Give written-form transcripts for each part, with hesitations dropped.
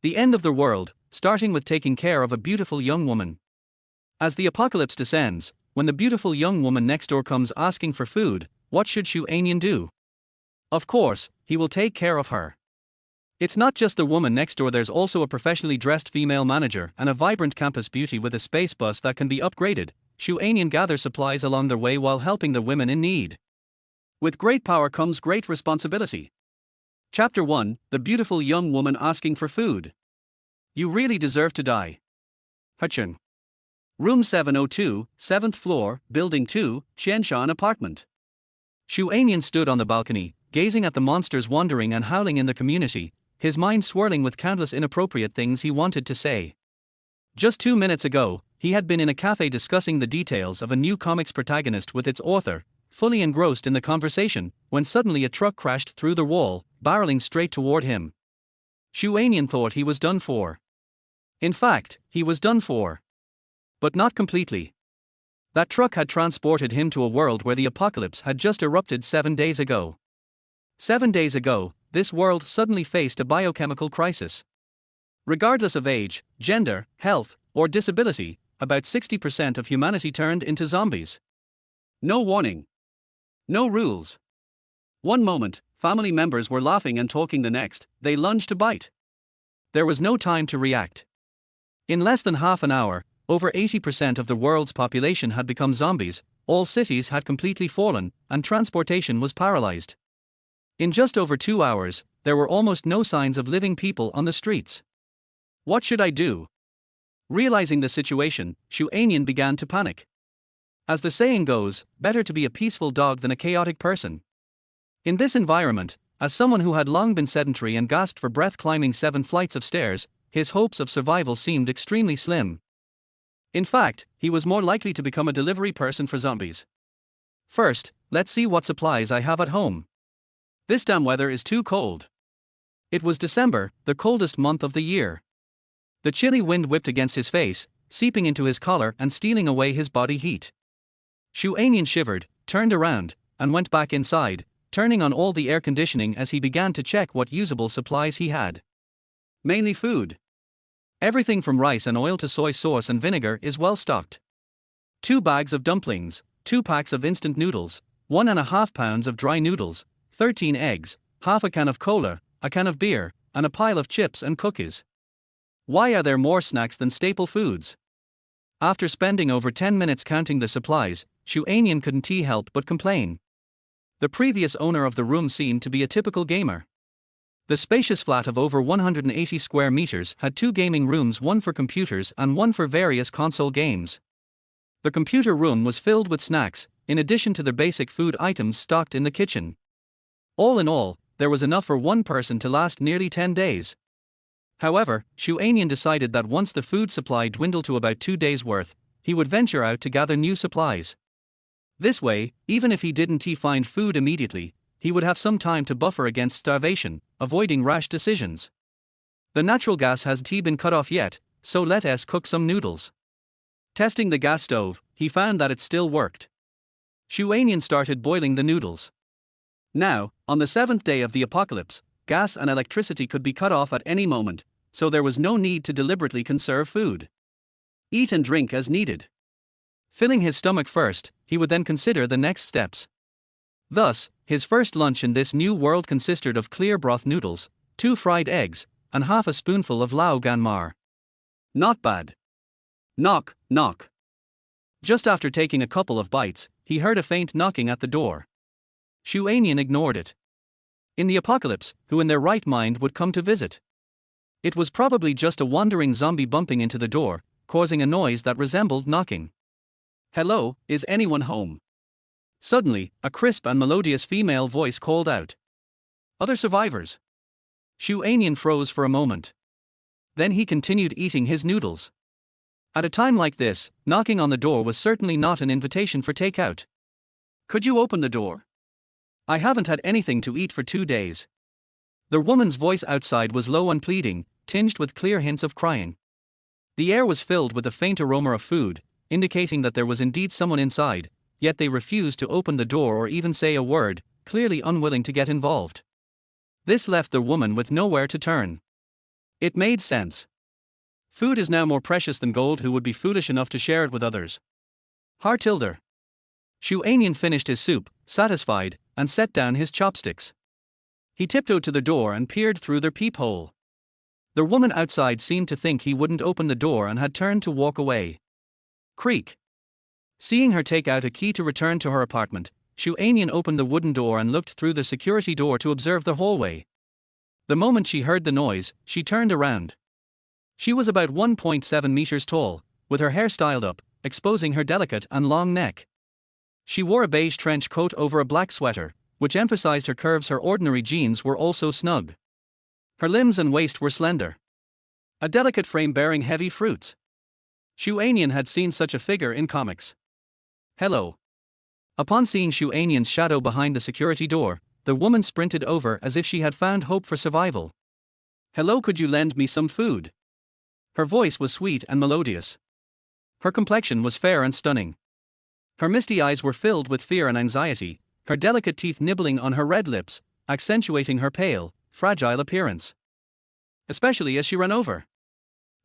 The end of the world, starting with taking care of a beautiful young woman. As the apocalypse descends, when the beautiful young woman next door comes asking for food, what should Xu Anian do? Of course, he will take care of her. It's not just the woman next door, there's also a professionally dressed female manager and a vibrant campus beauty with a space bus that can be upgraded. Xu Anian gathers supplies along their way while helping the women in need. With great power comes great responsibility. Chapter 1: The beautiful young woman asking for food. You really deserve to die. Huchun. Room 702, 7th floor, Building 2, Qianshan apartment. Xu Anian stood on the balcony, gazing at the monsters wandering and howling in the community, his mind swirling with countless inappropriate things he wanted to say. Just 2 minutes ago, he had been in a cafe discussing the details of a new comics protagonist with its author, fully engrossed in the conversation, when suddenly a truck crashed through the wall, barreling straight toward him. Xu Anian thought he was done for. In fact, he was done for. But not completely. That truck had transported him to a world where the apocalypse had just erupted 7 days ago. 7 days ago, this world suddenly faced a biochemical crisis. Regardless of age, gender, health, or disability, about 60% of humanity turned into zombies. No warning. No rules. One moment, family members were laughing and talking, the next, they lunged to bite. There was no time to react. In less than half an hour, over 80% of the world's population had become zombies, all cities had completely fallen, and transportation was paralyzed. In just over 2 hours, there were almost no signs of living people on the streets. What should I do? Realizing the situation, Xu Anian began to panic. As the saying goes, better to be a peaceful dog than a chaotic person. In this environment, as someone who had long been sedentary and gasped for breath climbing 7 flights of stairs, his hopes of survival seemed extremely slim. In fact, he was more likely to become a delivery person for zombies. First, let's see what supplies I have at home. This damn weather is too cold. It was December, the coldest month of the year. The chilly wind whipped against his face, seeping into his collar and stealing away his body heat. Xu Anian shivered, turned around, and went back inside, turning on all the air conditioning as he began to check what usable supplies he had. Mainly food. Everything from rice and oil to soy sauce and vinegar is well stocked. 2 bags of dumplings, 2 packs of instant noodles, 1.5 pounds of dry noodles, 13 eggs, half a can of cola, a can of beer, and a pile of chips and cookies. Why are there more snacks than staple foods? After spending over 10 minutes counting the supplies, Xu Anian couldn't help but complain. The previous owner of the room seemed to be a typical gamer. The spacious flat of over 180 square meters had 2 gaming rooms, one for computers and one for various console games. The computer room was filled with snacks, in addition to the basic food items stocked in the kitchen. All in all, there was enough for one person to last nearly 10 days. However, Xu Anian decided that once the food supply dwindled to about 2 days' worth, he would venture out to gather new supplies. This way, even if he didn't find food immediately, he would have some time to buffer against starvation, avoiding rash decisions. The natural gas hasn't been cut off yet, so let us cook some noodles. Testing the gas stove, he found that it still worked. Xu Anian started boiling the noodles. Now, on the 7th day of the apocalypse, gas and electricity could be cut off at any moment, so there was no need to deliberately conserve food. Eat and drink as needed. Filling his stomach first, he would then consider the next steps. Thus, his first lunch in this new world consisted of clear broth noodles, 2 fried eggs, and half a spoonful of lao gan mar. Not bad. Knock, knock. Just after taking a couple of bites, he heard a faint knocking at the door. Xu Anian ignored it. In the apocalypse, who in their right mind would come to visit? It was probably just a wandering zombie bumping into the door, causing a noise that resembled knocking. Hello, is anyone home? Suddenly, a crisp and melodious female voice called out. Other survivors? Xu Anian froze for a moment. Then he continued eating his noodles. At a time like this, knocking on the door was certainly not an invitation for takeout. Could you open the door? I haven't had anything to eat for 2 days. The woman's voice outside was low and pleading, tinged with clear hints of crying. The air was filled with a faint aroma of food, indicating that there was indeed someone inside, yet they refused to open the door or even say a word, clearly unwilling to get involved. This left the woman with nowhere to turn. It made sense. Food is now more precious than gold. Who would be foolish enough to share it with others? Hartilder. Xu Anian finished his soup, satisfied, and set down his chopsticks. He tiptoed to the door and peered through their peephole. The woman outside seemed to think he wouldn't open the door and had turned to walk away. Creak. Seeing her take out a key to return to her apartment, Xu Anian opened the wooden door and looked through the security door to observe the hallway. The moment she heard the noise, she turned around. She was about 1.7 meters tall, with her hair styled up, exposing her delicate and long neck. She wore a beige trench coat over a black sweater, which emphasized her curves. Her ordinary jeans were also snug. Her limbs and waist were slender. A delicate frame bearing heavy fruits. Xu Anian had seen such a figure in comics. Hello. Upon seeing Xu Anian's shadow behind the security door, the woman sprinted over as if she had found hope for survival. Hello, could you lend me some food? Her voice was sweet and melodious. Her complexion was fair and stunning. Her misty eyes were filled with fear and anxiety, her delicate teeth nibbling on her red lips, accentuating her pale, fragile appearance. Especially as she ran over.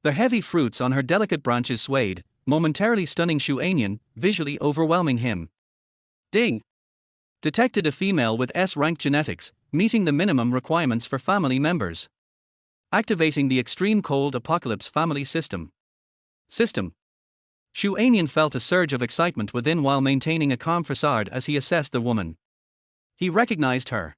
The heavy fruits on her delicate branches swayed, momentarily stunning Xu Anian, visually overwhelming him. Ding! Detected a female with S-rank genetics, meeting the minimum requirements for family members. Activating the Extreme Cold Apocalypse Family System. Xu Anian felt a surge of excitement within while maintaining a calm facade as he assessed the woman. He recognized her.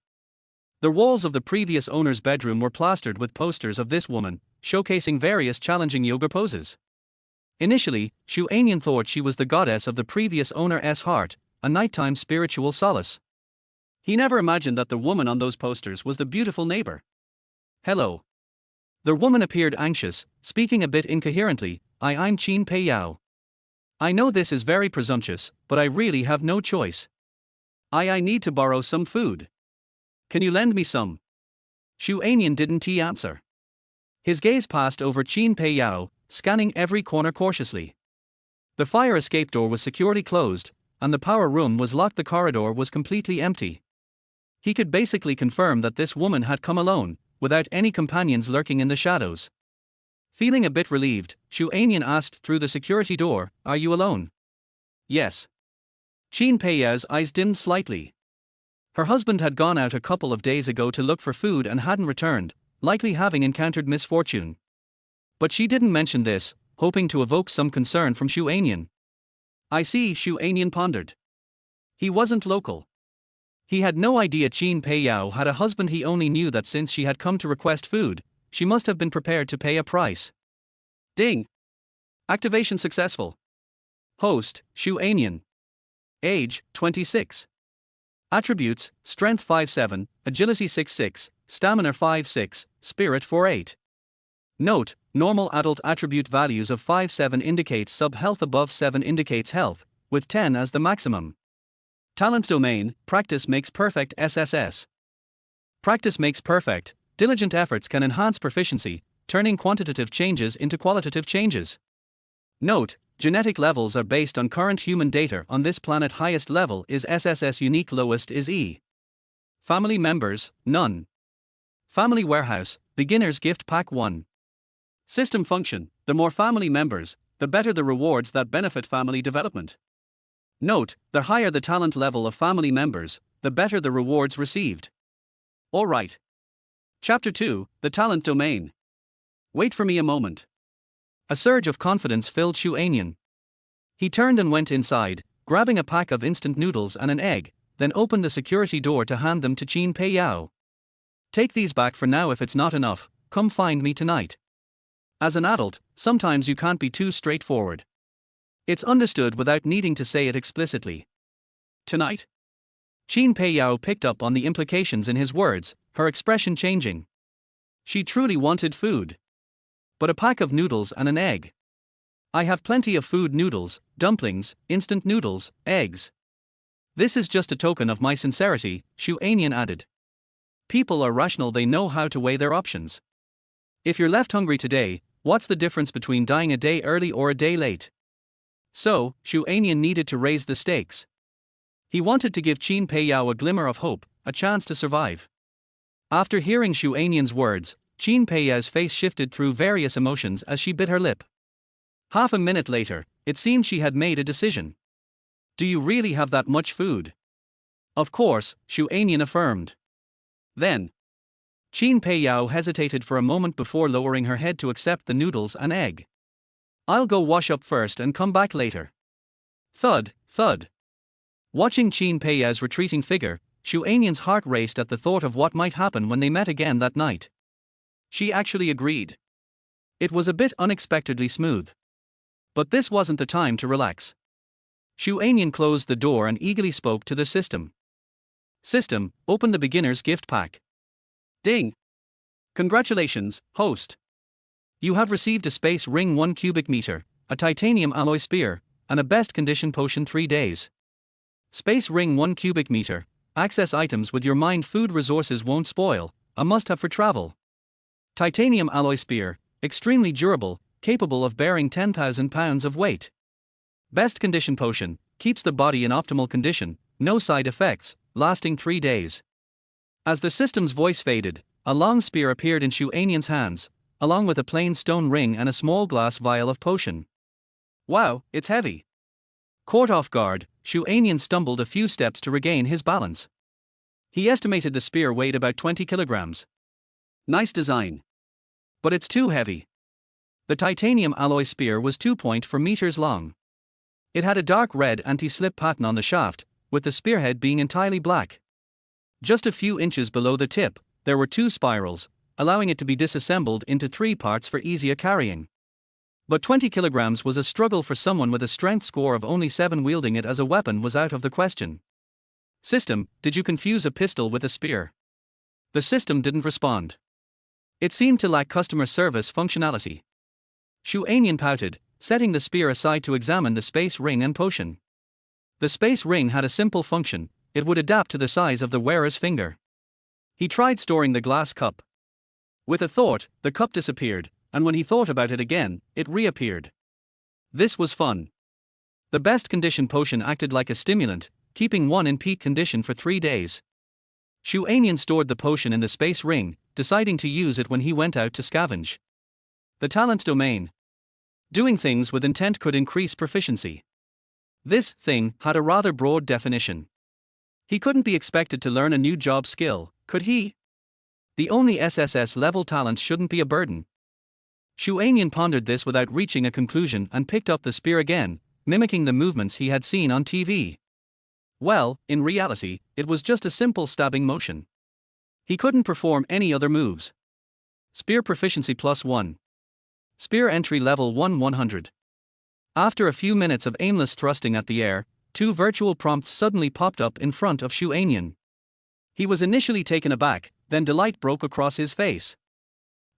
The walls of the previous owner's bedroom were plastered with posters of this woman, showcasing various challenging yoga poses. Initially, Xu Anian thought she was the goddess of the previous owner's heart, a nighttime spiritual solace. He never imagined that the woman on those posters was the beautiful neighbor. Hello. The woman appeared anxious, speaking a bit incoherently. I'm Qin Pei Yao. I know this is very presumptuous, but I really have no choice. I need to borrow some food. Can you lend me some? Xu Anian didn't answer. His gaze passed over Qin Pei Yao, scanning every corner cautiously. The fire escape door was securely closed, and the power room was locked. The corridor was completely empty. He could basically confirm that this woman had come alone, without any companions lurking in the shadows. Feeling a bit relieved, Xu Anian asked through the security door, "Are you alone?" "Yes." Qin Pei Yao's eyes dimmed slightly. Her husband had gone out a couple of days ago to look for food and hadn't returned, likely having encountered misfortune. But she didn't mention this, hoping to evoke some concern from Xu Anian. "I see," Xu Anian pondered. He wasn't local. He had no idea Qin Pei Yao had a husband. He only knew that since she had come to request food, she must have been prepared to pay a price. Ding! Activation successful. Host, Xu Anian. Age, 26. Attributes, Strength 5-7, Agility 6-6, Stamina 5-6, Spirit 4-8. Note, normal adult attribute values of 5-7 indicates sub-health, above 7 indicates health, with 10 as the maximum. Talent domain, Practice makes perfect SSS. Practice makes perfect. Diligent efforts can enhance proficiency, turning quantitative changes into qualitative changes. Note, genetic levels are based on current human data on this planet. Highest level is SSS, unique lowest is E. Family members, none. Family warehouse, beginner's gift pack 1. System function, the more family members, the better the rewards that benefit family development. Note, the higher the talent level of family members, the better the rewards received. Alright. Chapter 2, The Talent Domain. Wait for me a moment. A surge of confidence filled Xu Anian. He turned and went inside, grabbing a pack of instant noodles and an egg, then opened the security door to hand them to Qin Pei Yao. "Take these back for now. If it's not enough, come find me tonight." As an adult, sometimes you can't be too straightforward. It's understood without needing to say it explicitly. Tonight? Qin Pei Yao picked up on the implications in his words, her expression changing. She truly wanted food. But a pack of noodles and an egg. "I have plenty of food: noodles, dumplings, instant noodles, eggs. This is just a token of my sincerity," Xu Anian added. People are rational, they know how to weigh their options. If you're left hungry today, what's the difference between dying a day early or a day late? So, Xu Anian needed to raise the stakes. He wanted to give Qin Pei Yao a glimmer of hope, a chance to survive. After hearing Xu Anian's words, Qin Peiyao's face shifted through various emotions as she bit her lip. Half a minute later, it seemed she had made a decision. Do you really have that much food? Of course, Xu Anian affirmed. Then, Qin Peiyao hesitated for a moment before lowering her head to accept the noodles and egg. I'll go wash up first and come back later. Thud, thud. Watching Qin Peiyao's retreating figure, Xu Anian's heart raced at the thought of what might happen when they met again that night. She actually agreed. It was a bit unexpectedly smooth. But this wasn't the time to relax. Xu Anian closed the door and eagerly spoke to the system. System, open the beginner's gift pack. Ding! Congratulations, host. You have received a space ring 1 cubic meter, a titanium alloy spear, and a best condition potion 3 days. Space ring 1 cubic meter, access items with your mind. Food resources won't spoil, a must-have for travel. Titanium alloy spear, extremely durable, capable of bearing 10,000 pounds of weight. Best condition potion, keeps the body in optimal condition, no side effects, lasting 3 days. As the system's voice faded, a long spear appeared in Xu Anian's hands, along with a plain stone ring and a small glass vial of potion. Wow, it's heavy. Caught off guard, Xu Anian stumbled a few steps to regain his balance. He estimated the spear weighed about 20 kilograms. Nice design. But it's too heavy. The titanium alloy spear was 2.4 meters long. It had a dark red anti-slip pattern on the shaft, with the spearhead being entirely black. Just a few inches below the tip, there were 2 spirals, allowing it to be disassembled into 3 parts for easier carrying. But 20 kilograms was a struggle for someone with a strength score of only 7. Wielding it as a weapon was out of the question. System, did you confuse a pistol with a spear? The system didn't respond. It seemed to lack customer service functionality. Xu Anian pouted, setting the spear aside to examine the space ring and potion. The space ring had a simple function, it would adapt to the size of the wearer's finger. He tried storing the glass cup. With a thought, the cup disappeared, and when he thought about it again, it reappeared. This was fun. The best condition potion acted like a stimulant, keeping one in peak condition for 3 days. Xu Anian stored the potion in the space ring, deciding to use it when he went out to scavenge. The talent domain. Doing things with intent could increase proficiency. This thing had a rather broad definition. He couldn't be expected to learn a new job skill, could he? The only SSS level talent shouldn't be a burden. Xu Anian pondered this without reaching a conclusion and picked up the spear again, mimicking the movements he had seen on TV. Well, in reality, it was just a simple stabbing motion. He couldn't perform any other moves. Spear proficiency +1. Spear entry level 100. After a few minutes of aimless thrusting at the air, 2 virtual prompts suddenly popped up in front of Xu Anian. He was initially taken aback, then delight broke across his face.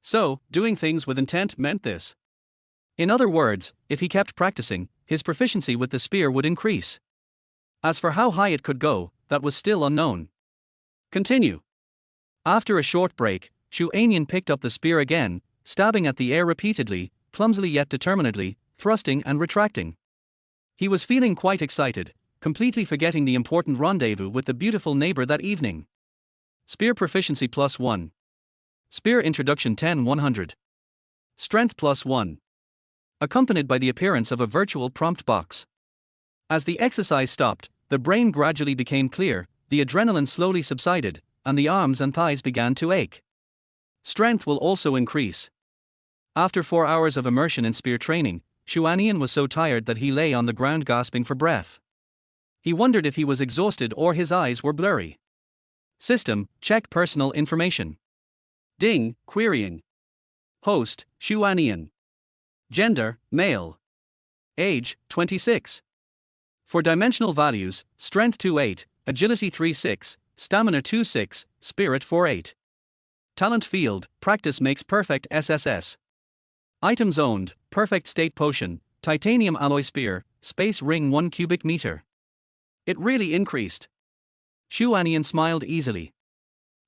So, doing things with intent meant this. In other words, if he kept practicing, his proficiency with the spear would increase. As for how high it could go, that was still unknown. Continue. After a short break, Xu Anian picked up the spear again, stabbing at the air repeatedly, clumsily yet determinedly, thrusting and retracting. He was feeling quite excited, completely forgetting the important rendezvous with the beautiful neighbor that evening. Spear proficiency +1. Spear introduction 10-100. Strength +1. Accompanied by the appearance of a virtual prompt box. As the exercise stopped, the brain gradually became clear, the adrenaline slowly subsided, and the arms and thighs began to ache. Strength will also increase. After 4 hours of immersion in spear training, Xu Anian was so tired that he lay on the ground gasping for breath. He wondered if he was exhausted or his eyes were blurry. System, check personal information. Ding, querying. Host, Xu Anian. Gender, male. Age, 26. For dimensional values, Strength 28, Agility 36, Stamina 26, Spirit 48. Talent field, Practice makes perfect SSS. Items owned, Perfect State Potion, Titanium Alloy Spear, Space Ring 1 cubic meter. It really increased. Xu Anian smiled easily.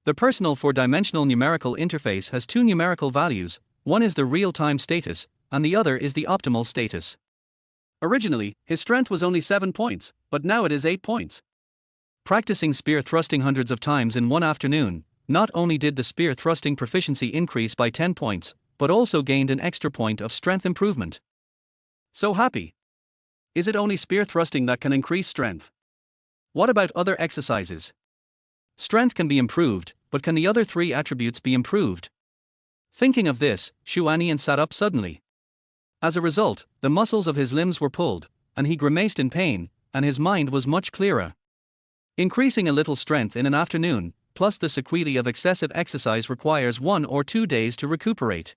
The personal 4-dimensional numerical interface has 2 numerical values, one is the real-time status, and the other is the optimal status. Originally, his strength was only 7 points, but now it is 8 points. Practicing spear thrusting hundreds of times in one afternoon, not only did the spear thrusting proficiency increase by 10 points, but also gained an extra point of strength improvement. So happy. Is it only spear thrusting that can increase strength? What about other exercises? Strength can be improved, but can the other 3 attributes be improved? Thinking of this, Xu Anian sat up suddenly. As a result, the muscles of his limbs were pulled, and he grimaced in pain, and his mind was much clearer. Increasing a little strength in an afternoon, plus the sequelae of excessive exercise requires 1 or 2 days to recuperate.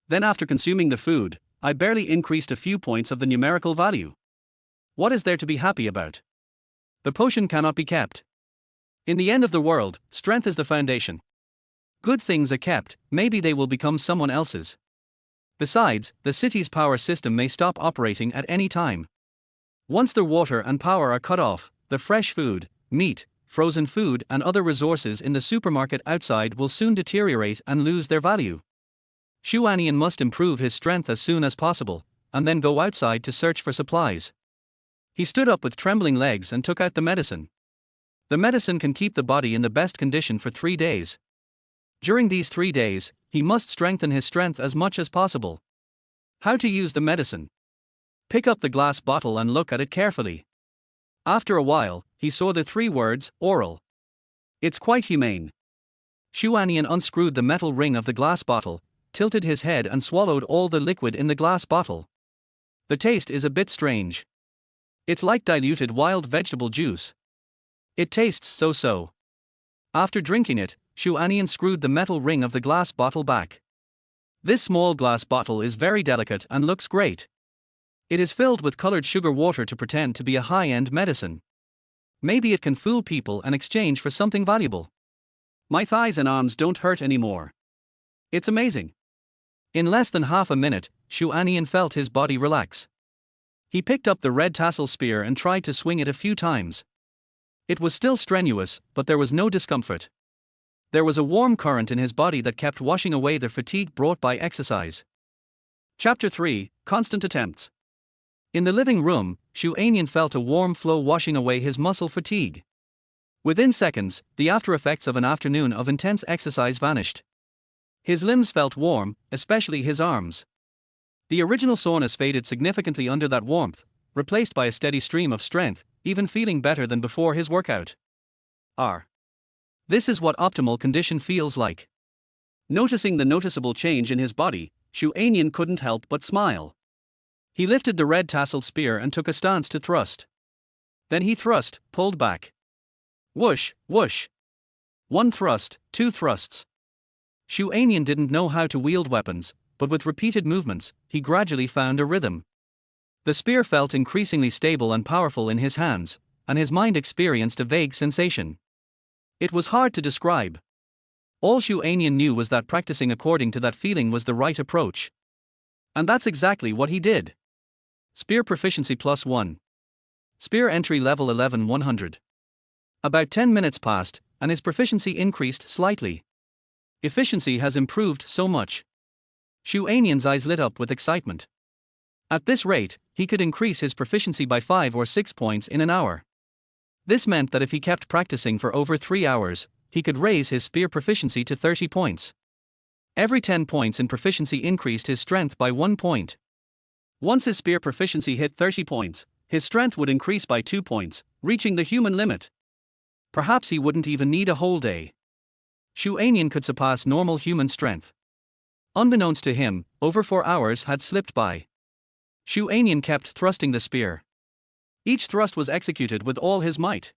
Then after consuming the food, I barely increased a few points of the numerical value. What is there to be happy about? The potion cannot be kept. In the end of the world, strength is the foundation. Good things are kept, maybe they will become someone else's. Besides, the city's power system may stop operating at any time. Once the water and power are cut off, the fresh food, meat, frozen food and other resources in the supermarket outside will soon deteriorate and lose their value. Xu Anian must improve his strength as soon as possible, and then go outside to search for supplies. He stood up with trembling legs and took out the medicine. The medicine can keep the body in the best condition for 3 days. During these 3 days, he must strengthen his strength as much as possible. How to use the medicine? Pick up the glass bottle and look at it carefully. After a while, he saw the 3 words, oral. It's quite humane. Xu Anian unscrewed the metal ring of the glass bottle, tilted his head and swallowed all the liquid in the glass bottle. The taste is a bit strange. It's like diluted wild vegetable juice. It tastes so-so. After drinking it, Xu Anian screwed the metal ring of the glass bottle back. This small glass bottle is very delicate and looks great. It is filled with colored sugar water to pretend to be a high-end medicine. Maybe it can fool people and exchange for something valuable. My thighs and arms don't hurt anymore. It's amazing. In less than half a minute, Xu Anian felt his body relax. He picked up the red tassel spear and tried to swing it a few times. It was still strenuous, but there was no discomfort. There was a warm current in his body that kept washing away the fatigue brought by exercise. Chapter 3: Constant Attempts. In the living room, Xu Anian felt a warm flow washing away his muscle fatigue. Within seconds, the after effects of an afternoon of intense exercise vanished. His limbs felt warm, especially his arms. The original soreness faded significantly under that warmth, replaced by a steady stream of strength, even feeling better than before his workout. This is what optimal condition feels like. Noticing the noticeable change in his body, Xu Anian couldn't help but smile. He lifted the red tasseled spear and took a stance to thrust. Then he thrust, pulled back. Whoosh, whoosh. 1 thrust, 2 thrusts. Xu Anian didn't know how to wield weapons, but with repeated movements, he gradually found a rhythm. The spear felt increasingly stable and powerful in his hands, and his mind experienced a vague sensation. It was hard to describe. All Xu Anian knew was that practicing according to that feeling was the right approach. And that's exactly what he did. Spear proficiency +1. Spear entry level 11-100. About 10 minutes passed, and his proficiency increased slightly. Efficiency has improved so much. Xu Anian's eyes lit up with excitement. At this rate, he could increase his proficiency by 5 or 6 points in an hour. This meant that if he kept practicing for over 3 hours, he could raise his spear proficiency to 30 points. Every 10 points in proficiency increased his strength by 1 point. Once his spear proficiency hit 30 points, his strength would increase by 2 points, reaching the human limit. Perhaps he wouldn't even need a whole day. Xu Anian could surpass normal human strength. Unbeknownst to him, over 4 hours had slipped by. Xu Anian kept thrusting the spear. Each thrust was executed with all his might.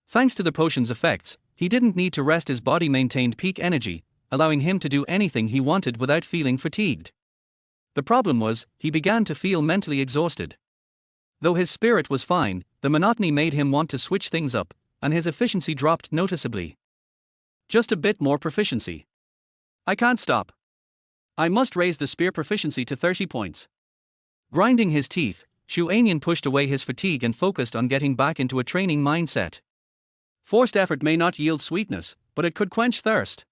Thanks to the potion's effects, he didn't need to rest. His body maintained peak energy, allowing him to do anything he wanted without feeling fatigued. The problem was, he began to feel mentally exhausted. Though his spirit was fine, the monotony made him want to switch things up, and his efficiency dropped noticeably. Just a bit more proficiency. I can't stop. I must raise the spear proficiency to 30 points. Grinding his teeth, Xu Anian pushed away his fatigue and focused on getting back into a training mindset. Forced effort may not yield sweetness, but it could quench thirst.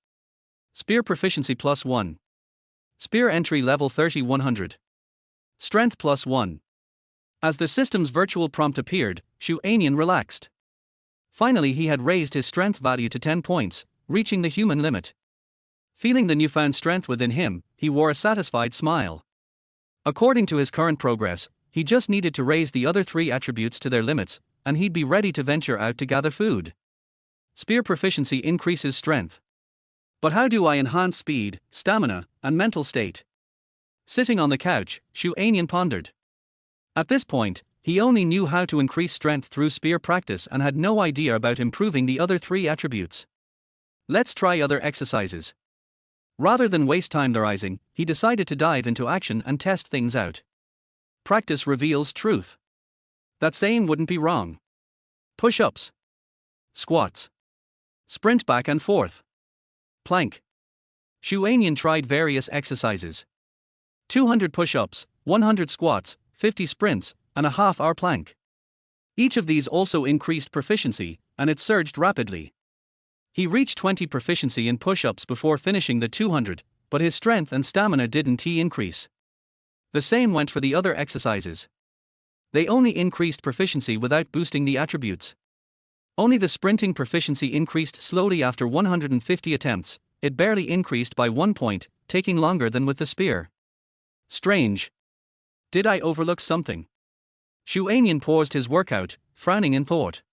Spear proficiency +1. Spear entry level 30-100. Strength +1. As the system's virtual prompt appeared, Xu Anian relaxed. Finally he had raised his strength value to 10 points, reaching the human limit. Feeling the newfound strength within him, he wore a satisfied smile. According to his current progress, he just needed to raise the other 3 attributes to their limits, and he'd be ready to venture out to gather food. Spear proficiency increases strength. But how do I enhance speed, stamina, and mental state? Sitting on the couch, Xu Anian pondered. At this point, he only knew how to increase strength through spear practice and had no idea about improving the other 3 attributes. Let's try other exercises. Rather than waste time theorizing, he decided to dive into action and test things out. Practice reveals truth. That saying wouldn't be wrong. Push-ups. Squats. Sprint back and forth. Plank. Xu Anian tried various exercises. 200 push-ups, 100 squats, 50 sprints, and a half-hour plank. Each of these also increased proficiency, and it surged rapidly. He reached 20 proficiency in push-ups before finishing the 200, but his strength and stamina didn't increase. The same went for the other exercises. They only increased proficiency without boosting the attributes. Only the sprinting proficiency increased slowly after 150 attempts, it barely increased by 1 point, taking longer than with the spear. Strange. Did I overlook something? Xu Anian paused his workout, frowning in thought.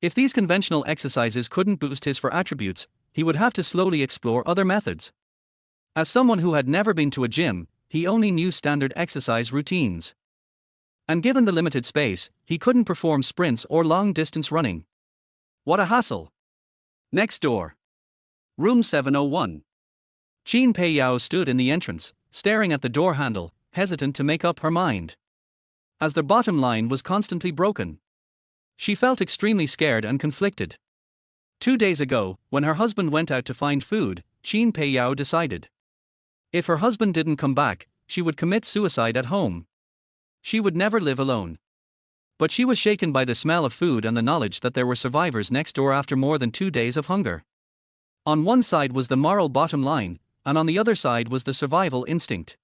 If these conventional exercises couldn't boost his 4 attributes, he would have to slowly explore other methods. As someone who had never been to a gym, he only knew standard exercise routines. And given the limited space, he couldn't perform sprints or long-distance running. What a hassle. Next door. Room 701. Qin Peiyao stood in the entrance, staring at the door handle, hesitant to make up her mind. As the bottom line was constantly broken. She felt extremely scared and conflicted. 2 days ago, when her husband went out to find food, Qin Peiyao decided. If her husband didn't come back, she would commit suicide at home. She would never live alone. But she was shaken by the smell of food and the knowledge that there were survivors next door after more than 2 days of hunger. On one side was the moral bottom line, and on the other side was the survival instinct.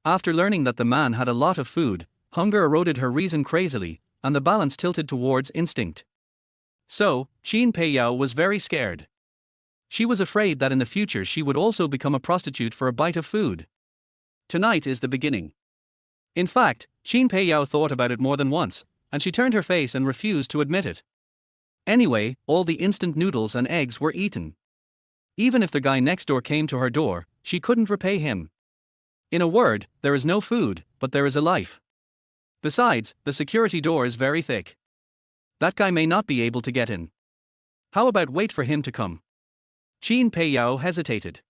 After learning that the man had a lot of food, hunger eroded her reason crazily, and the balance tilted towards instinct. So, Qin Peiyao was very scared. She was afraid that in the future she would also become a prostitute for a bite of food. Tonight is the beginning. In fact, Qin Peiyao thought about it more than once, and she turned her face and refused to admit it. Anyway, all the instant noodles and eggs were eaten. Even if the guy next door came to her door, she couldn't repay him. In a word, there is no food, but there is a life. Besides, the security door is very thick. That guy may not be able to get in. How about wait for him to come? Qin Peiyao hesitated.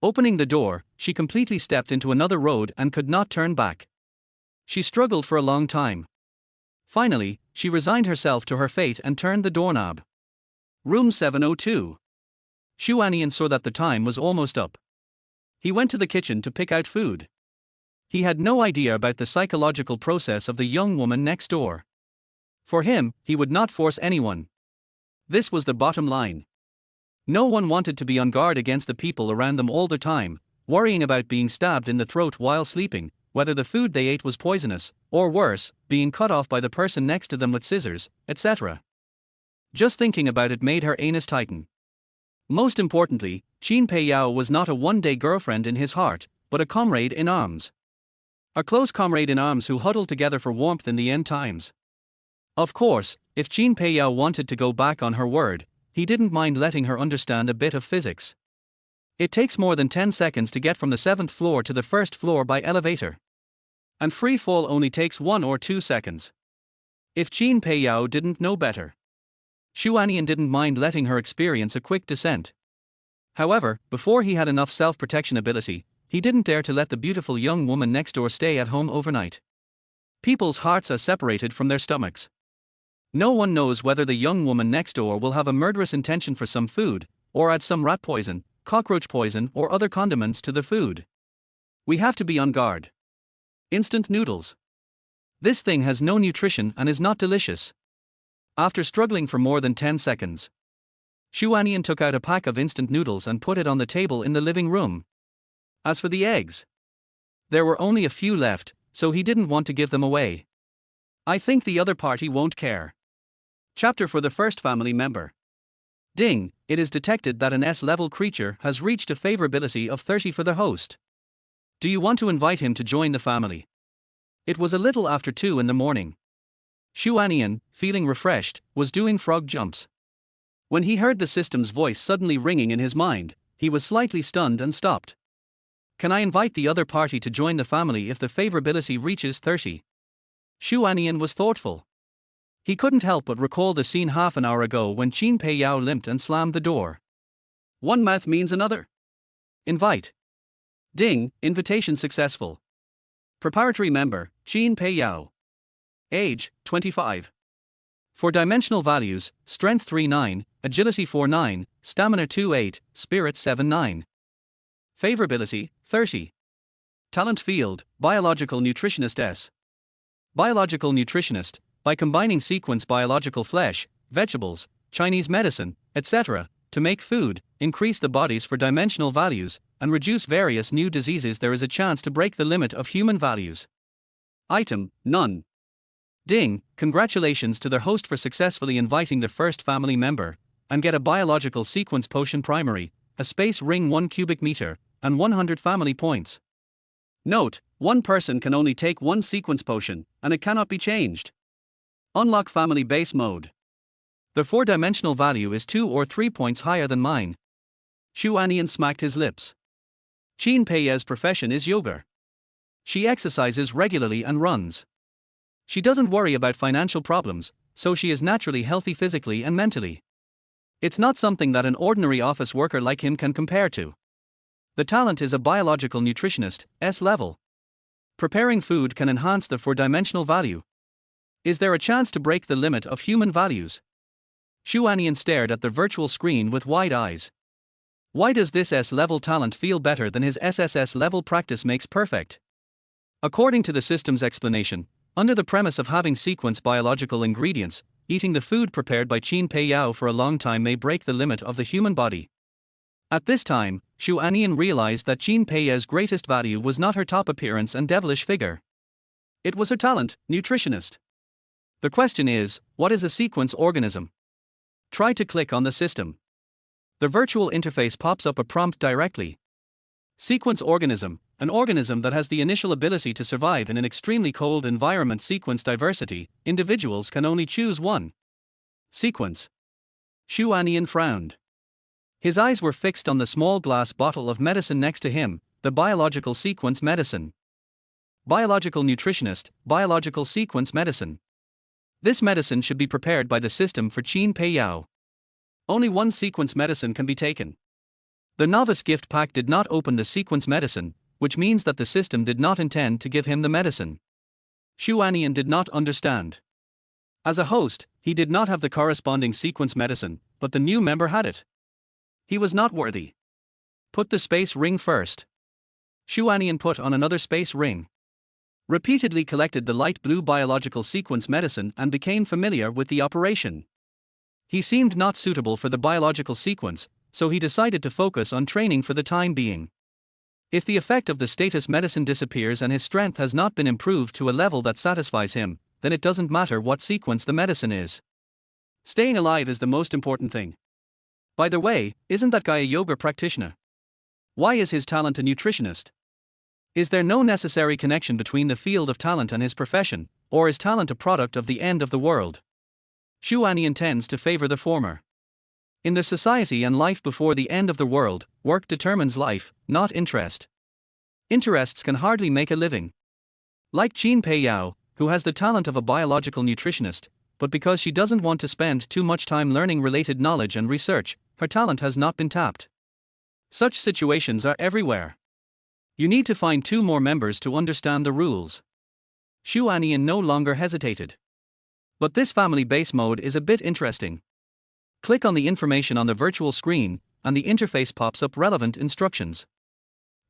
Opening the door, she completely stepped into another road and could not turn back. She struggled for a long time. Finally, she resigned herself to her fate and turned the doorknob. Room 702. Xu Anian saw that the time was almost up. He went to the kitchen to pick out food. He had no idea about the psychological process of the young woman next door. For him, he would not force anyone. This was the bottom line. No one wanted to be on guard against the people around them all the time, worrying about being stabbed in the throat while sleeping, whether the food they ate was poisonous, or worse, being cut off by the person next to them with scissors, etc. Just thinking about it made her anus tighten. Most importantly, Qin Peiyao was not a one-day girlfriend in his heart, but a comrade in arms. A close comrade in arms who huddled together for warmth in the end times. Of course, if Qin Peiyao wanted to go back on her word, he didn't mind letting her understand a bit of physics. It takes more than 10 seconds to get from the 7th floor to the 1st floor by elevator. And free fall only takes 1 or 2 seconds. If Qin Peiyao didn't know better, Xu Anian didn't mind letting her experience a quick descent. However, before he had enough self-protection ability, he didn't dare to let the beautiful young woman next door stay at home overnight. People's hearts are separated from their stomachs. No one knows whether the young woman next door will have a murderous intention for some food, or add some rat poison, cockroach poison, or other condiments to the food. We have to be on guard. Instant noodles. This thing has no nutrition and is not delicious. After struggling for more than 10 seconds, Xu Anian took out a pack of instant noodles and put it on the table in the living room. As for the eggs, there were only a few left, so he didn't want to give them away. I think the other party won't care. Chapter for the first family member. Ding, it is detected that an S-level creature has reached a favorability of 30 for the host. Do you want to invite him to join the family? It was a little after 2 in the morning. Xu Anian, feeling refreshed, was doing frog jumps. When he heard the system's voice suddenly ringing in his mind, he was slightly stunned and stopped. Can I invite the other party to join the family if the favorability reaches 30? Xu Anian was thoughtful. He couldn't help but recall the scene half an hour ago when Qin Pei Yao limped and slammed the door. One mouth means another. Invite. Ding, invitation successful. Preparatory member, Qin Pei Yao. Age, 25. For dimensional values, Strength 39, Agility 49, Stamina 28, Spirit 79. Favorability, 30. Talent field, Biological Nutritionist S. Biological Nutritionist, by combining sequence biological flesh, vegetables, Chinese medicine, etc., to make food, increase the bodies for dimensional values, and reduce various new diseases, there is a chance to break the limit of human values. Item, none. Ding, congratulations to their host for successfully inviting the first family member, and get a biological sequence potion primary, a space ring 1 cubic meter, and 100 family points. Note, one person can only take one sequence potion, and it cannot be changed. Unlock family base mode. The 4-dimensional value is 2 or 3 points higher than mine. Xu Anian smacked his lips. Qin Pei's profession is yoga. She exercises regularly and runs. She doesn't worry about financial problems, so she is naturally healthy physically and mentally. It's not something that an ordinary office worker like him can compare to. The talent is a biological nutritionist, S-level. Preparing food can enhance the 4-dimensional value. Is there a chance to break the limit of human values? Xu Anian stared at the virtual screen with wide eyes. Why does this S-level talent feel better than his SSS level? Practice makes perfect. According to the system's explanation, under the premise of having sequence biological ingredients, eating the food prepared by Qin Pei Yao for a long time may break the limit of the human body. At this time, Xu Anian realized that Qin Pei's greatest value was not her top appearance and devilish figure. It was her talent, nutritionist. The question is, what is a sequence organism? Try to click on the system. The virtual interface pops up a prompt directly. Sequence organism, an organism that has the initial ability to survive in an extremely cold environment. Sequence diversity, individuals can only choose one sequence. Xu Anian frowned. His eyes were fixed on the small glass bottle of medicine next to him, the biological sequence medicine. Biological nutritionist, biological sequence medicine. This medicine should be prepared by the system for Qin Pei Yao. Only one sequence medicine can be taken. The novice gift pack did not open the sequence medicine, which means that the system did not intend to give him the medicine. Xu Anian did not understand. As a host, he did not have the corresponding sequence medicine, but the new member had it. He was not worthy. Put the space ring first. Xu Anian put on another space ring. Repeatedly collected the light blue biological sequence medicine and became familiar with the operation. He seemed not suitable for the biological sequence, so he decided to focus on training for the time being. If the effect of the status medicine disappears and his strength has not been improved to a level that satisfies him, then it doesn't matter what sequence the medicine is. Staying alive is the most important thing. By the way, isn't that guy a yoga practitioner? Why is his talent a nutritionist? Is there no necessary connection between the field of talent and his profession, or is talent a product of the end of the world? Xu Anian tends to favor the former. In the society and life before the end of the world, work determines life, not interest. Interests can hardly make a living. Like Qin Pei Yao, who has the talent of a biological nutritionist, but because she doesn't want to spend too much time learning related knowledge and research, her talent has not been tapped. Such situations are everywhere. You need to find 2 more members to understand the rules. Xu Anian no longer hesitated. But this family base mode is a bit interesting. Click on the information on the virtual screen, and the interface pops up relevant instructions.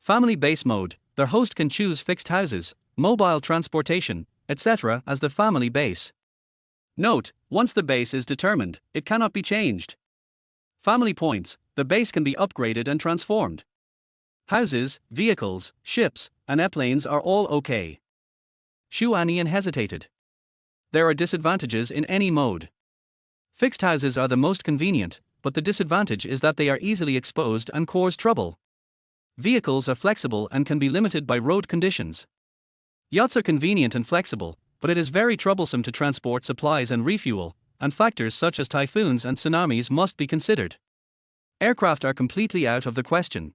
Family base mode, the host can choose fixed houses, mobile transportation, etc. as the family base. Note, once the base is determined, it cannot be changed. Family points, the base can be upgraded and transformed. Houses, vehicles, ships, and airplanes are all okay. Xu Anian hesitated. There are disadvantages in any mode. Fixed houses are the most convenient, but the disadvantage is that they are easily exposed and cause trouble. Vehicles are flexible and can be limited by road conditions. Yachts are convenient and flexible, but it is very troublesome to transport supplies and refuel, and factors such as typhoons and tsunamis must be considered. Aircraft are completely out of the question.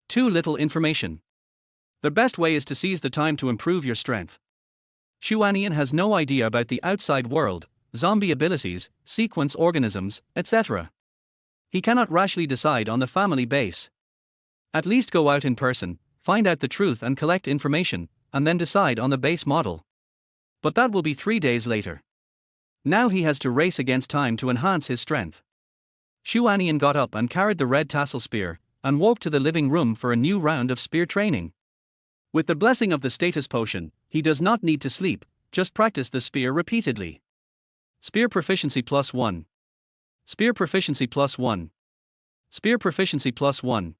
Too little information. The best way is to seize the time to improve your strength. Xu Anian has no idea about the outside world, zombie abilities, sequence organisms, etc. He cannot rashly decide on the family base. At least go out in person, find out the truth and collect information, and then decide on the base model. But that will be 3 days later. Now he has to race against time to enhance his strength. Xu Anian got up and carried the red tassel spear, and walked to the living room for a new round of spear training. With the blessing of the status potion, he does not need to sleep, just practice the spear repeatedly. Spear proficiency +1. Spear proficiency +1. Spear proficiency +1.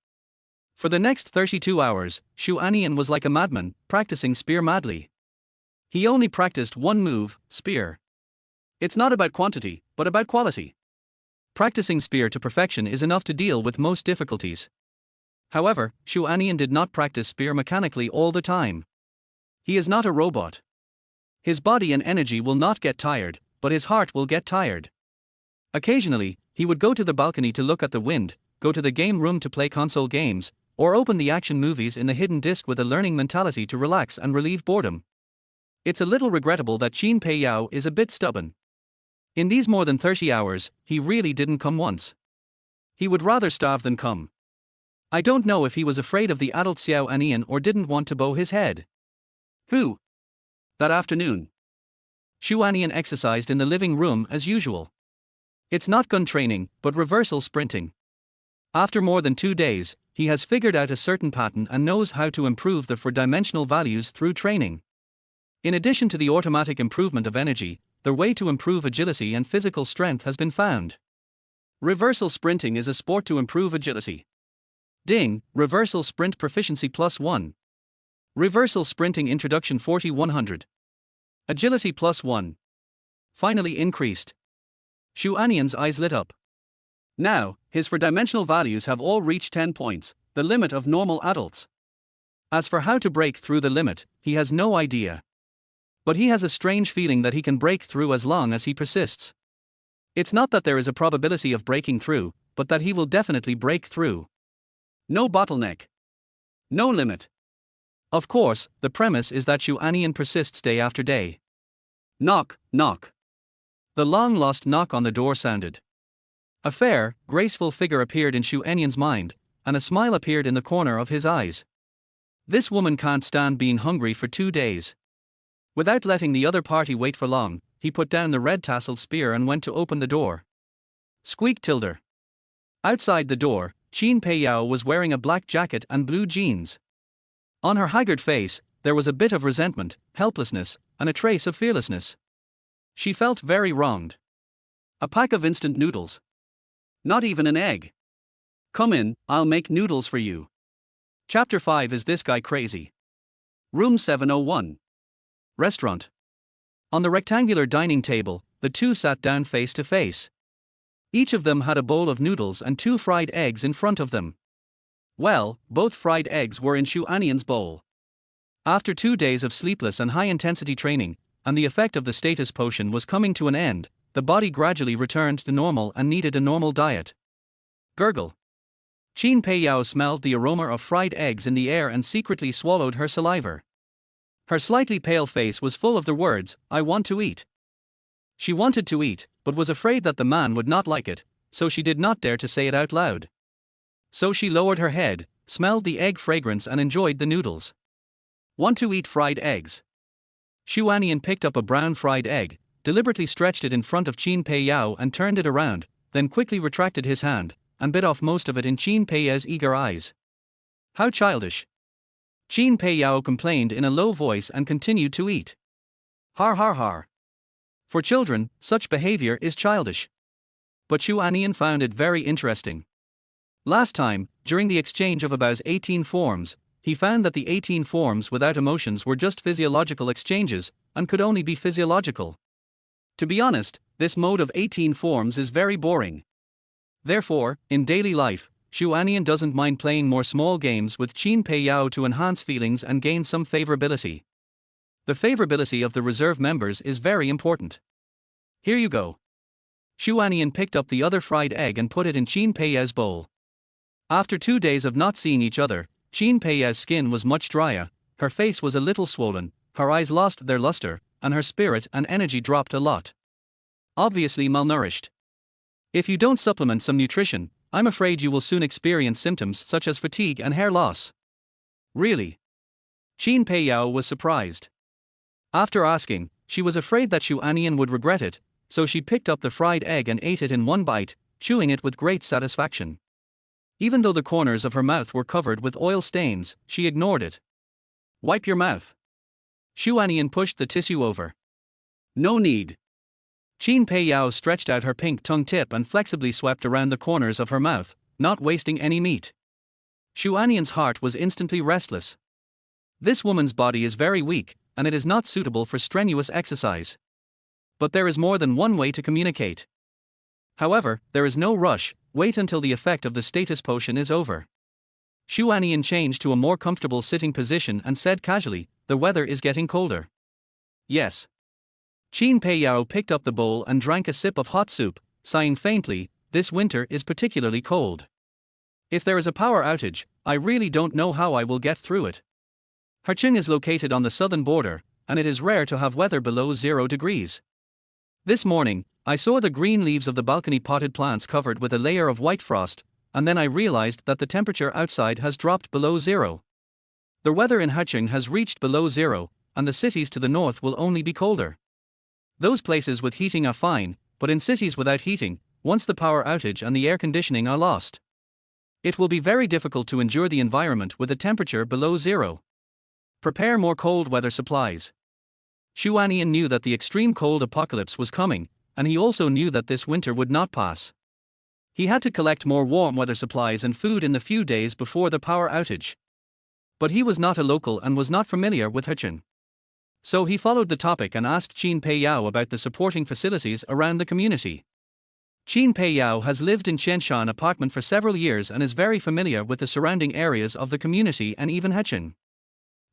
For the next 32 hours, Xu Anian was like a madman, practicing spear madly. He only practiced one move, spear. It's not about quantity, but about quality. Practicing spear to perfection is enough to deal with most difficulties. However, Xu Anian did not practice spear mechanically all the time. He is not a robot. His body and energy will not get tired, but his heart will get tired. Occasionally, he would go to the balcony to look at the wind, go to the game room to play console games, or open the action movies in the hidden disc with a learning mentality to relax and relieve boredom. It's a little regrettable that Qin Pei Yao is a bit stubborn. In these more than 30 hours, he really didn't come once. He would rather starve than come. I don't know if he was afraid of the adult Xu Anian or didn't want to bow his head. Who? That afternoon, Xu Anian exercised in the living room as usual. It's not gun training, but reversal sprinting. After more than 2 days, he has figured out a certain pattern and knows how to improve the four-dimensional values through training. In addition to the automatic improvement of energy, the way to improve agility and physical strength has been found. Reversal sprinting is a sport to improve agility. Ding, reversal sprint proficiency +1. Reversal sprinting introduction 4100. Agility +1. Finally increased. Xu Anian's eyes lit up. Now, his four-dimensional values have all reached 10 points, the limit of normal adults. As for how to break through the limit, he has no idea. But he has a strange feeling that he can break through as long as he persists. It's not that there is a probability of breaking through, but that he will definitely break through. No bottleneck. No limit. Of course, the premise is that Xu Anian persists day after day. Knock, knock. The long-lost knock on the door sounded. A fair, graceful figure appeared in Xu Anian's mind, and a smile appeared in the corner of his eyes. This woman can't stand being hungry for 2 days. Without letting the other party wait for long, he put down the red-tasseled spear and went to open the door. Squeak tilde. Outside the door, Qin Pei Yao was wearing a black jacket and blue jeans. On her haggard face, there was a bit of resentment, helplessness, and a trace of fearlessness. She felt very wronged. A pack of instant noodles. Not even an egg. Come in, I'll make noodles for you. Chapter 5. Is this guy crazy? Room 701. Restaurant. On the rectangular dining table, the two sat down face to face. Each of them had a bowl of noodles and 2 fried eggs in front of them. Well, both fried eggs were in Xu Anian's bowl. After 2 days of sleepless and high-intensity training, and the effect of the status potion was coming to an end, the body gradually returned to normal and needed a normal diet. Gurgle. Qin Pei Yao smelled the aroma of fried eggs in the air and secretly swallowed her saliva. Her slightly pale face was full of the words, "I want to eat." She wanted to eat, but was afraid that the man would not like it, so she did not dare to say it out loud. So she lowered her head, smelled the egg fragrance and enjoyed the noodles. Want to eat fried eggs? Xu Anian picked up a brown fried egg, deliberately stretched it in front of Qin Pei Yao and turned it around, then quickly retracted his hand, and bit off most of it in Qin Pei Yao's eager eyes. How childish. Qin Pei Yao complained in a low voice and continued to eat. Har har har. For children, such behavior is childish. But Xu Anian found it very interesting. Last time, during the exchange of Abao's 18 forms, he found that the 18 forms without emotions were just physiological exchanges, and could only be physiological. To be honest, this mode of 18 forms is very boring. Therefore, in daily life, Xu Anian doesn't mind playing more small games with Qin Pei Yao to enhance feelings and gain some favorability. The favorability of the reserve members is very important. Here you go. Xu Anian picked up the other fried egg and put it in Qin Pei Yao's bowl. After 2 days of not seeing each other, Qin Pei Yao's skin was much drier, her face was a little swollen, her eyes lost their luster, and her spirit and energy dropped a lot. Obviously malnourished. If you don't supplement some nutrition, I'm afraid you will soon experience symptoms such as fatigue and hair loss. Really? Qin Pei Yao was surprised. After asking, she was afraid that Xu Anian would regret it, so she picked up the fried egg and ate it in one bite, chewing it with great satisfaction. Even though the corners of her mouth were covered with oil stains, she ignored it. Wipe your mouth. Xu Anian pushed the tissue over. No need. Qin Pei Yao stretched out her pink tongue tip and flexibly swept around the corners of her mouth, not wasting any meat. Xu Anian's heart was instantly restless. This woman's body is very weak, and it is not suitable for strenuous exercise. But there is more than one way to communicate. However, there is no rush, wait until the effect of the status potion is over. Xu Anian changed to a more comfortable sitting position and said casually, "The weather is getting colder." Yes. Qin Pei Yao picked up the bowl and drank a sip of hot soup, sighing faintly, "This winter is particularly cold. If there is a power outage, I really don't know how I will get through it." Hecheng is located on the southern border, and it is rare to have weather below 0 degrees. This morning, I saw the green leaves of the balcony potted plants covered with a layer of white frost, and then I realized that the temperature outside has dropped below 0. The weather in Hecheng has reached below 0, and the cities to the north will only be colder. Those places with heating are fine, but in cities without heating, once the power outage and the air conditioning are lost, it will be very difficult to endure the environment with a temperature below 0. Prepare more cold weather supplies. Xu Anian knew that the extreme cold apocalypse was coming, and he also knew that this winter would not pass. He had to collect more warm weather supplies and food in the few days before the power outage. But he was not a local and was not familiar with Hecheng. So he followed the topic and asked Qin Pei Yao about the supporting facilities around the community. Qin Pei Yao has lived in Qianshan apartment for several years and is very familiar with the surrounding areas of the community and even Hecheng.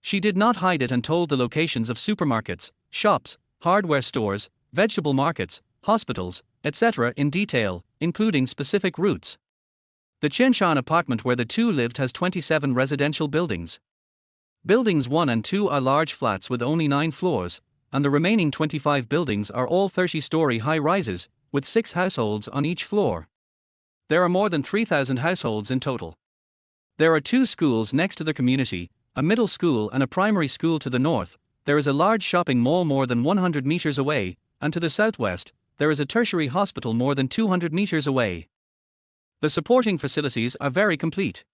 She did not hide it and told the locations of supermarkets, shops, hardware stores, vegetable markets, hospitals, etc. in detail, including specific routes. The Qianshan apartment where the two lived has 27 residential buildings. Buildings 1 and 2 are large flats with only 9 floors, and the remaining 25 buildings are all 30-story high-rises, with 6 households on each floor. There are more than 3,000 households in total. There are 2 schools next to the community, a middle school and a primary school to the north. There is a large shopping mall more than 100 meters away, and to the southwest, there is a tertiary hospital more than 200 meters away. The supporting facilities are very complete.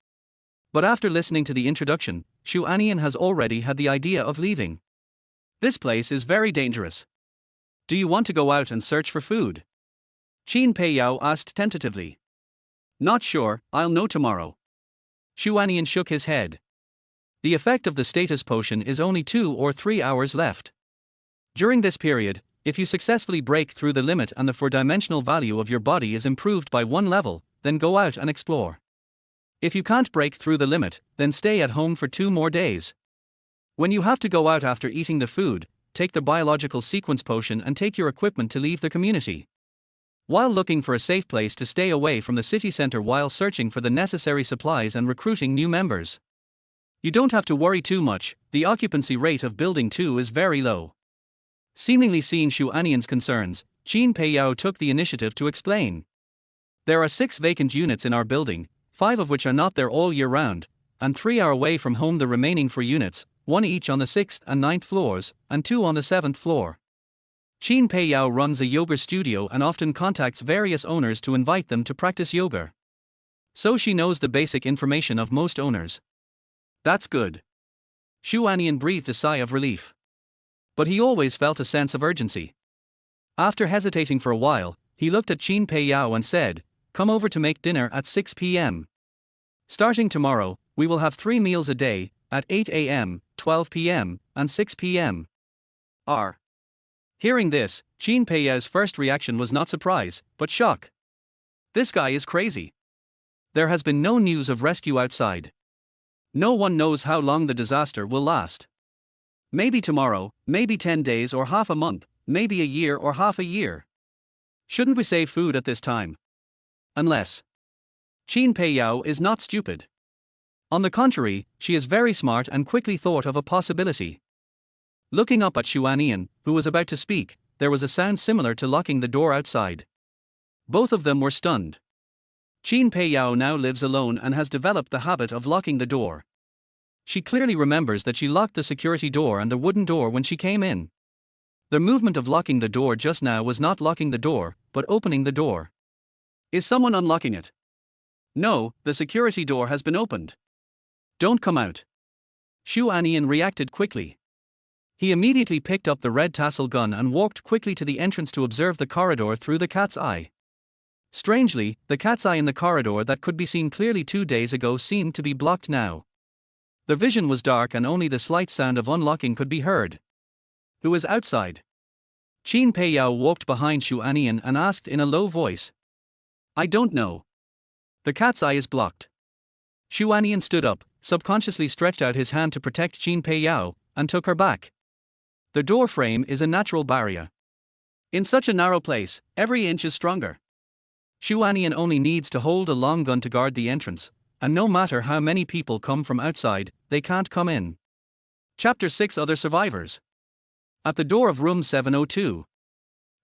But after listening to the introduction, Xu Anian has already had the idea of leaving. This place is very dangerous. Do you want to go out and search for food? Qin Pei Yao asked tentatively. Not sure, I'll know tomorrow. Xu Anian shook his head. The effect of the status potion is only 2 or 3 hours left. During this period, if you successfully break through the limit and the 4-dimensional value of your body is improved by 1 level, then go out and explore. If you can't break through the limit, then stay at home for 2 more days. When you have to go out after eating the food, take the biological sequence potion and take your equipment to leave the community. While looking for a safe place to stay away from the city center while searching for the necessary supplies and recruiting new members. You don't have to worry too much, the occupancy rate of Building 2 is very low. Seemingly seeing Xu Anian's concerns, Qin Pei Yao took the initiative to explain. There are 6 vacant units in our building, 5 of which are not there all year round, and 3 are away from home. The remaining 4 units, 1 each on the 6th and 9th floors, and 2 on the 7th floor. Qin Pei Yao runs a yoga studio and often contacts various owners to invite them to practice yoga. So she knows the basic information of most owners. That's good. Xu Anian breathed a sigh of relief. But he always felt a sense of urgency. After hesitating for a while, he looked at Qin Pei Yao and said, "Come over to make dinner at 6 p.m. Starting tomorrow, we will have 3 meals a day, at 8 a.m., 12 p.m., and 6 p.m. Hearing this, Qin Pei Yao's first reaction was not surprise, but shock. This guy is crazy. There has been no news of rescue outside. No one knows how long the disaster will last. Maybe tomorrow, maybe 10 days or half a month, maybe a year or half a year. Shouldn't we save food at this time? Unless Qin Peiyao is not stupid. On the contrary, she is very smart and quickly thought of a possibility. Looking up at Xu Anian, who was about to speak, there was a sound similar to locking the door outside. Both of them were stunned. Qin Peiyao now lives alone and has developed the habit of locking the door. She clearly remembers that she locked the security door and the wooden door when she came in. The movement of locking the door just now was not locking the door, but opening the door. Is someone unlocking it? No, the security door has been opened. Don't come out. Xu Anian reacted quickly. He immediately picked up the red tassel gun and walked quickly to the entrance to observe the corridor through the cat's eye. Strangely, the cat's eye in the corridor that could be seen clearly 2 days ago seemed to be blocked now. The vision was dark and only the slight sound of unlocking could be heard. Who is outside? Qin Peiyao walked behind Xu Anian and asked in a low voice. I don't know. The cat's eye is blocked. Xu Anian stood up, subconsciously stretched out his hand to protect Qin Peiyao, and took her back. The door frame is a natural barrier. In such a narrow place, every inch is stronger. Xu Anian only needs to hold a long gun to guard the entrance, and no matter how many people come from outside, they can't come in. Chapter 6 Other Survivors. At the door of room 702.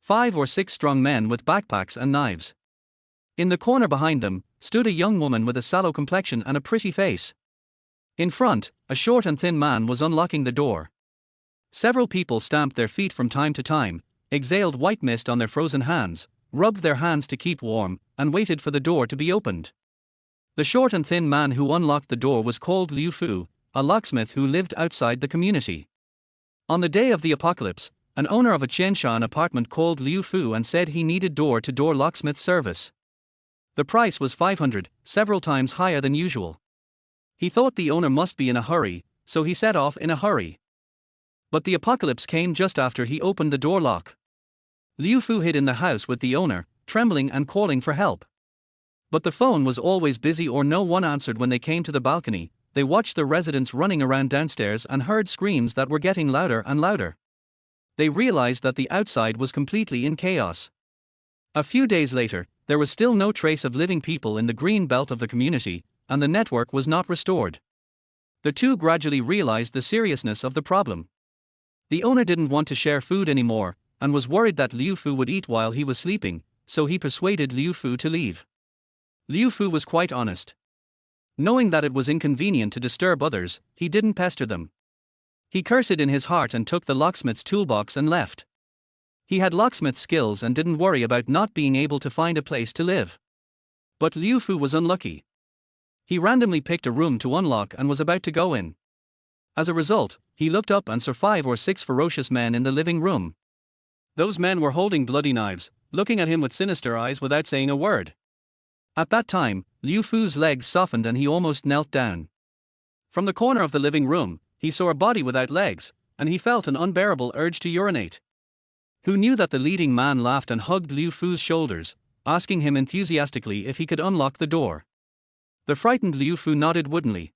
5 or 6 strong men with backpacks and knives. In the corner behind them, stood a young woman with a sallow complexion and a pretty face. In front, a short and thin man was unlocking the door. Several people stamped their feet from time to time, exhaled white mist on their frozen hands, rubbed their hands to keep warm, and waited for the door to be opened. The short and thin man who unlocked the door was called Liu Fu, a locksmith who lived outside the community. On the day of the apocalypse, an owner of a Qianshan apartment called Liu Fu and said he needed door-to-door locksmith service. The price was 500, several times higher than usual. He thought the owner must be in a hurry, so he set off in a hurry. But the apocalypse came just after he opened the door lock. Liu Fu hid in the house with the owner, trembling and calling for help. But the phone was always busy or no one answered. When they came to the balcony, they watched the residents running around downstairs and heard screams that were getting louder and louder. They realized that the outside was completely in chaos. A few days later, there was still no trace of living people in the green belt of the community, and the network was not restored. The two gradually realized the seriousness of the problem. The owner didn't want to share food anymore, and was worried that Liu Fu would eat while he was sleeping, so he persuaded Liu Fu to leave. Liu Fu was quite honest. Knowing that it was inconvenient to disturb others, he didn't pester them. He cursed in his heart and took the locksmith's toolbox and left. He had locksmith skills and didn't worry about not being able to find a place to live. But Liu Fu was unlucky. He randomly picked a room to unlock and was about to go in. As a result, he looked up and saw 5 or 6 ferocious men in the living room. Those men were holding bloody knives, looking at him with sinister eyes without saying a word. At that time, Liu Fu's legs softened and he almost knelt down. From the corner of the living room, he saw a body without legs, and he felt an unbearable urge to urinate. Who knew that the leading man laughed and hugged Liu Fu's shoulders, asking him enthusiastically if he could unlock the door. The frightened Liu Fu nodded woodenly.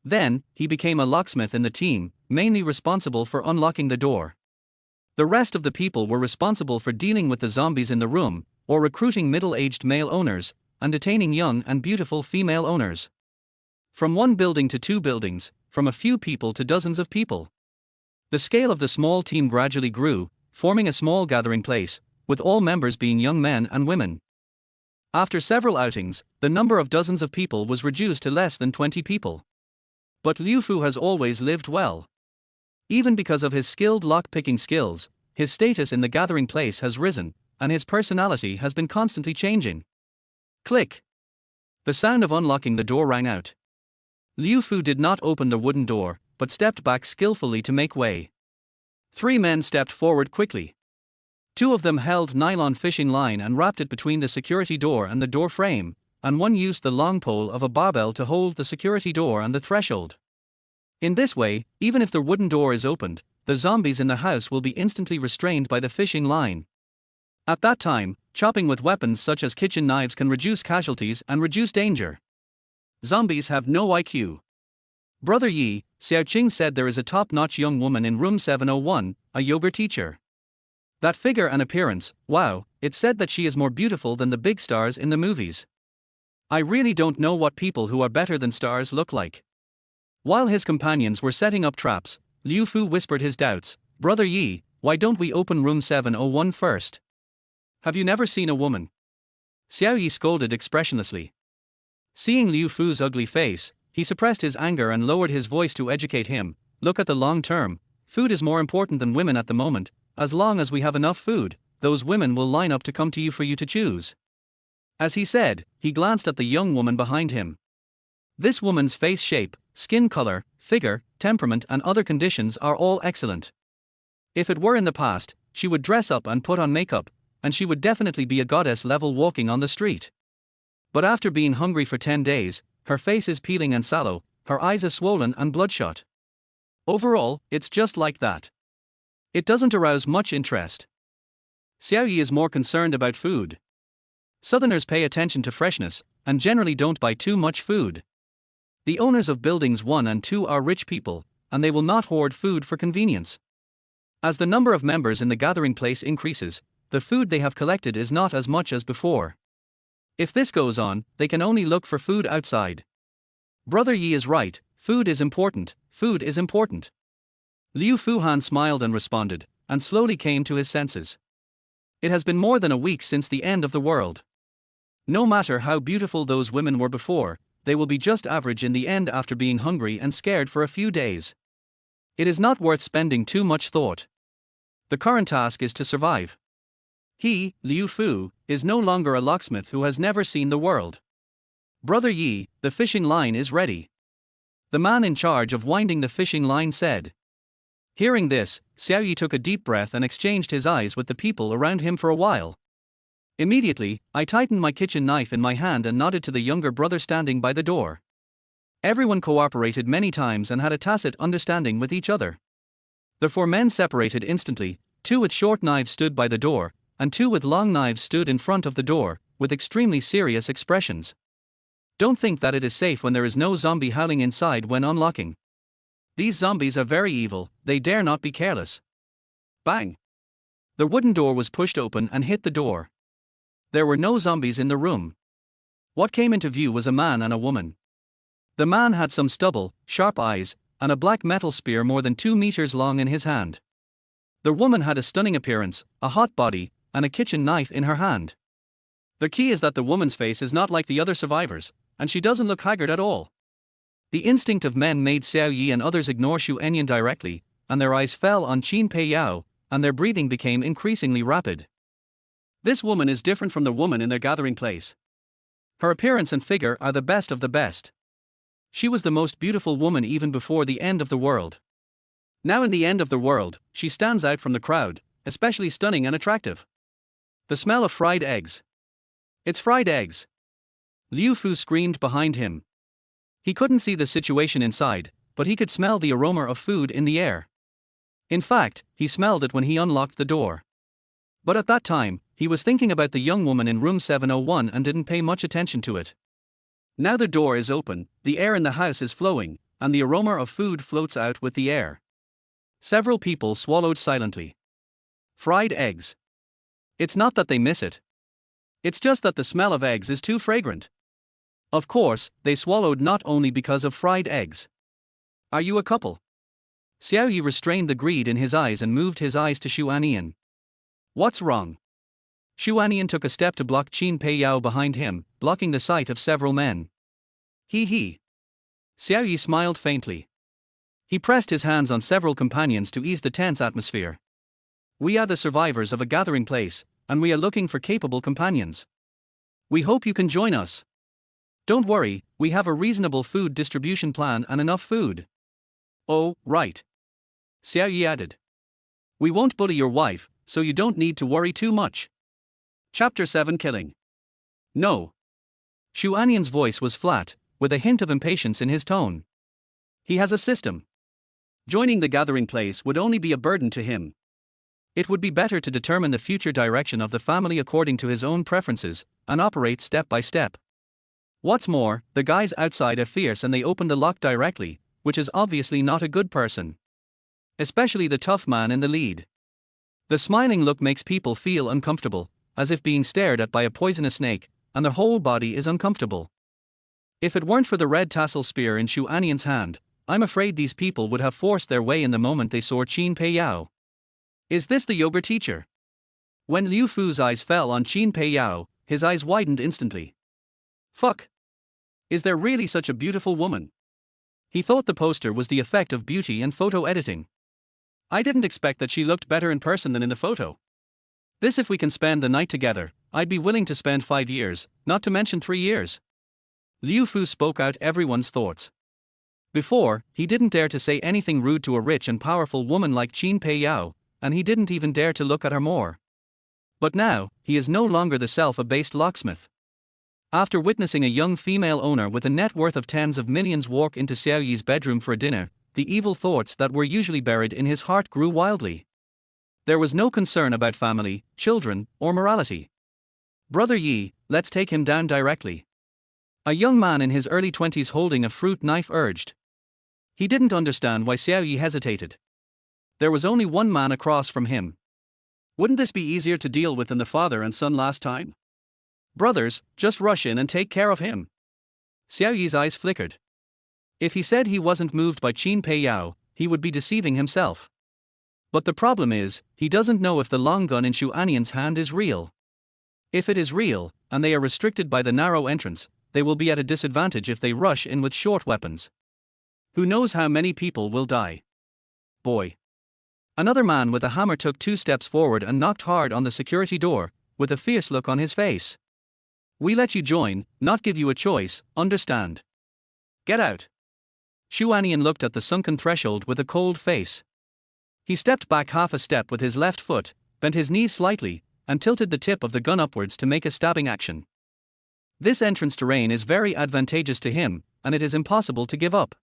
Then, he became a locksmith in the team, mainly responsible for unlocking the door. The rest of the people were responsible for dealing with the zombies in the room, or recruiting middle-aged male owners, and detaining young and beautiful female owners. From one building to 2 buildings, from a few people to dozens of people. The scale of the small team gradually grew, forming a small gathering place, with all members being young men and women. After several outings, the number of dozens of people was reduced to less than 20 people. But Liu Fu has always lived well. Even because of his skilled lock-picking skills, his status in the gathering place has risen, and his personality has been constantly changing. Click. The sound of unlocking the door rang out. Liu Fu did not open the wooden door, but stepped back skillfully to make way. 3 men stepped forward quickly. 2 of them held nylon fishing line and wrapped it between the security door and the door frame, and one used the long pole of a barbell to hold the security door and the threshold. In this way, even if the wooden door is opened, the zombies in the house will be instantly restrained by the fishing line. At that time, chopping with weapons such as kitchen knives can reduce casualties and reduce danger. Zombies have no IQ. Brother Yi, Xiaoqing said there is a top-notch young woman in room 701, a yoga teacher. That figure and appearance, wow, it said that she is more beautiful than the big stars in the movies. I really don't know what people who are better than stars look like. While his companions were setting up traps, Liu Fu whispered his doubts. Brother Yi, why don't we open room 701 first? Have you never seen a woman? Xiao Yi scolded expressionlessly. Seeing Liu Fu's ugly face, he suppressed his anger and lowered his voice to educate him. Look at the long term. Food is more important than women at the moment. As long as we have enough food, those women will line up to come to you for you to choose. As he said, he glanced at the young woman behind him. This woman's face shape, skin color, figure, temperament and other conditions are all excellent. If it were in the past, she would dress up and put on makeup, and she would definitely be a goddess level walking on the street. But after being hungry for 10 days, her face is peeling and sallow, her eyes are swollen and bloodshot. Overall, it's just like that. It doesn't arouse much interest. Xiao Yi is more concerned about food. Southerners pay attention to freshness, and generally don't buy too much food. The owners of buildings 1 and 2 are rich people, and they will not hoard food for convenience. As the number of members in the gathering place increases, the food they have collected is not as much as before. If this goes on, they can only look for food outside. Brother Yi is right, food is important, food is important. Liu Fuhan smiled and responded, and slowly came to his senses. It has been more than a week since the end of the world. No matter how beautiful those women were before, they will be just average in the end after being hungry and scared for a few days. It is not worth spending too much thought. The current task is to survive. He, Liu Fu, is no longer a locksmith who has never seen the world. Brother Yi, the fishing line is ready. The man in charge of winding the fishing line said. Hearing this, Xiao Yi took a deep breath and exchanged his eyes with the people around him for a while. Immediately, I tightened my kitchen knife in my hand and nodded to the younger brother standing by the door. Everyone cooperated many times and had a tacit understanding with each other. The 4 men separated instantly, 2 with short knives stood by the door, and 2 with long knives stood in front of the door, with extremely serious expressions. Don't think that it is safe when there is no zombie howling inside when unlocking. These zombies are very evil, they dare not be careless. Bang! The wooden door was pushed open and hit the door. There were no zombies in the room. What came into view was a man and a woman. The man had some stubble, sharp eyes, and a black metal spear more than 2 meters long in his hand. The woman had a stunning appearance, a hot body, and a kitchen knife in her hand. The key is that the woman's face is not like the other survivors, and she doesn't look haggard at all. The instinct of men made Xiao Yi and others ignore Xu Anian directly, and their eyes fell on Qin Pei Yao, and their breathing became increasingly rapid. This woman is different from the woman in their gathering place. Her appearance and figure are the best of the best. She was the most beautiful woman even before the end of the world. Now in the end of the world, she stands out from the crowd, especially stunning and attractive. The smell of fried eggs. It's fried eggs. Liu Fu screamed behind him. He couldn't see the situation inside, but he could smell the aroma of food in the air. In fact, he smelled it when he unlocked the door. But at that time, he was thinking about the young woman in room 701 and didn't pay much attention to it. Now the door is open, the air in the house is flowing, and the aroma of food floats out with the air. Several people swallowed silently. Fried eggs. It's not that they miss it. It's just that the smell of eggs is too fragrant. Of course, they swallowed not only because of fried eggs. Are you a couple? Xiao Yi restrained the greed in his eyes and moved his eyes to Xu Anian. What's wrong? Xu Anian took a step to block Qin Pei Yao behind him, blocking the sight of several men. He. Xiao Yi smiled faintly. He pressed his hands on several companions to ease the tense atmosphere. We are the survivors of a gathering place, and we are looking for capable companions. We hope you can join us. Don't worry, we have a reasonable food distribution plan and enough food. Oh, right. Xiao Yi added. We won't bully your wife, so you don't need to worry too much. Chapter 7 Killing. No. Xu Anian's voice was flat, with a hint of impatience in his tone. He has a system. Joining the gathering place would only be a burden to him. It would be better to determine the future direction of the family according to his own preferences, and operate step by step. What's more, the guys outside are fierce and they open the lock directly, which is obviously not a good person. Especially the tough man in the lead. The smiling look makes people feel uncomfortable, as if being stared at by a poisonous snake, and their whole body is uncomfortable. If it weren't for the red tassel spear in Xu Anian's hand, I'm afraid these people would have forced their way in the moment they saw Qin Pei Yao. Is this the yoga teacher? When Liu Fu's eyes fell on Qin Pei Yao, his eyes widened instantly. Fuck. Is there really such a beautiful woman? He thought the poster was the effect of beauty and photo editing. I didn't expect that she looked better in person than in the photo. This if we can spend the night together, I'd be willing to spend 5 years, not to mention 3 years. Liu Fu spoke out everyone's thoughts. Before, he didn't dare to say anything rude to a rich and powerful woman like Qin Pei Yao, and he didn't even dare to look at her more. But now, he is no longer the self-abased locksmith. After witnessing a young female owner with a net worth of tens of millions walk into Xiao Yi's bedroom for a dinner, the evil thoughts that were usually buried in his heart grew wildly. There was no concern about family, children, or morality. Brother Yi, let's take him down directly. A young man in his early 20s holding a fruit knife urged. He didn't understand why Xiao Yi hesitated. There was only one man across from him. Wouldn't this be easier to deal with than the father and son last time? Brothers, just rush in and take care of him. Xiao Yi's eyes flickered. If he said he wasn't moved by Qin Pei Yao, he would be deceiving himself. But the problem is, he doesn't know if the long gun in Xu Anian's hand is real. If it is real, and they are restricted by the narrow entrance, they will be at a disadvantage if they rush in with short weapons. Who knows how many people will die? Boy. Another man with a hammer took 2 steps forward and knocked hard on the security door, with a fierce look on his face. We let you join, not give you a choice, understand? Get out. Xu Anian looked at the sunken threshold with a cold face. He stepped back half a step with his left foot, bent his knees slightly, and tilted the tip of the gun upwards to make a stabbing action. This entrance terrain is very advantageous to him, and it is impossible to give up.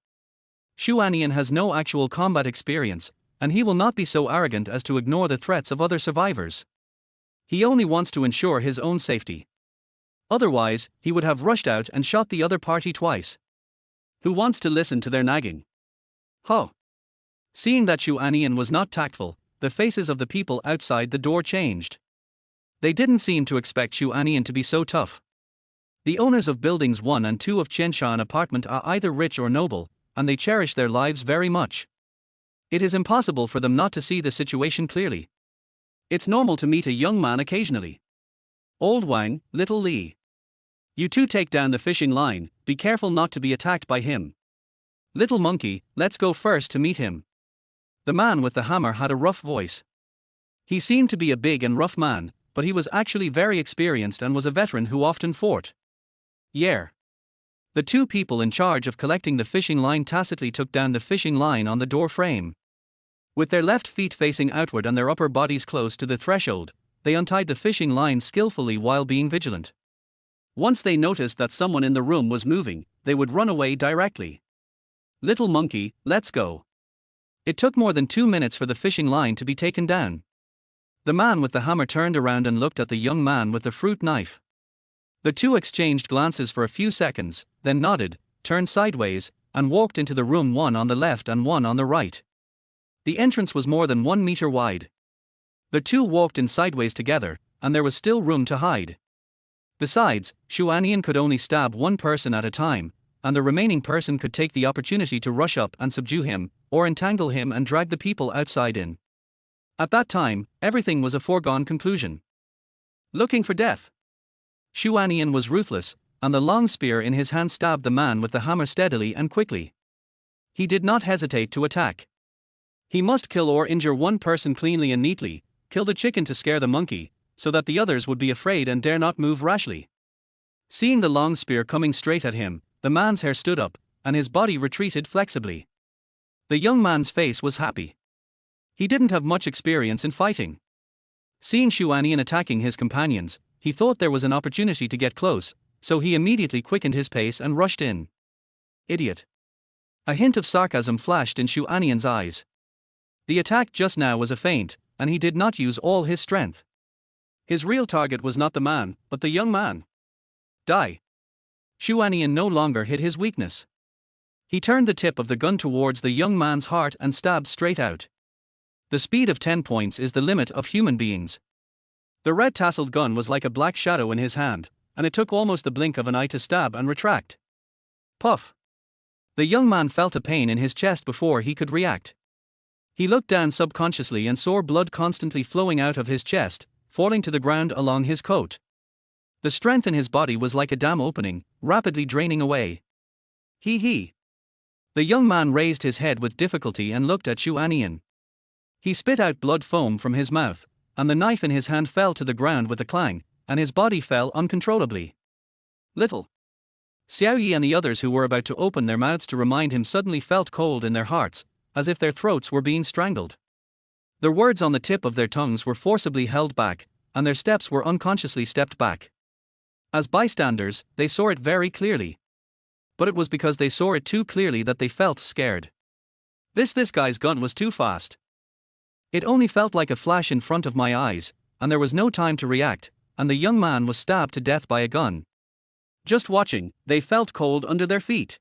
Xu Anian has no actual combat experience, and he will not be so arrogant as to ignore the threats of other survivors. He only wants to ensure his own safety. Otherwise, he would have rushed out and shot the other party twice. Who wants to listen to their nagging? Huh. Seeing that Xu Anian was not tactful, the faces of the people outside the door changed. They didn't seem to expect Xu Anian to be so tough. The owners of buildings 1 and 2 of Qianshan apartment are either rich or noble, and they cherish their lives very much. It is impossible for them not to see the situation clearly. It's normal to meet a young man occasionally. Old Wang, little Li. You two take down the fishing line, be careful not to be attacked by him. Little monkey, let's go first to meet him. The man with the hammer had a rough voice. He seemed to be a big and rough man, but he was actually very experienced and was a veteran who often fought. Yeah. The 2 people in charge of collecting the fishing line tacitly took down the fishing line on the door frame. With their left feet facing outward and their upper bodies close to the threshold, they untied the fishing line skillfully while being vigilant. Once they noticed that someone in the room was moving, they would run away directly. Little monkey, let's go. It took more than 2 minutes for the fishing line to be taken down. The man with the hammer turned around and looked at the young man with the fruit knife. The 2 exchanged glances for a few seconds, then nodded, turned sideways, and walked into the room, one on the left and one on the right. The entrance was more than 1 meter wide. The 2 walked in sideways together, and there was still room to hide. Besides, Xu Anian could only stab 1 person at a time, and the remaining person could take the opportunity to rush up and subdue him, or entangle him and drag the people outside in. At that time, everything was a foregone conclusion. Looking for death. Xu Anian was ruthless, and the long spear in his hand stabbed the man with the hammer steadily and quickly. He did not hesitate to attack. He must kill or injure 1 person cleanly and neatly, kill the chicken to scare the monkey, so that the others would be afraid and dare not move rashly. Seeing the long spear coming straight at him, the man's hair stood up, and his body retreated flexibly. The young man's face was happy. He didn't have much experience in fighting. Seeing Xu Anian attacking his companions, he thought there was an opportunity to get close, so he immediately quickened his pace and rushed in. Idiot. A hint of sarcasm flashed in Xu Anian's eyes. The attack just now was a feint, and he did not use all his strength. His real target was not the man, but the young man. Die. Xu Anian no longer hid his weakness. He turned the tip of the gun towards the young man's heart and stabbed straight out. The speed of 10 points is the limit of human beings. The red-tasseled gun was like a black shadow in his hand, and it took almost the blink of an eye to stab and retract. Puff. The young man felt a pain in his chest before he could react. He looked down subconsciously and saw blood constantly flowing out of his chest, falling to the ground along his coat. The strength in his body was like a dam opening, rapidly draining away. He. The young man raised his head with difficulty and looked at Xu Anian. He spit out blood foam from his mouth, and the knife in his hand fell to the ground with a clang, and his body fell uncontrollably. Little Xiao Yi and the others who were about to open their mouths to remind him suddenly felt cold in their hearts, as if their throats were being strangled. Their words on the tip of their tongues were forcibly held back, and their steps were unconsciously stepped back. As bystanders, they saw it very clearly. But it was because they saw it too clearly that they felt scared. This guy's gun was too fast. It only felt like a flash in front of my eyes, and there was no time to react, and the young man was stabbed to death by a gun. Just watching, they felt cold under their feet.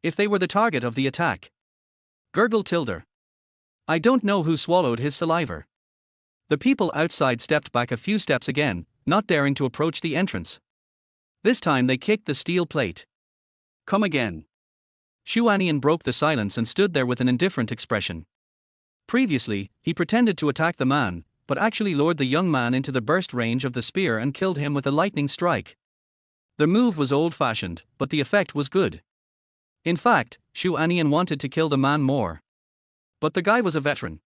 If they were the target of the attack. Gurgled Tilda. I don't know who swallowed his saliva. The people outside stepped back a few steps again, not daring to approach the entrance. This time they kicked the steel plate. Come again. Xu Anian broke the silence and stood there with an indifferent expression. Previously, he pretended to attack the man, but actually lured the young man into the burst range of the spear and killed him with a lightning strike. The move was old-fashioned, but the effect was good. In fact, Xu Anian wanted to kill the man more. But the guy was a veteran.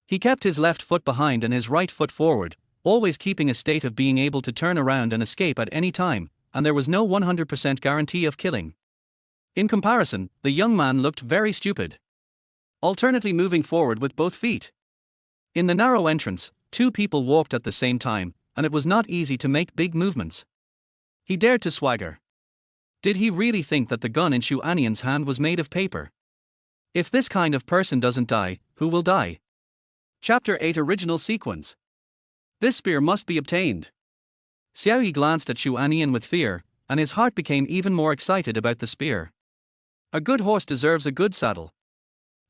He kept his left foot behind and his right foot forward, always keeping a state of being able to turn around and escape at any time, and there was no 100% guarantee of killing. In comparison, the young man looked very stupid. Alternately moving forward with both feet. In the narrow entrance, two people walked at the same time, and it was not easy to make big movements. He dared to swagger. Did he really think that the gun in Xu Anian's hand was made of paper? If this kind of person doesn't die, who will die? Chapter 8 Original Sequence. This spear must be obtained. Xiao Yi glanced at Xu Anian with fear, and his heart became even more excited about the spear. A good horse deserves a good saddle.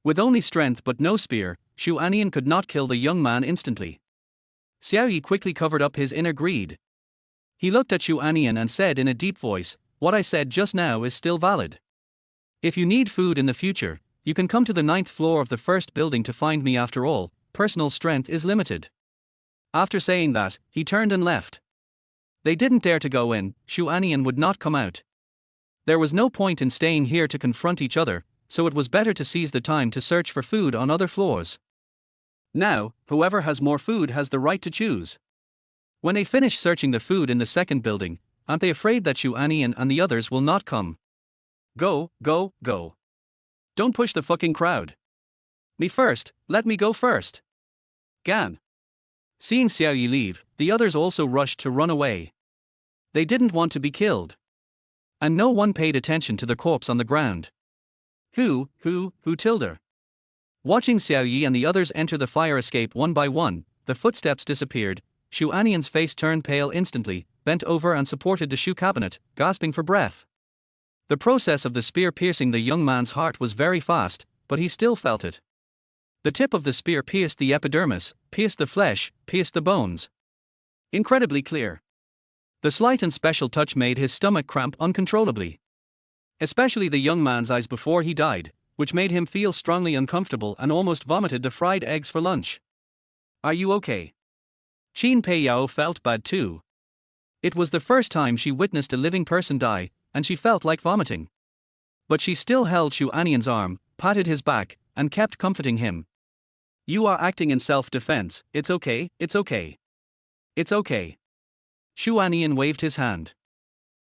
With only strength but no spear, Xu Anian could not kill the young man instantly. Xiao Yi quickly covered up his inner greed. He looked at Xu Anian and said in a deep voice, "What I said just now is still valid. If you need food in the future, you can come to the 9th floor of the first building to find me. After all, personal strength is limited." After saying that, he turned and left. They didn't dare to go in. Xu Anian would not come out. There was no point in staying here to confront each other, so it was better to seize the time to search for food on other floors. Now, whoever has more food has the right to choose. When they finish searching the food in the second building, aren't they afraid that Xu Anian and the others will not come? Go. Don't push the fucking crowd. Me first, let me go first. Gan. Seeing Xiao Yi leave, the others also rushed to run away. They didn't want to be killed. And no one paid attention to the corpse on the ground. Who tilde? Watching Xiao Yi and the others enter the fire escape one by one, the footsteps disappeared. Xu Anian's face turned pale instantly, bent over and supported the shoe cabinet, gasping for breath. The process of the spear piercing the young man's heart was very fast, but he still felt it. The tip of the spear pierced the epidermis, pierced the flesh, pierced the bones. Incredibly clear. The slight and special touch made his stomach cramp uncontrollably. Especially the young man's eyes before he died, which made him feel strongly uncomfortable and almost vomited the fried eggs for lunch. Are you okay? Qin Pei Yao felt bad too. It was the first time she witnessed a living person die, and she felt like vomiting. But she still held Xu Anian's arm, patted his back, and kept comforting him. You are acting in self-defense, it's okay. Xu Anian waved his hand.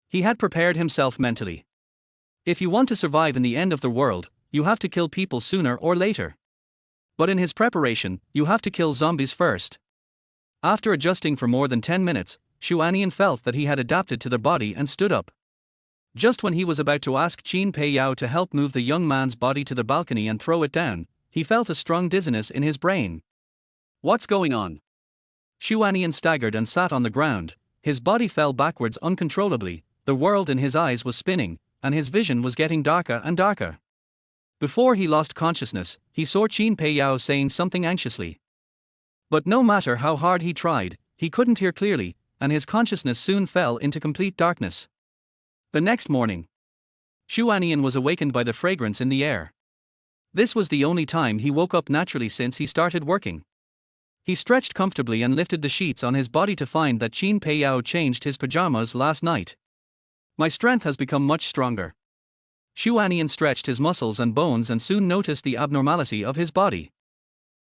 He had prepared himself mentally. If you want to survive in the end of the world, you have to kill people sooner or later. But in his preparation, you have to kill zombies first. After adjusting for more than 10 minutes, Xu Anian felt that he had adapted to their body and stood up. Just when he was about to ask Qin Pei Yao to help move the young man's body to the balcony and throw it down, he felt a strong dizziness in his brain. What's going on? Xu Anian staggered and sat on the ground. His body fell backwards uncontrollably, the world in his eyes was spinning, and his vision was getting darker and darker. Before he lost consciousness, he saw Qin Pei Yao saying something anxiously. But no matter how hard he tried, he couldn't hear clearly, and his consciousness soon fell into complete darkness. The next morning, Xu Anian was awakened by the fragrance in the air. This was the only time he woke up naturally since he started working. He stretched comfortably and lifted the sheets on his body to find that Qin Pei Yao changed his pajamas last night. My strength has become much stronger. Xu Anian stretched his muscles and bones and soon noticed the abnormality of his body.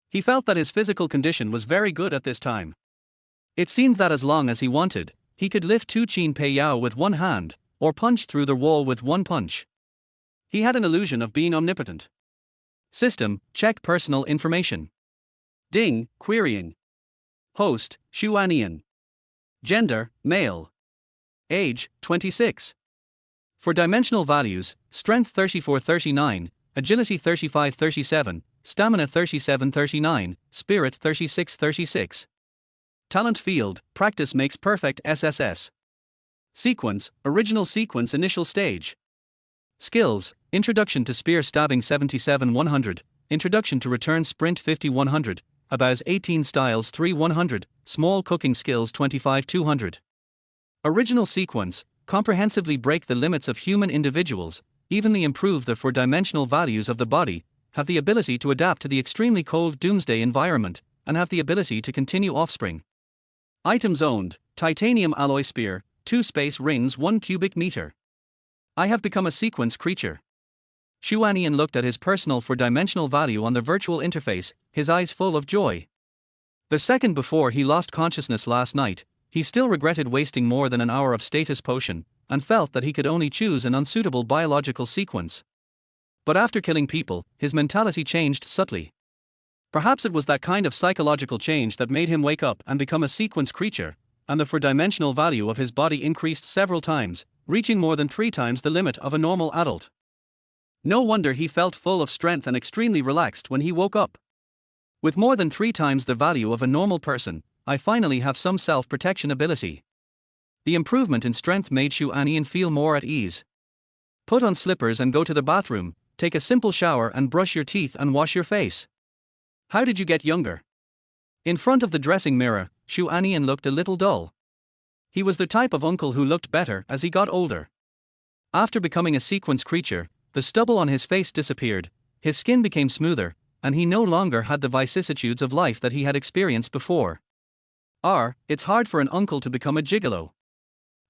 He felt that his physical condition was very good at this time. It seemed that as long as he wanted, he could lift 2 Qin Pei Yao with one hand, or punch through the wall with one punch. He had an illusion of being omnipotent. System, check personal information. Ding, querying. Host, Xu Anian. Gender, male. Age, 26. For dimensional values, strength 34-39, agility 35-37, stamina 37-39, spirit 36-36. Talent field, practice makes perfect SSS. Sequence, original sequence initial stage. Skills, introduction to spear stabbing 77-100, introduction to return sprint 50-100, about 18 styles 3-100, small cooking skills 25-200. Original sequence, comprehensively break the limits of human individuals, evenly improve the four-dimensional values of the body, have the ability to adapt to the extremely cold doomsday environment, and have the ability to continue offspring. Items owned, titanium alloy spear, 2 space rings 1 cubic meter. I have become a sequence creature. Xu Anian looked at his personal four-dimensional value on the virtual interface, his eyes full of joy. The second before he lost consciousness last night, he still regretted wasting more than an hour of status potion, and felt that he could only choose an unsuitable biological sequence. But after killing people, his mentality changed subtly. Perhaps it was that kind of psychological change that made him wake up and become a sequence creature, and the four-dimensional value of his body increased several times, reaching more than 3 times the limit of a normal adult. No wonder he felt full of strength and extremely relaxed when he woke up. With more than 3 times the value of a normal person, I finally have some self-protection ability. The improvement in strength made Xu Anian feel more at ease. Put on slippers and go to the bathroom, take a simple shower and brush your teeth and wash your face. How did you get younger? In front of the dressing mirror, Xu Anian looked a little dull. He was the type of uncle who looked better as he got older. After becoming a sequence creature, the stubble on his face disappeared, his skin became smoother, and he no longer had the vicissitudes of life that he had experienced before. It's hard for an uncle to become a gigolo.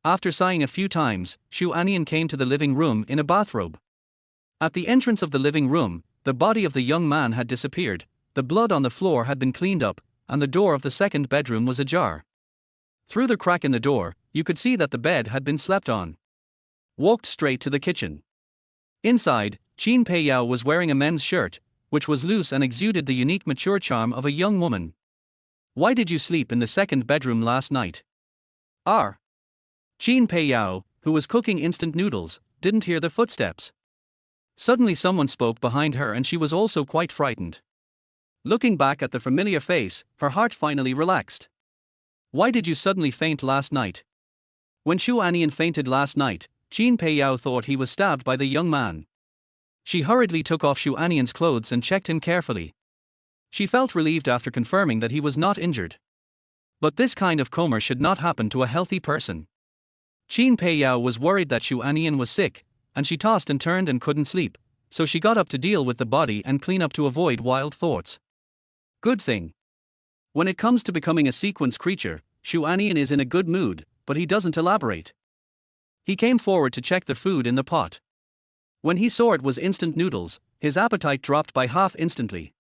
After sighing a few times, Xu Anian came to the living room in a bathrobe. At the entrance of the living room, the body of the young man had disappeared, the blood on the floor had been cleaned up, and the door of the second bedroom was ajar. Through the crack in the door, you could see that the bed had been slept on. Walked straight to the kitchen. Inside, Qin Pei Yao was wearing a men's shirt, which was loose and exuded the unique mature charm of a young woman. Why did you sleep in the second bedroom last night? Qin Pei Yao, who was cooking instant noodles, didn't hear the footsteps. Suddenly someone spoke behind her and she was also quite frightened. Looking back at the familiar face, her heart finally relaxed. Why did you suddenly faint last night? When Xu Anian fainted last night, Qin Pei Yao thought he was stabbed by the young man. She hurriedly took off Xu Anian's clothes and checked him carefully. She felt relieved after confirming that he was not injured. But this kind of coma should not happen to a healthy person. Qin Pei Yao was worried that Xu Anian was sick, and she tossed and turned and couldn't sleep, so she got up to deal with the body and clean up to avoid wild thoughts. Good thing. When it comes to becoming a sequence creature, Xu Anian is in a good mood, but he doesn't elaborate. He came forward to check the food in the pot. When he saw it was instant noodles, his appetite dropped by half instantly.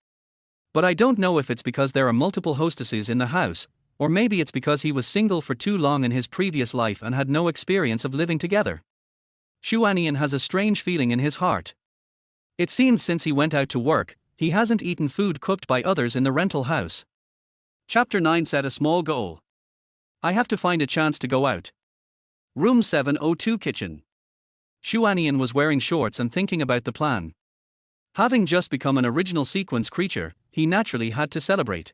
But I don't know if it's because there are multiple hostesses in the house, or maybe it's because he was single for too long in his previous life and had no experience of living together. Xu Anian has a strange feeling in his heart. It seems since he went out to work, he hasn't eaten food cooked by others in the rental house. Chapter 9 set a small goal. I have to find a chance to go out. Room 702 kitchen. Xu Anian was wearing shorts and thinking about the plan. Having just become an original sequence creature, he naturally had to celebrate.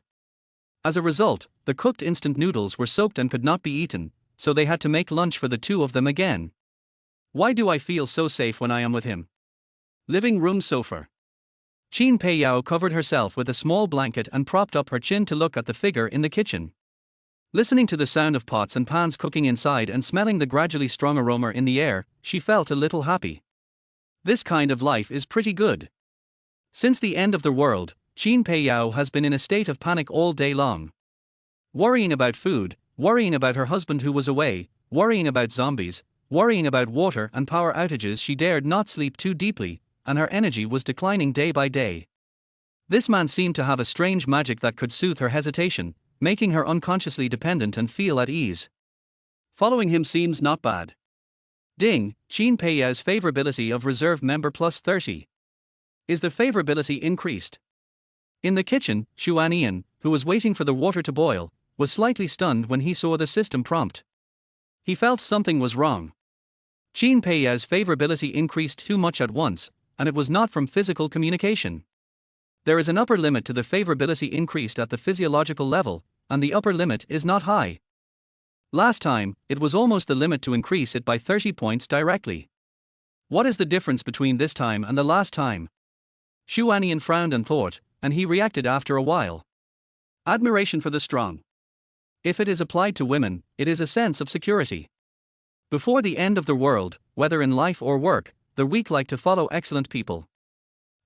As a result, the cooked instant noodles were soaked and could not be eaten, so they had to make lunch for the two of them again. Why do I feel so safe when I am with him? Living room sofa. Qin Pei Yao covered herself with a small blanket and propped up her chin to look at the figure in the kitchen. Listening to the sound of pots and pans cooking inside and smelling the gradually strong aroma in the air, she felt a little happy. This kind of life is pretty good. Since the end of the world, Qin Pei Yao has been in a state of panic all day long. Worrying about food, worrying about her husband who was away, worrying about zombies, worrying about water and power outages. She dared not sleep too deeply, and her energy was declining day by day. This man seemed to have a strange magic that could soothe her hesitation, making her unconsciously dependent and feel at ease. Following him seems not bad. Ding, Qin Pei Yao's favorability of reserve member plus 30. Is the favorability increased? In the kitchen, Xu Anian, who was waiting for the water to boil, was slightly stunned when he saw the system prompt. He felt something was wrong. Qin Pei Yao's favorability increased too much at once, and it was not from physical communication. There is an upper limit to the favorability increased at the physiological level, and the upper limit is not high. Last time, it was almost the limit to increase it by 30 points directly. What is the difference between this time and the last time? Xu Anian frowned and thought, and he reacted after a while. Admiration for the strong. If it is applied to women, it is a sense of security. Before the end of the world, whether in life or work, the weak like to follow excellent people.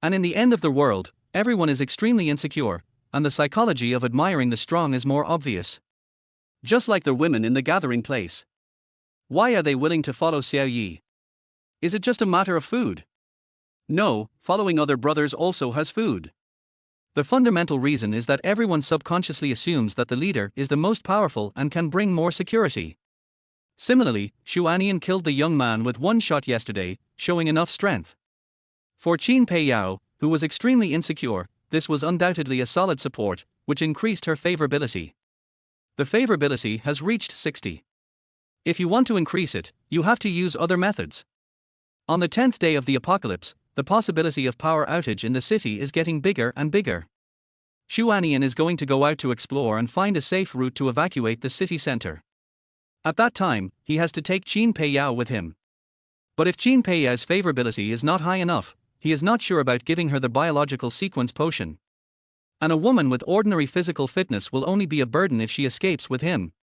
And in the end of the world, everyone is extremely insecure, and the psychology of admiring the strong is more obvious. Just like the women in the gathering place. Why are they willing to follow Xiao Yi? Is it just a matter of food? No, following other brothers also has food. The fundamental reason is that everyone subconsciously assumes that the leader is the most powerful and can bring more security. Similarly, Xu Anian killed the young man with one shot yesterday, showing enough strength. For Qin Pei Yao, who was extremely insecure, this was undoubtedly a solid support, which increased her favorability. The favorability has reached 60. If you want to increase it, you have to use other methods. On the 10th day of the apocalypse, the possibility of power outage in the city is getting bigger and bigger. Xu Anian is going to go out to explore and find a safe route to evacuate the city center. At that time, he has to take Qin Pei Yao with him. But if Qin Pei Yao's favorability is not high enough, he is not sure about giving her the biological sequence potion. And a woman with ordinary physical fitness will only be a burden if she escapes with him.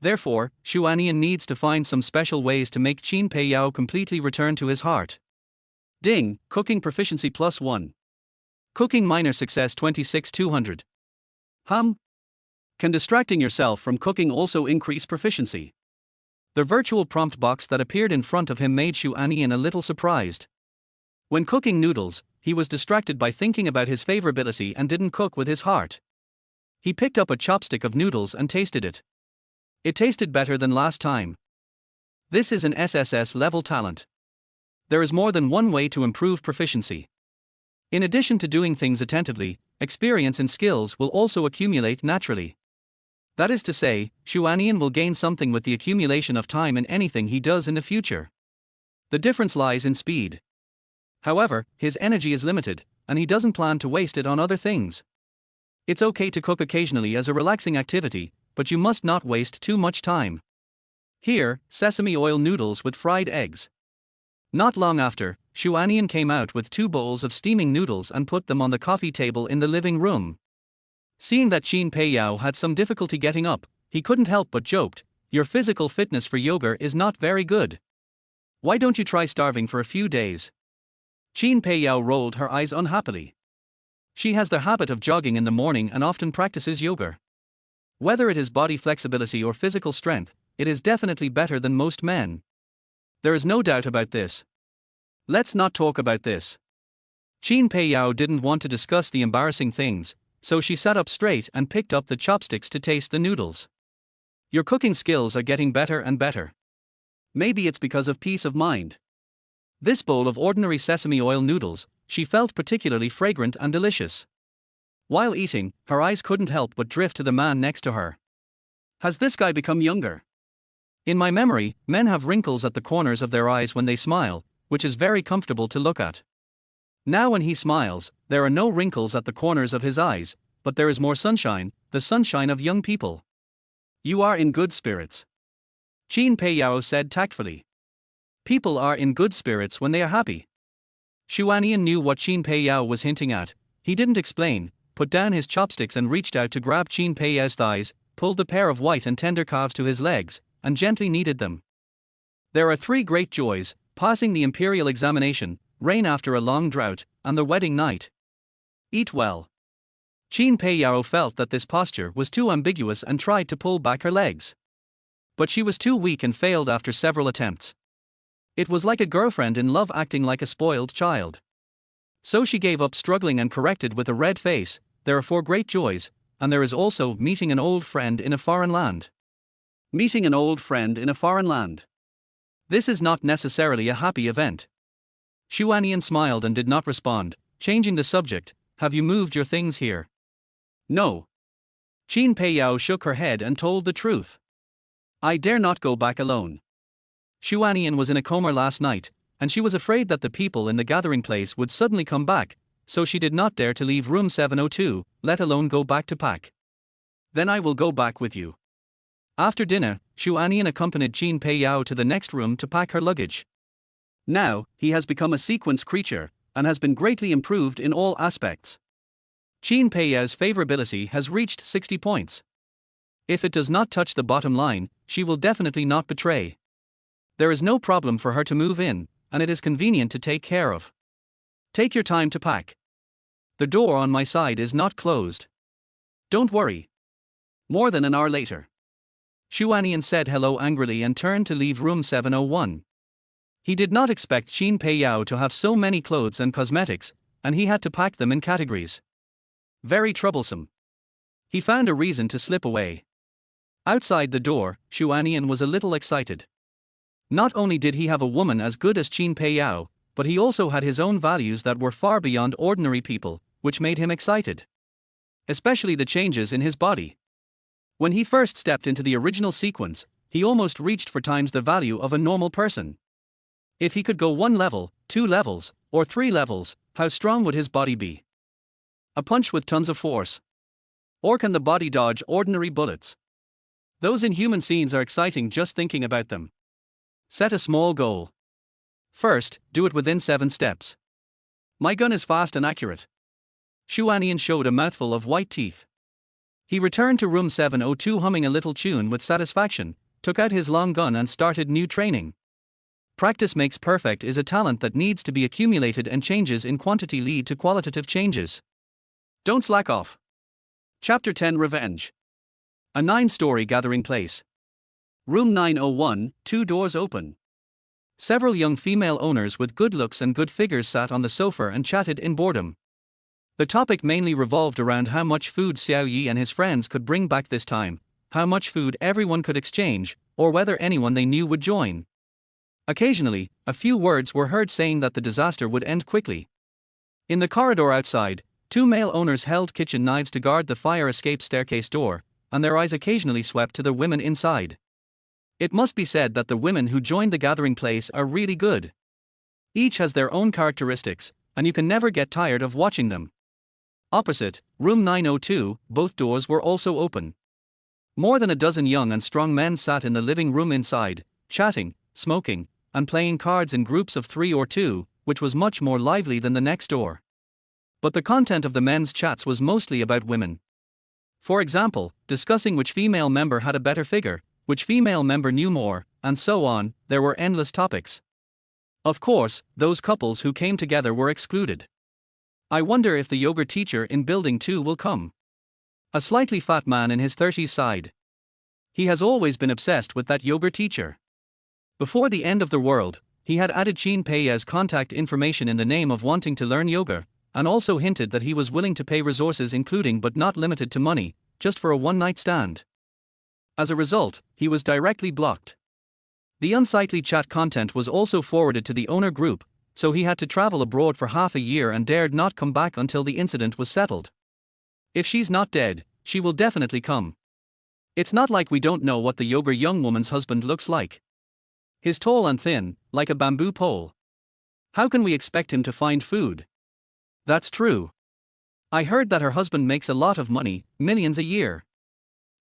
Therefore, Xu Anian needs to find some special ways to make Qin Pei Yao completely return to his heart. Ding, cooking proficiency plus 1. Cooking minor success 26,200. Can distracting yourself from cooking also increase proficiency? The virtual prompt box that appeared in front of him made Xu Anian a little surprised. When cooking noodles, he was distracted by thinking about his favorability and didn't cook with his heart. He picked up a chopstick of noodles and tasted it. It tasted better than last time. This is an SSS level talent. There is more than one way to improve proficiency. In addition to doing things attentively, experience and skills will also accumulate naturally. That is to say, Xu Anian will gain something with the accumulation of time in anything he does in the future. The difference lies in speed. However, his energy is limited, and he doesn't plan to waste it on other things. It's okay to cook occasionally as a relaxing activity, but you must not waste too much time. Here, sesame oil noodles with fried eggs. Not long after, Xu Anian came out with 2 bowls of steaming noodles and put them on the coffee table in the living room. Seeing that Qin Pei Yao had some difficulty getting up, he couldn't help but joked, "Your physical fitness for yoga is not very good. Why don't you try starving for a few days?" Qin Pei Yao rolled her eyes unhappily. She has the habit of jogging in the morning and often practices yoga. Whether it is body flexibility or physical strength, it is definitely better than most men. There is no doubt about this. Let's not talk about this. Qin Pei Yao didn't want to discuss the embarrassing things, so she sat up straight and picked up the chopsticks to taste the noodles. Your cooking skills are getting better and better. Maybe it's because of peace of mind. This bowl of ordinary sesame oil noodles, she felt particularly fragrant and delicious. While eating, her eyes couldn't help but drift to the man next to her. Has this guy become younger? In my memory, men have wrinkles at the corners of their eyes when they smile, which is very comfortable to look at. Now when he smiles, there are no wrinkles at the corners of his eyes, but there is more sunshine, the sunshine of young people. You are in good spirits. Qin Peiyao said tactfully. People are in good spirits when they are happy. Xu Anian knew what Qin Peiyao was hinting at. He didn't explain, put down his chopsticks and reached out to grab Qin Peiyao's thighs, pulled the pair of white and tender calves to his legs, and gently kneaded them. There are three great joys: passing the imperial examination, rain after a long drought, and the wedding night. Eat well. Qin Peiyao felt that this posture was too ambiguous and tried to pull back her legs. But she was too weak and failed after several attempts. It was like a girlfriend in love acting like a spoiled child. So she gave up struggling and corrected with a red face, there are four great joys, and there is also meeting an old friend in a foreign land. Meeting an old friend in a foreign land. This is not necessarily a happy event. Xu Anian smiled and did not respond, changing the subject. Have you moved your things here? No. Qin Peiyao shook her head and told the truth. I dare not go back alone. Xu Anian was in a coma last night, and she was afraid that the people in the gathering place would suddenly come back, so she did not dare to leave room 702, let alone go back to pack. Then I will go back with you. After dinner, Xu Anian accompanied Qin Peiyao to the next room to pack her luggage. Now, he has become a sequence creature, and has been greatly improved in all aspects. Qin Peiyao's favorability has reached 60 points. If it does not touch the bottom line, she will definitely not betray. There is no problem for her to move in, and it is convenient to take care of. Take your time to pack. The door on my side is not closed. Don't worry. More than an hour later. Xu Anian said hello angrily and turned to leave room 701. He did not expect Qin Peiyao to have so many clothes and cosmetics, and he had to pack them in categories. Very troublesome. He found a reason to slip away. Outside the door, Xu Anian was a little excited. Not only did he have a woman as good as Qin Peiyao, but he also had his own values that were far beyond ordinary people, which made him excited. Especially the changes in his body. When he first stepped into the original sequence, he almost reached 4 times the value of a normal person. If he could go 1 level, 2 levels, or 3 levels, how strong would his body be? A punch with tons of force. Or can the body dodge ordinary bullets? Those inhuman scenes are exciting just thinking about them. Set a small goal. First, do it within 7 steps. My gun is fast and accurate. Xu Anian showed a mouthful of white teeth. He returned to room 702 humming a little tune with satisfaction, took out his long gun and started new training. Practice makes perfect is a talent that needs to be accumulated, and changes in quantity lead to qualitative changes. Don't slack off. Chapter 10 Revenge. A 9-story gathering place. Room 901, 2 doors open. Several young female owners with good looks and good figures sat on the sofa and chatted in boredom. The topic mainly revolved around how much food Xiao Yi and his friends could bring back this time, how much food everyone could exchange, or whether anyone they knew would join. Occasionally, a few words were heard saying that the disaster would end quickly. In the corridor outside, 2 male owners held kitchen knives to guard the fire escape staircase door, and their eyes occasionally swept to the women inside. It must be said that the women who joined the gathering place are really good. Each has their own characteristics, and you can never get tired of watching them. Opposite, room 902, both doors were also open. More than a dozen young and strong men sat in the living room inside, chatting, smoking, and playing cards in groups of 3 or 2, which was much more lively than the next door. But the content of the men's chats was mostly about women. For example, discussing which female member had a better figure, which female member knew more, and so on. There were endless topics. Of course, those couples who came together were excluded. I wonder if the yoga teacher in building 2 will come. A slightly fat man in his 30s sighed. He has always been obsessed with that yoga teacher. Before the end of the world, he had added Qin Peiyao's contact information in the name of wanting to learn yoga, and also hinted that he was willing to pay resources including but not limited to money, just for a one-night stand. As a result, he was directly blocked. The unsightly chat content was also forwarded to the owner group, so he had to travel abroad for half a year and dared not come back until the incident was settled. If she's not dead, she will definitely come. It's not like we don't know what the yoga young woman's husband looks like. He's tall and thin, like a bamboo pole. How can we expect him to find food? That's true. I heard that her husband makes a lot of money, millions a year.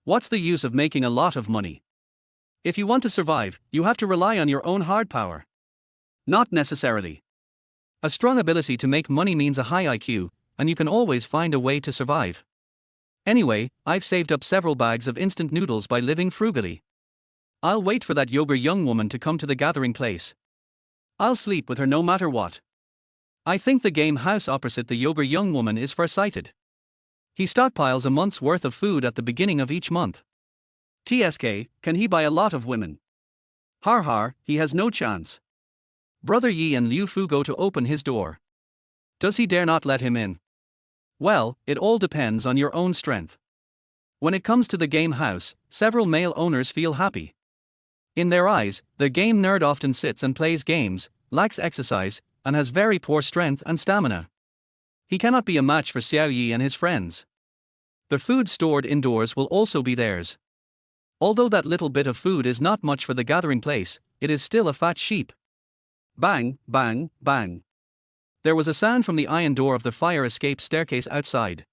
What's the use of making a lot of money? If you want to survive, you have to rely on your own hard power. Not necessarily. A strong ability to make money means a high IQ, and you can always find a way to survive. Anyway, I've saved up several bags of instant noodles by living frugally. I'll wait for that younger young woman to come to the gathering place. I'll sleep with her no matter what. I think the game house opposite the younger young woman is farsighted. He stockpiles a month's worth of food at the beginning of each month. TSK, can he buy a lot of women? Har har, he has no chance. Brother Yi and Liu Fu go to open his door. Does he dare not let him in? Well, it all depends on your own strength. When it comes to the game house, several male owners feel happy. In their eyes, the game nerd often sits and plays games, lacks exercise, and has very poor strength and stamina. He cannot be a match for Xiao Yi and his friends. The food stored indoors will also be theirs. Although that little bit of food is not much for the gathering place, it is still a fat sheep. Bang, bang, bang. There was a sound from the iron door of the fire escape staircase outside.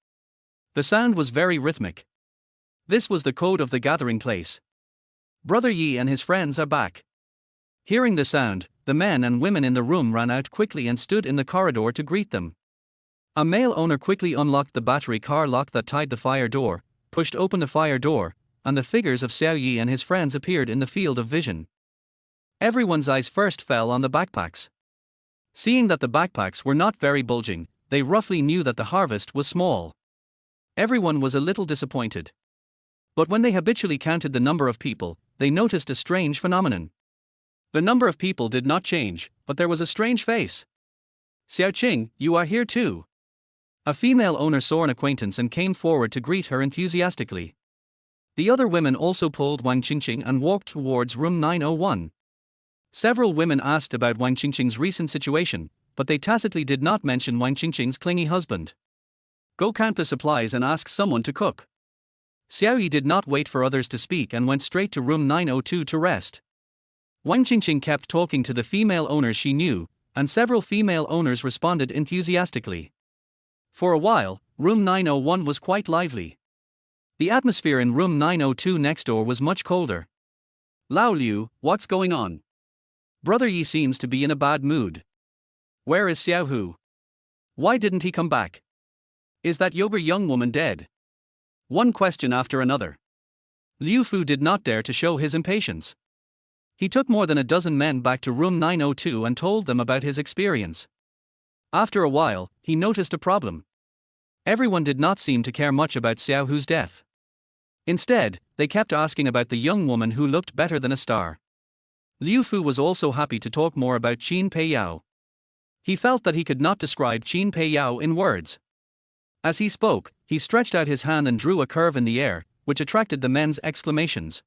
The sound was very rhythmic. This was the code of the gathering place. Brother Yi and his friends are back. Hearing the sound, the men and women in the room ran out quickly and stood in the corridor to greet them. A male owner quickly unlocked the battery car lock that tied the fire door, pushed open the fire door, and the figures of Xiao Yi and his friends appeared in the field of vision. Everyone's eyes first fell on the backpacks. Seeing that the backpacks were not very bulging, they roughly knew that the harvest was small. Everyone was a little disappointed. But when they habitually counted the number of people, they noticed a strange phenomenon. The number of people did not change, but there was a strange face. Xiao Qing, you are here too. A female owner saw an acquaintance and came forward to greet her enthusiastically. The other women also pulled Wang Qingqing and walked towards room 901. Several women asked about Wang Qingqing's recent situation, but they tacitly did not mention Wang Qingqing's clingy husband. Go count the supplies and ask someone to cook. Xiao Yi did not wait for others to speak and went straight to room 902 to rest. Wang Qingqing kept talking to the female owners she knew, and several female owners responded enthusiastically. For a while, room 901 was quite lively. The atmosphere in room 902 next door was much colder. Lao Liu, what's going on? Brother Yi seems to be in a bad mood. Where is Xiao Hu? Why didn't he come back? Is that younger young woman dead? One question after another. Liu Fu did not dare to show his impatience. He took more than a dozen men back to room 902 and told them about his experience. After a while, he noticed a problem. Everyone did not seem to care much about Xiao Hu's death. Instead, they kept asking about the young woman who looked better than a star. Liu Fu was also happy to talk more about Qin Pei Yao. He felt that he could not describe Qin Pei Yao in words. As he spoke, he stretched out his hand and drew a curve in the air, which attracted the men's exclamations.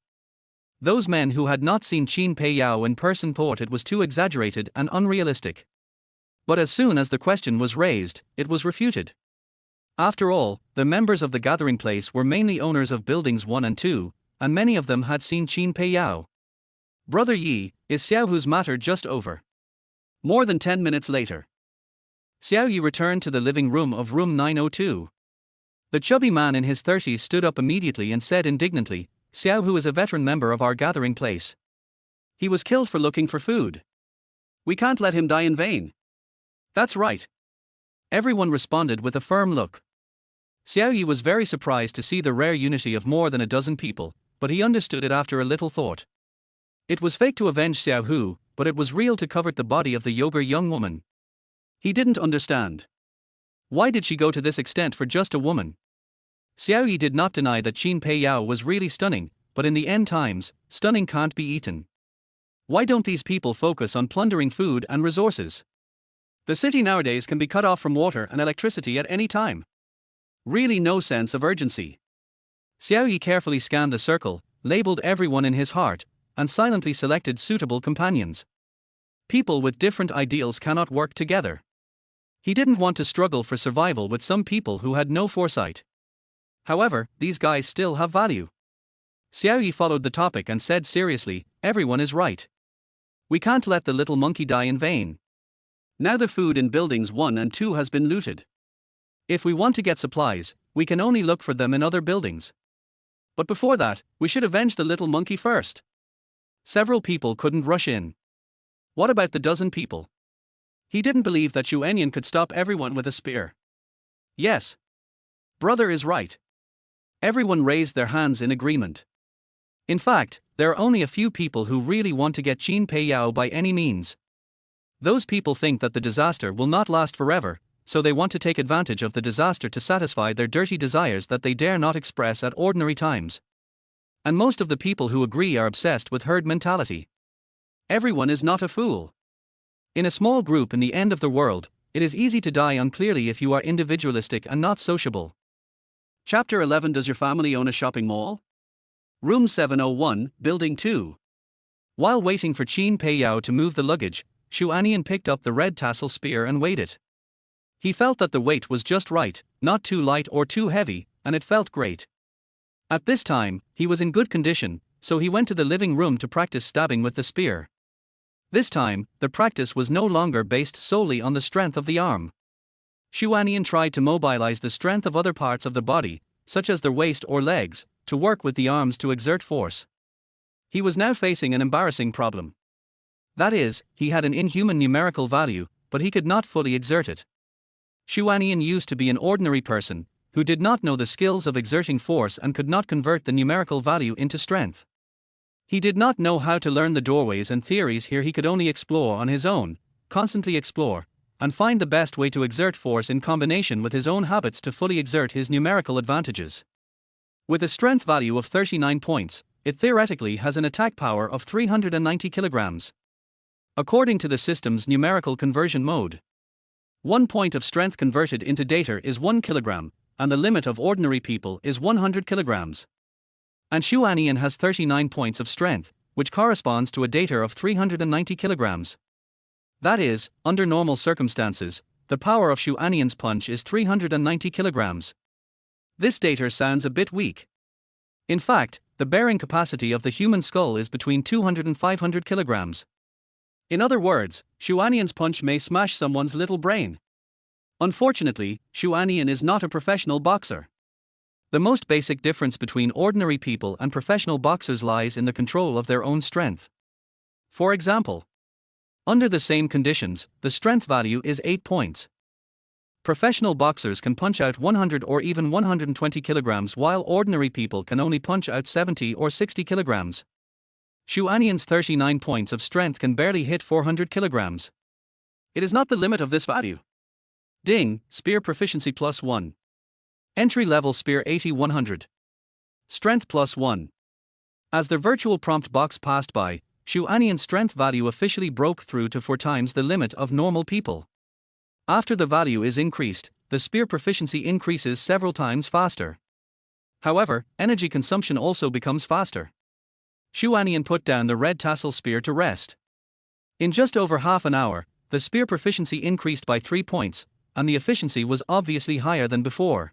Those men who had not seen Qin Pei Yao in person thought it was too exaggerated and unrealistic. But as soon as the question was raised, it was refuted. After all, the members of the gathering place were mainly owners of buildings 1 and 2, and many of them had seen Qin Pei Yao. Brother Yi, is Xiao Hu's matter just over? More than 10 minutes later. Xiao Yi returned to the living room of room 902. The chubby man in his 30s stood up immediately and said indignantly, Xiao Hu is a veteran member of our gathering place. He was killed for looking for food. We can't let him die in vain. That's right. Everyone responded with a firm look. Xiao Yi was very surprised to see the rare unity of more than a dozen people, but he understood it after a little thought. It was fake to avenge Xiao Hu, but it was real to covet the body of the younger young woman. He didn't understand. Why did she go to this extent for just a woman? Xiao Yi did not deny that Qin Pei Yao was really stunning, but in the end times, stunning can't be eaten. Why don't these people focus on plundering food and resources? The city nowadays can be cut off from water and electricity at any time. Really no sense of urgency. Xiao Yi carefully scanned the circle, labeled everyone in his heart, and silently selected suitable companions. People with different ideals cannot work together. He didn't want to struggle for survival with some people who had no foresight. However, these guys still have value. Xiao Yi followed the topic and said seriously, everyone is right. We can't let the little monkey die in vain. Now the food in buildings 1 and 2 has been looted. If we want to get supplies, we can only look for them in other buildings. But before that, we should avenge the little monkey first. Several people couldn't rush in. What about the dozen people? He didn't believe that Xu Anian could stop everyone with a spear. Yes. Brother is right. Everyone raised their hands in agreement. In fact, there are only a few people who really want to get Qin Pei Yao by any means. Those people think that the disaster will not last forever, so they want to take advantage of the disaster to satisfy their dirty desires that they dare not express at ordinary times. And most of the people who agree are obsessed with herd mentality. Everyone is not a fool. In a small group in the end of the world, it is easy to die unclearly if you are individualistic and not sociable. Chapter 11. Does your family own a shopping mall? Room 701, Building 2. While waiting for Qin Pei Yao to move the luggage, Xu Anian picked up the red tassel spear and weighed it. He felt that the weight was just right, not too light or too heavy, and it felt great. At this time, he was in good condition, so he went to the living room to practice stabbing with the spear. This time, the practice was no longer based solely on the strength of the arm. Xu Anian tried to mobilize the strength of other parts of the body, such as the waist or legs, to work with the arms to exert force. He was now facing an embarrassing problem. That is, he had an inhuman numerical value, but he could not fully exert it. Xu Anian used to be an ordinary person, who did not know the skills of exerting force and could not convert the numerical value into strength. He did not know how to learn the doorways and theories here. He could only explore on his own, constantly explore, and find the best way to exert force in combination with his own habits to fully exert his numerical advantages. With a strength value of 39 points, it theoretically has an attack power of 390 kilograms. According to the system's numerical conversion mode, 1 point of strength converted into data is 1 kilogram, and the limit of ordinary people is 100 kilograms. And Xu Anian has 39 points of strength, which corresponds to a data of 390 kilograms. That is, under normal circumstances, the power of Xu Anian's punch is 390 kilograms. This data sounds a bit weak. In fact, the bearing capacity of the human skull is between 200 and 500 kilograms. In other words, Xu Anian's punch may smash someone's little brain. Unfortunately, Xu Anian is not a professional boxer. The most basic difference between ordinary people and professional boxers lies in the control of their own strength. For example, under the same conditions, the strength value is 8 points. Professional boxers can punch out 100 or even 120 kilograms, while ordinary people can only punch out 70 or 60 kilograms. Xu Anian's 39 points of strength can barely hit 400 kilograms. It is not the limit of this value. Ding, spear proficiency +1. Entry-level spear 80-100. Strength +1. As the virtual prompt box passed by, Xu Anian's strength value officially broke through to 4 times the limit of normal people. After the value is increased, the spear proficiency increases several times faster. However, energy consumption also becomes faster. Xu Anian put down the red tassel spear to rest. In just over half an hour, the spear proficiency increased by 3 points, and the efficiency was obviously higher than before.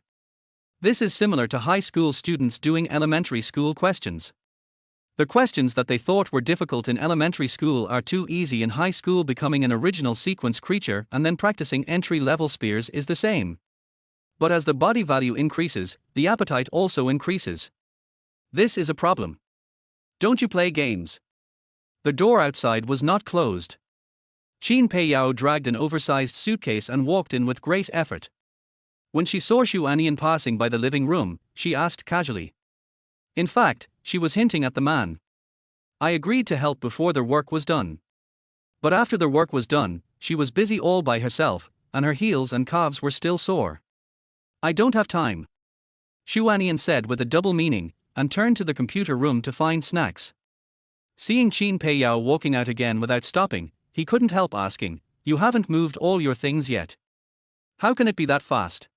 This is similar to high school students doing elementary school questions. The questions that they thought were difficult in elementary school are too easy in high school. Becoming an original sequence creature and then practicing entry-level spears is the same. But as the body value increases, the appetite also increases. This is a problem. Don't you play games? The door outside was not closed. Qin Pei Yao dragged an oversized suitcase and walked in with great effort. When she saw Xu Anian passing by the living room, she asked casually. In fact, she was hinting at the man. I agreed to help before their work was done. But after their work was done, she was busy all by herself, and her heels and calves were still sore. I don't have time. Xu Anian said with a double meaning, and turned to the computer room to find snacks. Seeing Qin Pei Yao walking out again without stopping, he couldn't help asking, You haven't moved all your things yet. How can it be that fast?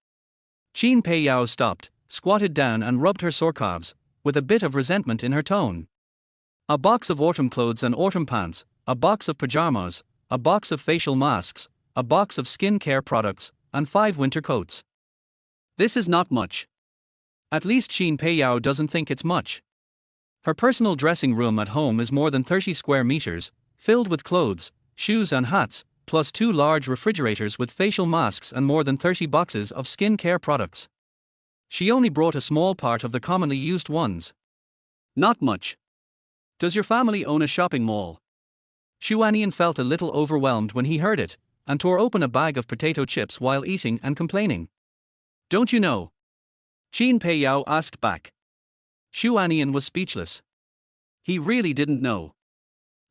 Qin Pei Yao stopped, squatted down and rubbed her sore calves, with a bit of resentment in her tone. A box of autumn clothes and autumn pants, a box of pajamas, a box of facial masks, a box of skin care products, and 5 winter coats. This is not much. At least Qin Pei Yao doesn't think it's much. Her personal dressing room at home is more than 30 square meters, filled with clothes, shoes and hats, plus 2 large refrigerators with facial masks and more than 30 boxes of skin care products. She only brought a small part of the commonly used ones. Not much. Does your family own a shopping mall? Xu Anian felt a little overwhelmed when he heard it, and tore open a bag of potato chips while eating and complaining. Don't you know? Qin Pei Yao asked back. Xu Anian was speechless. He really didn't know.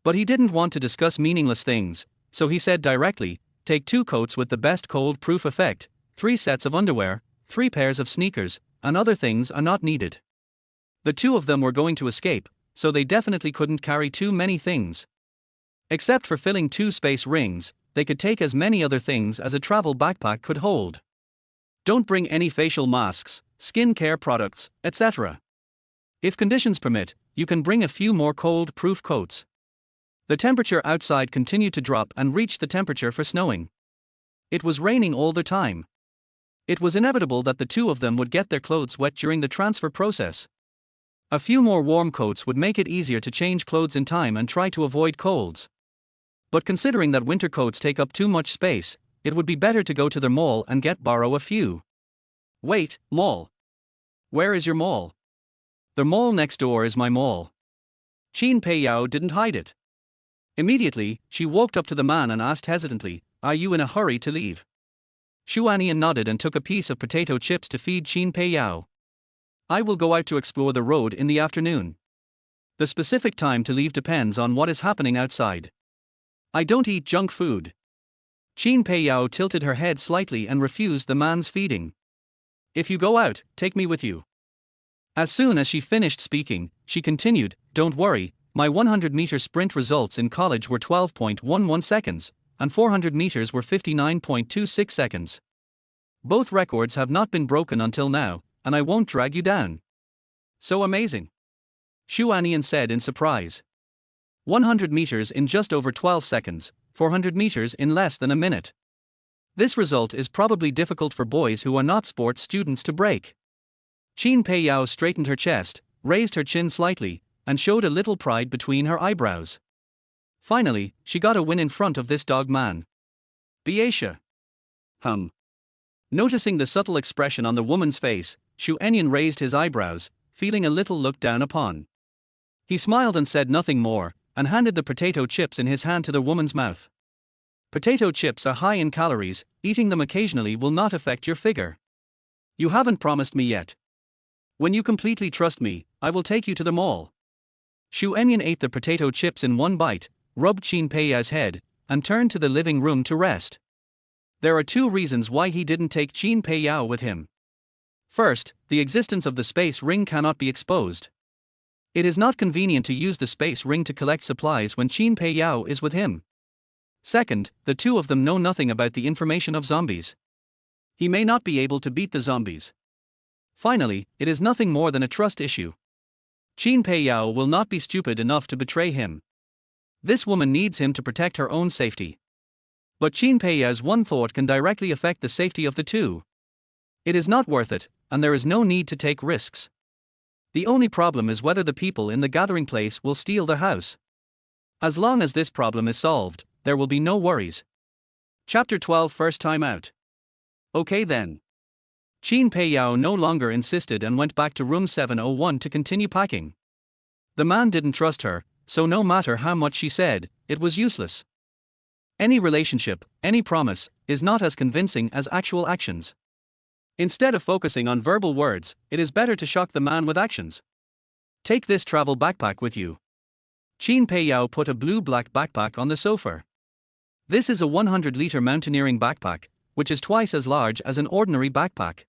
But he didn't want to discuss meaningless things, so he said directly, take 2 coats with the best cold-proof effect, 3 sets of underwear, 3 pairs of sneakers, and other things are not needed. The 2 of them were going to escape, so they definitely couldn't carry too many things. Except for filling 2 space rings, they could take as many other things as a travel backpack could hold. Don't bring any facial masks, skin care products, etc. If conditions permit, you can bring a few more cold-proof coats. The temperature outside continued to drop and reached the temperature for snowing. It was raining all the time. It was inevitable that the 2 of them would get their clothes wet during the transfer process. A few more warm coats would make it easier to change clothes in time and try to avoid colds. But considering that winter coats take up too much space, it would be better to go to the mall and borrow a few. Wait, mall? Where is your mall? The mall next door is my mall. Qin Pei Yao didn't hide it. Immediately, she walked up to the man and asked hesitantly, are you in a hurry to leave? Xu Anian nodded and took a piece of potato chips to feed Qin Pei Yao. I will go out to explore the road in the afternoon. The specific time to leave depends on what is happening outside. I don't eat junk food. Qin Pei Yao tilted her head slightly and refused the man's feeding. If you go out, take me with you. As soon as she finished speaking, she continued, don't worry, my 100-meter sprint results in college were 12.11 seconds, and 400 meters were 59.26 seconds. Both records have not been broken until now, and I won't drag you down. So amazing. Xu Anian said in surprise. 100 meters in just over 12 seconds, 400 meters in less than a minute. This result is probably difficult for boys who are not sports students to break. Qin Pei Yao straightened her chest, raised her chin slightly, and showed a little pride between her eyebrows. Finally, she got a win in front of this dog man. Beatia. Noticing the subtle expression on the woman's face, Xu Anian raised his eyebrows, feeling a little looked down upon. He smiled and said nothing more, and handed the potato chips in his hand to the woman's mouth. Potato chips are high in calories, eating them occasionally will not affect your figure. You haven't promised me yet. When you completely trust me, I will take you to the mall. Xu Anian ate the potato chips in one bite, rubbed Qin Pei Yao's head, and turned to the living room to rest. There are 2 reasons why he didn't take Qin Pei Yao with him. First, the existence of the space ring cannot be exposed. It is not convenient to use the space ring to collect supplies when Qin Pei Yao is with him. Second, the 2 of them know nothing about the information of zombies. He may not be able to beat the zombies. Finally, it is nothing more than a trust issue. Qin Pei Yao will not be stupid enough to betray him. This woman needs him to protect her own safety. But Qin Pei Yao's one thought can directly affect the safety of the 2. It is not worth it, and there is no need to take risks. The only problem is whether the people in the gathering place will steal the house. As long as this problem is solved, there will be no worries. Chapter 12 First Time Out. Okay then. Qin Pei Yao no longer insisted and went back to room 701 to continue packing. The man didn't trust her, so no matter how much she said, it was useless. Any relationship, any promise, is not as convincing as actual actions. Instead of focusing on verbal words, it is better to shock the man with actions. Take this travel backpack with you. Qin Pei Yao put a blue-black backpack on the sofa. This is a 100-liter mountaineering backpack, which is twice as large as an ordinary backpack.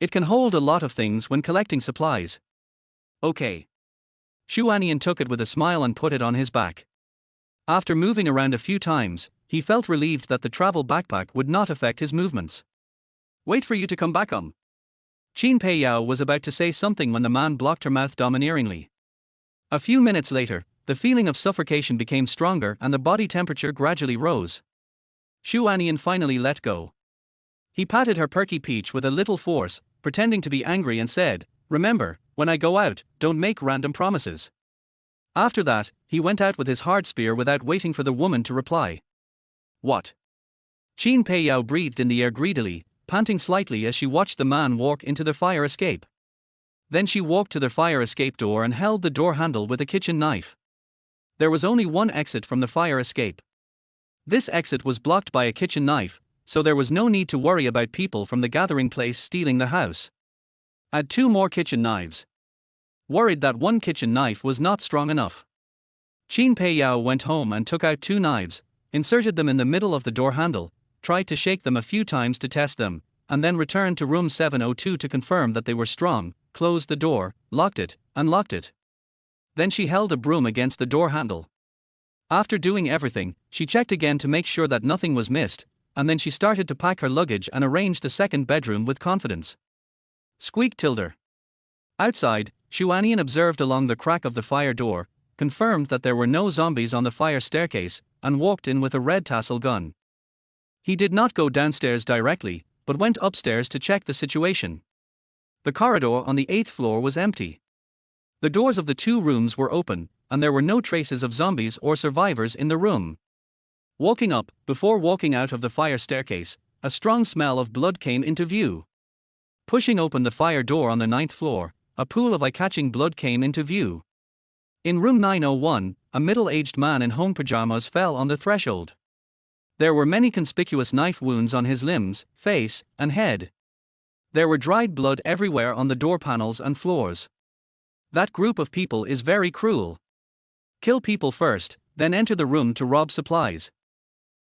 It can hold a lot of things when collecting supplies. Okay. Xu Anian took it with a smile and put it on his back. After moving around a few times, he felt relieved that the travel backpack would not affect his movements. Wait for you to come back. Qin Pei Yao was about to say something when the man blocked her mouth domineeringly. A few minutes later, the feeling of suffocation became stronger and the body temperature gradually rose. Xu Anian finally let go. He patted her perky peach with a little force, pretending to be angry, and said, "Remember, when I go out, don't make random promises." After that, he went out with his hard spear without waiting for the woman to reply. What? Qin Peiyao breathed in the air greedily, panting slightly as she watched the man walk into the fire escape. Then she walked to the fire escape door and held the door handle with a kitchen knife. There was only one exit from the fire escape. This exit was blocked by a kitchen knife, so there was no need to worry about people from the gathering place stealing the house. Add 2 more kitchen knives. Worried that one kitchen knife was not strong enough, Qin Peiyao went home and took out 2 knives, inserted them in the middle of the door handle, tried to shake them a few times to test them, and then returned to room 702 to confirm that they were strong, closed the door, locked it, and locked it. Then she held a broom against the door handle. After doing everything, she checked again to make sure that nothing was missed, and then she started to pack her luggage and arrange the second bedroom with confidence. Squeak tilde. Outside, Xu Anian observed along the crack of the fire door, confirmed that there were no zombies on the fire staircase, and walked in with a red tassel gun. He did not go downstairs directly, but went upstairs to check the situation. The corridor on the 8th floor was empty. The doors of the 2 rooms were open, and there were no traces of zombies or survivors in the room. Walking up, before walking out of the fire staircase, a strong smell of blood came into view. Pushing open the fire door on the 9th floor, a pool of eye-catching blood came into view. In room 901, a middle-aged man in home pajamas fell on the threshold. There were many conspicuous knife wounds on his limbs, face, and head. There were dried blood everywhere on the door panels and floors. That group of people is very cruel. Kill people first, then enter the room to rob supplies.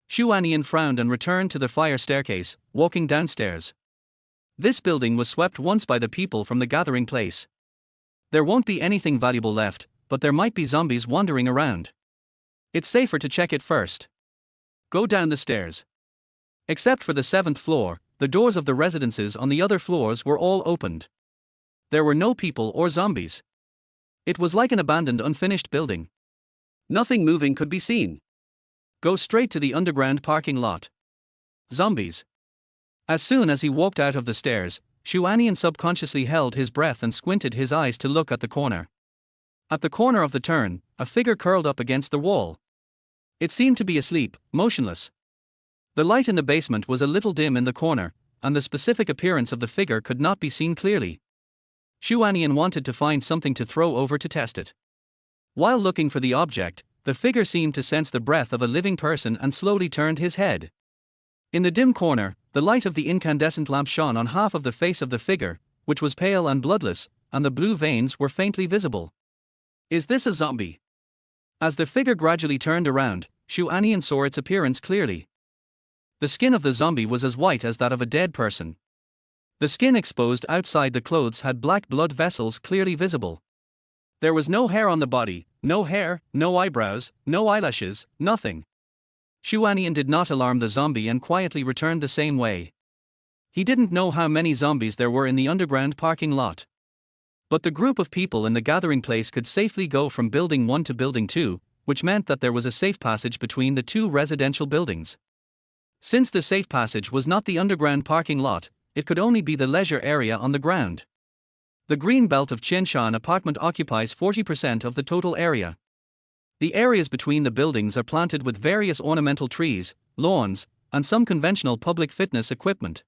Xu Anian frowned and returned to the fire staircase, walking downstairs. This building was swept once by the people from the gathering place. There won't be anything valuable left, but there might be zombies wandering around. It's safer to check it first. Go down the stairs. Except for the 7th floor, the doors of the residences on the other floors were all opened. There were no people or zombies. It was like an abandoned unfinished building. Nothing moving could be seen. Go straight to the underground parking lot. Zombies. As soon as he walked out of the stairs, Xu Anian subconsciously held his breath and squinted his eyes to look at the corner. At the corner of the turn, a figure curled up against the wall. It seemed to be asleep, motionless. The light in the basement was a little dim in the corner, and the specific appearance of the figure could not be seen clearly. Xu Anian wanted to find something to throw over to test it. While looking for the object, the figure seemed to sense the breath of a living person and slowly turned his head. In the dim corner, the light of the incandescent lamp shone on half of the face of the figure, which was pale and bloodless, and the blue veins were faintly visible. Is this a zombie? As the figure gradually turned around, Xu Anian saw its appearance clearly. The skin of the zombie was as white as that of a dead person. The skin exposed outside the clothes had black blood vessels clearly visible. There was no hair on the body, no hair, no eyebrows, no eyelashes, nothing. Xu Anian did not alarm the zombie and quietly returned the same way. He didn't know how many zombies there were in the underground parking lot. But the group of people in the gathering place could safely go from building 1 to building 2, which meant that there was a safe passage between the 2 residential buildings. Since the safe passage was not the underground parking lot, it could only be the leisure area on the ground. The green belt of Qianshan apartment occupies 40% of the total area. The areas between the buildings are planted with various ornamental trees, lawns, and some conventional public fitness equipment.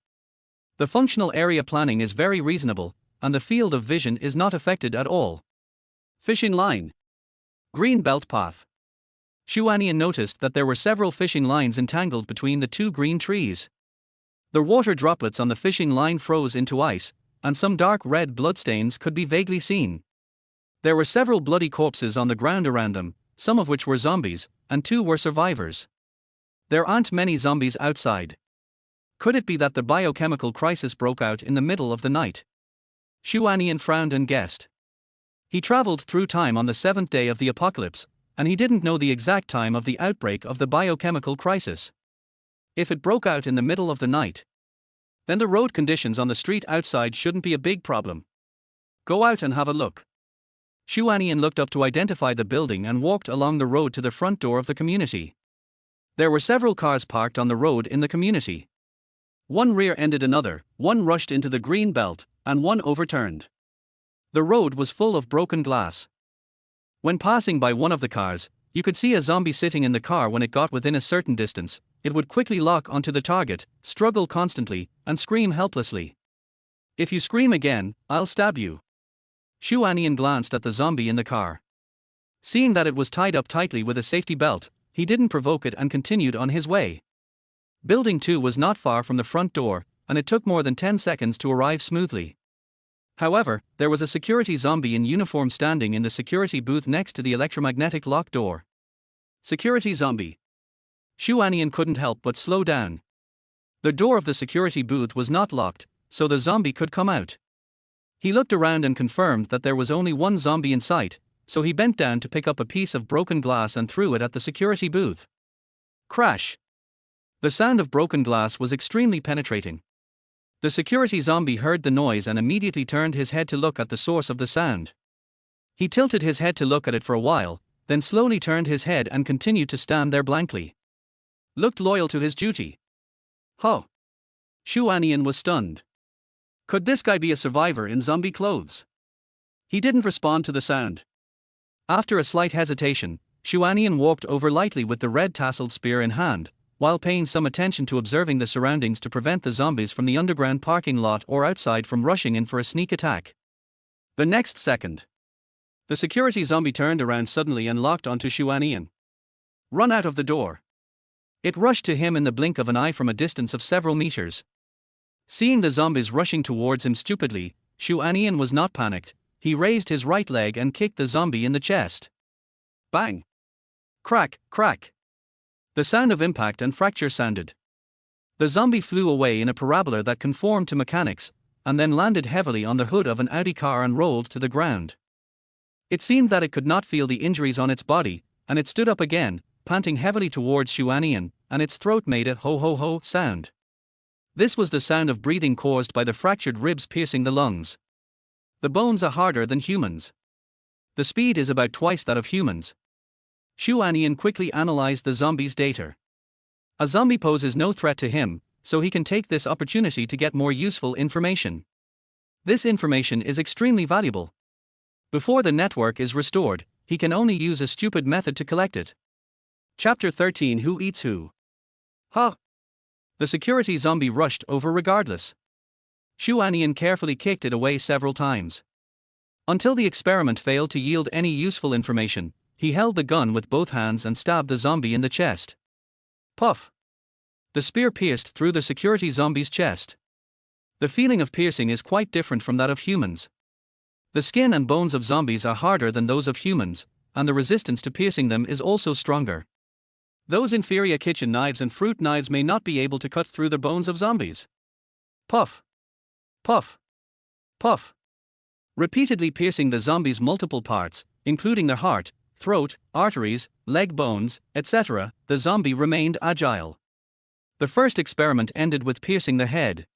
The functional area planning is very reasonable, and the field of vision is not affected at all. Fishing line. Green belt path. Xu Anian noticed that there were several fishing lines entangled between the 2 green trees. The water droplets on the fishing line froze into ice, and some dark red bloodstains could be vaguely seen. There were several bloody corpses on the ground around them, some of which were zombies, and 2 were survivors. There aren't many zombies outside. Could it be that the biochemical crisis broke out in the middle of the night? Xu Anian frowned and guessed. He traveled through time on the 7th day of the apocalypse, and he didn't know the exact time of the outbreak of the biochemical crisis. If it broke out in the middle of the night, then the road conditions on the street outside shouldn't be a big problem. Go out and have a look. Xu Anian looked up to identify the building and walked along the road to the front door of the community. There were several cars parked on the road in the community. One rear-ended another, one rushed into the green belt, and one overturned. The road was full of broken glass. When passing by one of the cars, you could see a zombie sitting in the car when it got within a certain distance, it would quickly lock onto the target, struggle constantly, and scream helplessly. If you scream again, I'll stab you. Xu Anian glanced at the zombie in the car. Seeing that it was tied up tightly with a safety belt, he didn't provoke it and continued on his way. Building 2 was not far from the front door, and it took more than 10 seconds to arrive smoothly. However, there was a security zombie in uniform standing in the security booth next to the electromagnetic lock door. Security zombie. Xu Anian couldn't help but slow down. The door of the security booth was not locked, so the zombie could come out. He looked around and confirmed that there was only one zombie in sight, so he bent down to pick up a piece of broken glass and threw it at the security booth. Crash! The sound of broken glass was extremely penetrating. The security zombie heard the noise and immediately turned his head to look at the source of the sound. He tilted his head to look at it for a while, then slowly turned his head and continued to stand there blankly. Looked loyal to his duty. Huh! Xu Anian was stunned. Could this guy be a survivor in zombie clothes? He didn't respond to the sound. After a slight hesitation, Xu Anian walked over lightly with the red tasseled spear in hand, while paying some attention to observing the surroundings to prevent the zombies from the underground parking lot or outside from rushing in for a sneak attack. The next second, the security zombie turned around suddenly and locked onto Xu Anian. Run out of the door. It rushed to him in the blink of an eye from a distance of several meters. Seeing the zombies rushing towards him stupidly, Xu Anian was not panicked. He raised his right leg and kicked the zombie in the chest. Bang! Crack, crack! The sound of impact and fracture sounded. The zombie flew away in a parabola that conformed to mechanics, and then landed heavily on the hood of an Audi car and rolled to the ground. It seemed that it could not feel the injuries on its body, and it stood up again, panting heavily towards Xu Anian, and its throat made a ho-ho-ho sound. This was the sound of breathing caused by the fractured ribs piercing the lungs. The bones are harder than humans. The speed is about twice that of humans. Xu Anian quickly analyzed the zombie's data. A zombie poses no threat to him, so he can take this opportunity to get more useful information. This information is extremely valuable. Before the network is restored, he can only use a stupid method to collect it. Chapter 13: Who Eats Who? Ha! The security zombie rushed over regardless. Xu Anian carefully kicked it away several times. Until the experiment failed to yield any useful information, he held the gun with both hands and stabbed the zombie in the chest. Puff! The spear pierced through the security zombie's chest. The feeling of piercing is quite different from that of humans. The skin and bones of zombies are harder than those of humans, and the resistance to piercing them is also stronger. Those inferior kitchen knives and fruit knives may not be able to cut through the bones of zombies. Puff! Puff! Puff! Repeatedly piercing the zombie's multiple parts, including their heart, throat, arteries, leg bones, etc., the zombie remained agile. The first experiment ended with piercing the head.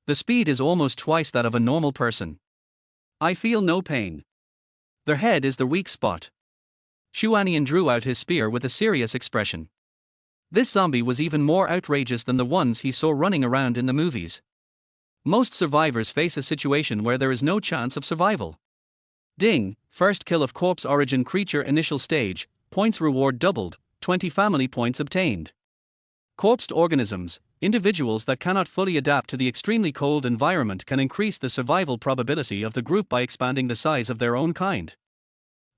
The speed is almost twice that of a normal person. I feel no pain. The head is the weak spot. Xu Anian drew out his spear with a serious expression. This zombie was even more outrageous than the ones he saw running around in the movies. Most survivors face a situation where there is no chance of survival. Ding, first kill of corpse origin creature initial stage, points reward doubled, 20 family points obtained. Corpsed organisms, individuals that cannot fully adapt to the extremely cold environment, can increase the survival probability of the group by expanding the size of their own kind.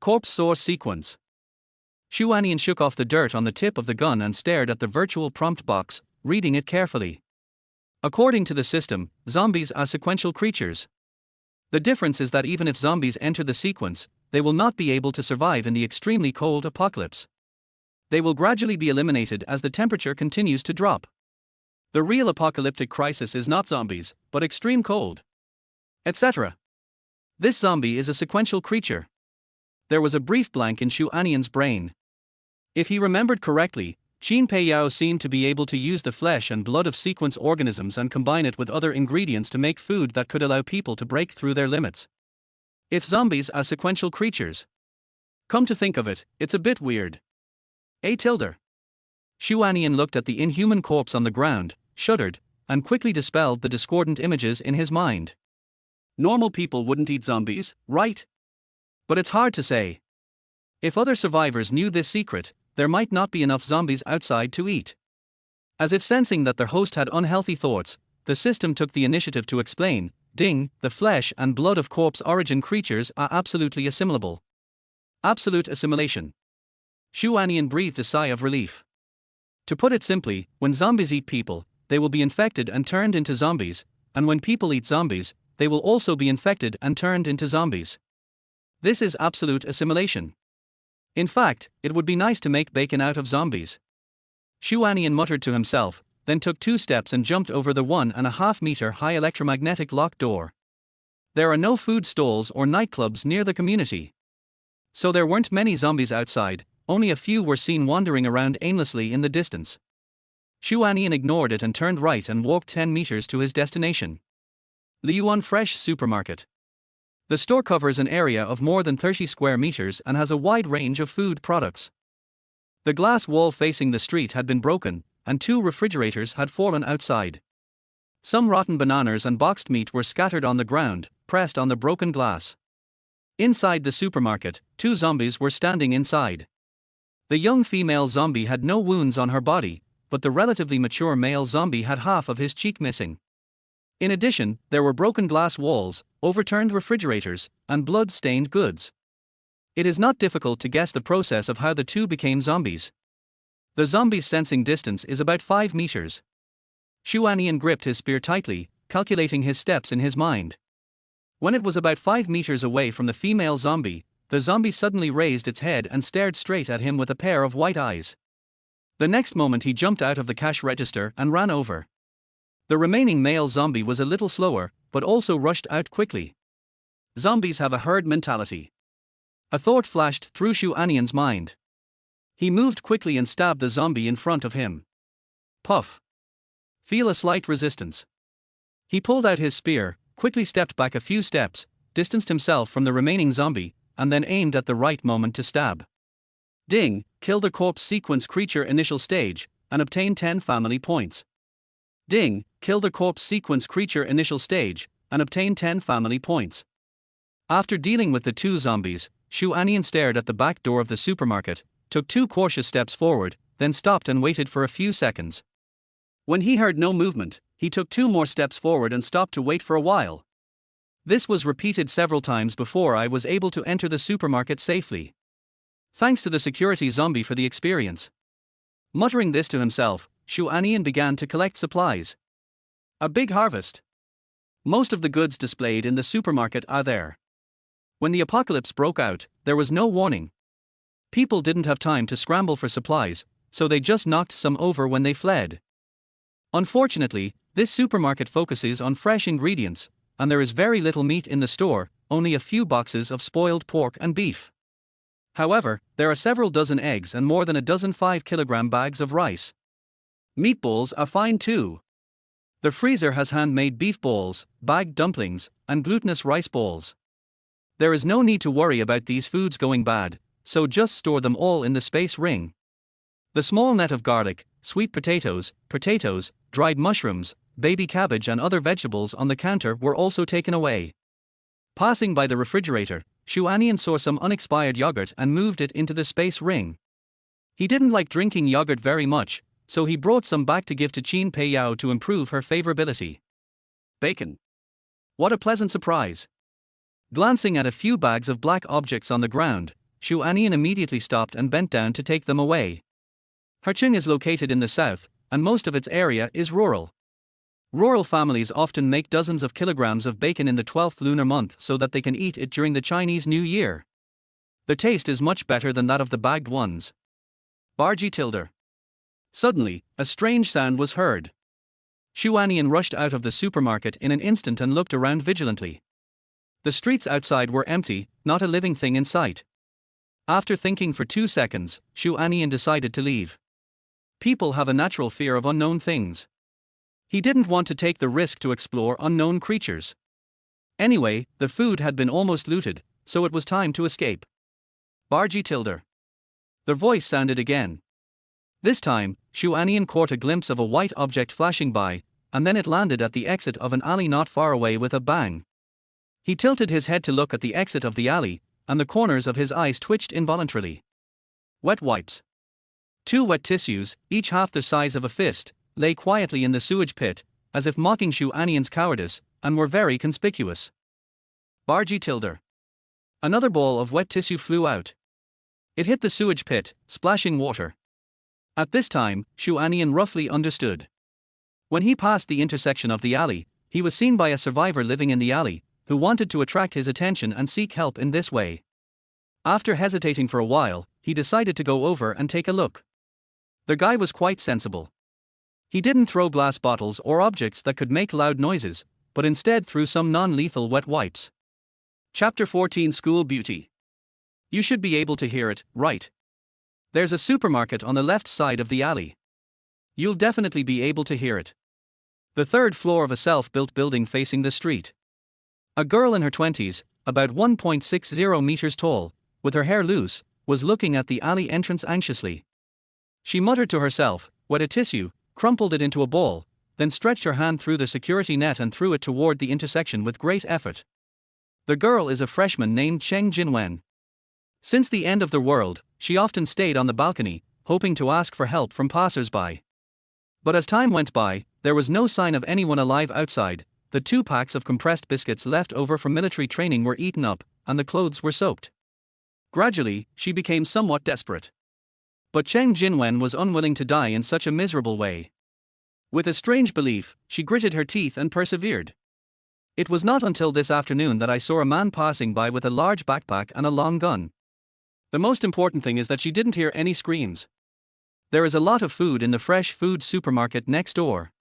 Corpse source sequence. Xu Anian shook off the dirt on the tip of the gun and stared at the virtual prompt box, reading it carefully. According to the system, zombies are sequential creatures. The difference is that even if zombies enter the sequence, they will not be able to survive in the extremely cold apocalypse. They will gradually be eliminated as the temperature continues to drop. The real apocalyptic crisis is not zombies, but extreme cold, etc. This zombie is a sequential creature. There was a brief blank in Xu Anian's brain. If he remembered correctly, Qin Peiyao seemed to be able to use the flesh and blood of sequence organisms and combine it with other ingredients to make food that could allow people to break through their limits. If zombies are sequential creatures, come to think of it, it's a bit weird. A tilde. Xu Anian looked at the inhuman corpse on the ground, shuddered, and quickly dispelled the discordant images in his mind. Normal people wouldn't eat zombies, right? But it's hard to say. If other survivors knew this secret, there might not be enough zombies outside to eat. As if sensing that their host had unhealthy thoughts, the system took the initiative to explain, "Ding, the flesh and blood of corpse origin creatures are absolutely assimilable." Absolute assimilation. Xu Anian breathed a sigh of relief. To put it simply, when zombies eat people, they will be infected and turned into zombies, and when people eat zombies, they will also be infected and turned into zombies. This is absolute assimilation. In fact, it would be nice to make bacon out of zombies. Xu Anian muttered to himself, then took 2 steps and jumped over the 1.5-meter high electromagnetic locked door. There are no food stalls or nightclubs near the community. So there weren't many zombies outside, only a few were seen wandering around aimlessly in the distance. Xu Anian ignored it and turned right and walked 10 meters to his destination. Liyuan Fresh Supermarket. The store covers an area of more than 30 square meters and has a wide range of food products. The glass wall facing the street had been broken, and 2 refrigerators had fallen outside. Some rotten bananas and boxed meat were scattered on the ground, pressed on the broken glass. Inside the supermarket, 2 zombies were standing inside. The young female zombie had no wounds on her body, but the relatively mature male zombie had half of his cheek missing. In addition, there were broken glass walls, overturned refrigerators, and blood-stained goods. It is not difficult to guess the process of how the 2 became zombies. The zombie's sensing distance is about 5 meters. Xu Anian gripped his spear tightly, calculating his steps in his mind. When it was about 5 meters away from the female zombie, the zombie suddenly raised its head and stared straight at him with a pair of white eyes. The next moment he jumped out of the cash register and ran over. The remaining male zombie was a little slower, but also rushed out quickly. Zombies have a herd mentality. A thought flashed through Xu Anian's mind. He moved quickly and stabbed the zombie in front of him. Puff. Feel a slight resistance. He pulled out his spear, quickly stepped back a few steps, distanced himself from the remaining zombie, and then aimed at the right moment to stab. Ding, kill the corpse sequence creature initial stage, and obtain 10 family points. Ding, kill the corpse sequence creature initial stage, and obtain 10 family points. After dealing with the 2 zombies, Xu Anian stared at the back door of the supermarket, took 2 cautious steps forward, then stopped and waited for a few seconds. When he heard no movement, he took 2 more steps forward and stopped to wait for a while. This was repeated several times before I was able to enter the supermarket safely. Thanks to the security zombie for the experience. Muttering this to himself, Xu Anian began to collect supplies. A big harvest. Most of the goods displayed in the supermarket are there. When the apocalypse broke out, there was no warning. People didn't have time to scramble for supplies, so they just knocked some over when they fled. Unfortunately, this supermarket focuses on fresh ingredients, and there is very little meat in the store, only a few boxes of spoiled pork and beef. However, there are several dozen eggs and more than a dozen 5-kilogram bags of rice. Meatballs are fine too. The freezer has handmade beef balls, bagged dumplings, and glutinous rice balls. There is no need to worry about these foods going bad, so just store them all in the space ring. The small net of garlic, sweet potatoes, dried mushrooms, baby cabbage and other vegetables on the counter were also taken away. Passing by the refrigerator, Xu Anian saw some unexpired yogurt and moved it into the space ring. He didn't like drinking yogurt very much, so he brought some back to give to Qin Pei Yao to improve her favorability. Bacon. What a pleasant surprise. Glancing at a few bags of black objects on the ground, Xu Anian immediately stopped and bent down to take them away. Harqing is located in the south, and most of its area is rural. Rural families often make dozens of kilograms of bacon in the 12th lunar month so that they can eat it during the Chinese New Year. The taste is much better than that of the bagged ones. Bargy Tilder. Suddenly, a strange sound was heard. Xu Anian rushed out of the supermarket in an instant and looked around vigilantly. The streets outside were empty, not a living thing in sight. After thinking for 2 seconds, Xu Anian decided to leave. People have a natural fear of unknown things. He didn't want to take the risk to explore unknown creatures. Anyway, the food had been almost looted, so it was time to escape. Bargy Tilder. The voice sounded again. This time, Xu Anian caught a glimpse of a white object flashing by, and then it landed at the exit of an alley not far away with a bang. He tilted his head to look at the exit of the alley, and the corners of his eyes twitched involuntarily. Wet wipes. 2 wet tissues, each half the size of a fist, lay quietly in the sewage pit, as if mocking Xu Anian's cowardice, and were very conspicuous. Bargy Tilder. Another ball of wet tissue flew out. It hit the sewage pit, splashing water. At this time, Xu Anian roughly understood. When he passed the intersection of the alley, he was seen by a survivor living in the alley, who wanted to attract his attention and seek help in this way. After hesitating for a while, he decided to go over and take a look. The guy was quite sensible. He didn't throw glass bottles or objects that could make loud noises, but instead threw some non-lethal wet wipes. Chapter 14 School Beauty. You should be able to hear it, right? There's a supermarket on the left side of the alley. You'll definitely be able to hear it. The third floor of a self-built building facing the street. A girl in her 20s, about 1.60 meters tall, with her hair loose, was looking at the alley entrance anxiously. She muttered to herself, wet a tissue, crumpled it into a ball, then stretched her hand through the security net and threw it toward the intersection with great effort. The girl is a freshman named Cheng Jinwen. Since the end of the world, she often stayed on the balcony, hoping to ask for help from passers-by. But as time went by, there was no sign of anyone alive outside. The 2 packs of compressed biscuits left over from military training were eaten up, and the clothes were soaked. Gradually, she became somewhat desperate. But Cheng Jinwen was unwilling to die in such a miserable way. With a strange belief, she gritted her teeth and persevered. It was not until this afternoon that I saw a man passing by with a large backpack and a long gun. The most important thing is that she didn't hear any screams. There is a lot of food in the fresh food supermarket next door.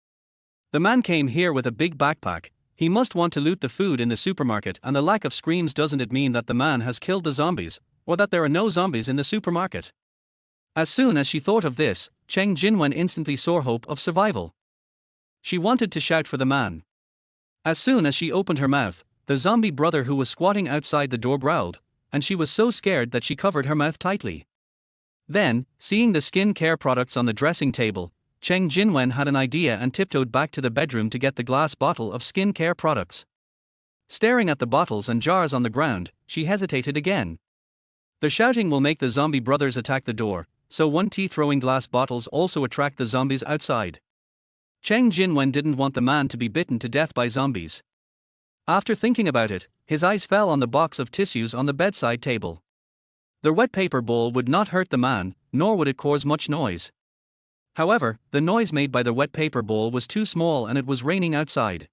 The man came here with a big backpack. He must want to loot the food in the supermarket, and the lack of screams doesn't it mean that the man has killed the zombies, or that there are no zombies in the supermarket? As soon as she thought of this, Cheng Jinwen instantly saw hope of survival. She wanted to shout for the man. As soon as she opened her mouth, the zombie brother who was squatting outside the door growled, and she was so scared that she covered her mouth tightly. Then, seeing the skin care products on the dressing table, Cheng Jinwen had an idea and tiptoed back to the bedroom to get the glass bottle of skin care products. Staring at the bottles and jars on the ground, she hesitated again. The shouting will make the zombie brothers attack the door, so won't throwing glass bottles also attract the zombies outside? Cheng Jinwen didn't want the man to be bitten to death by zombies. After thinking about it, his eyes fell on the box of tissues on the bedside table. The wet paper bowl would not hurt the man, nor would it cause much noise. However, the noise made by the wet paper bowl was too small and it was raining outside.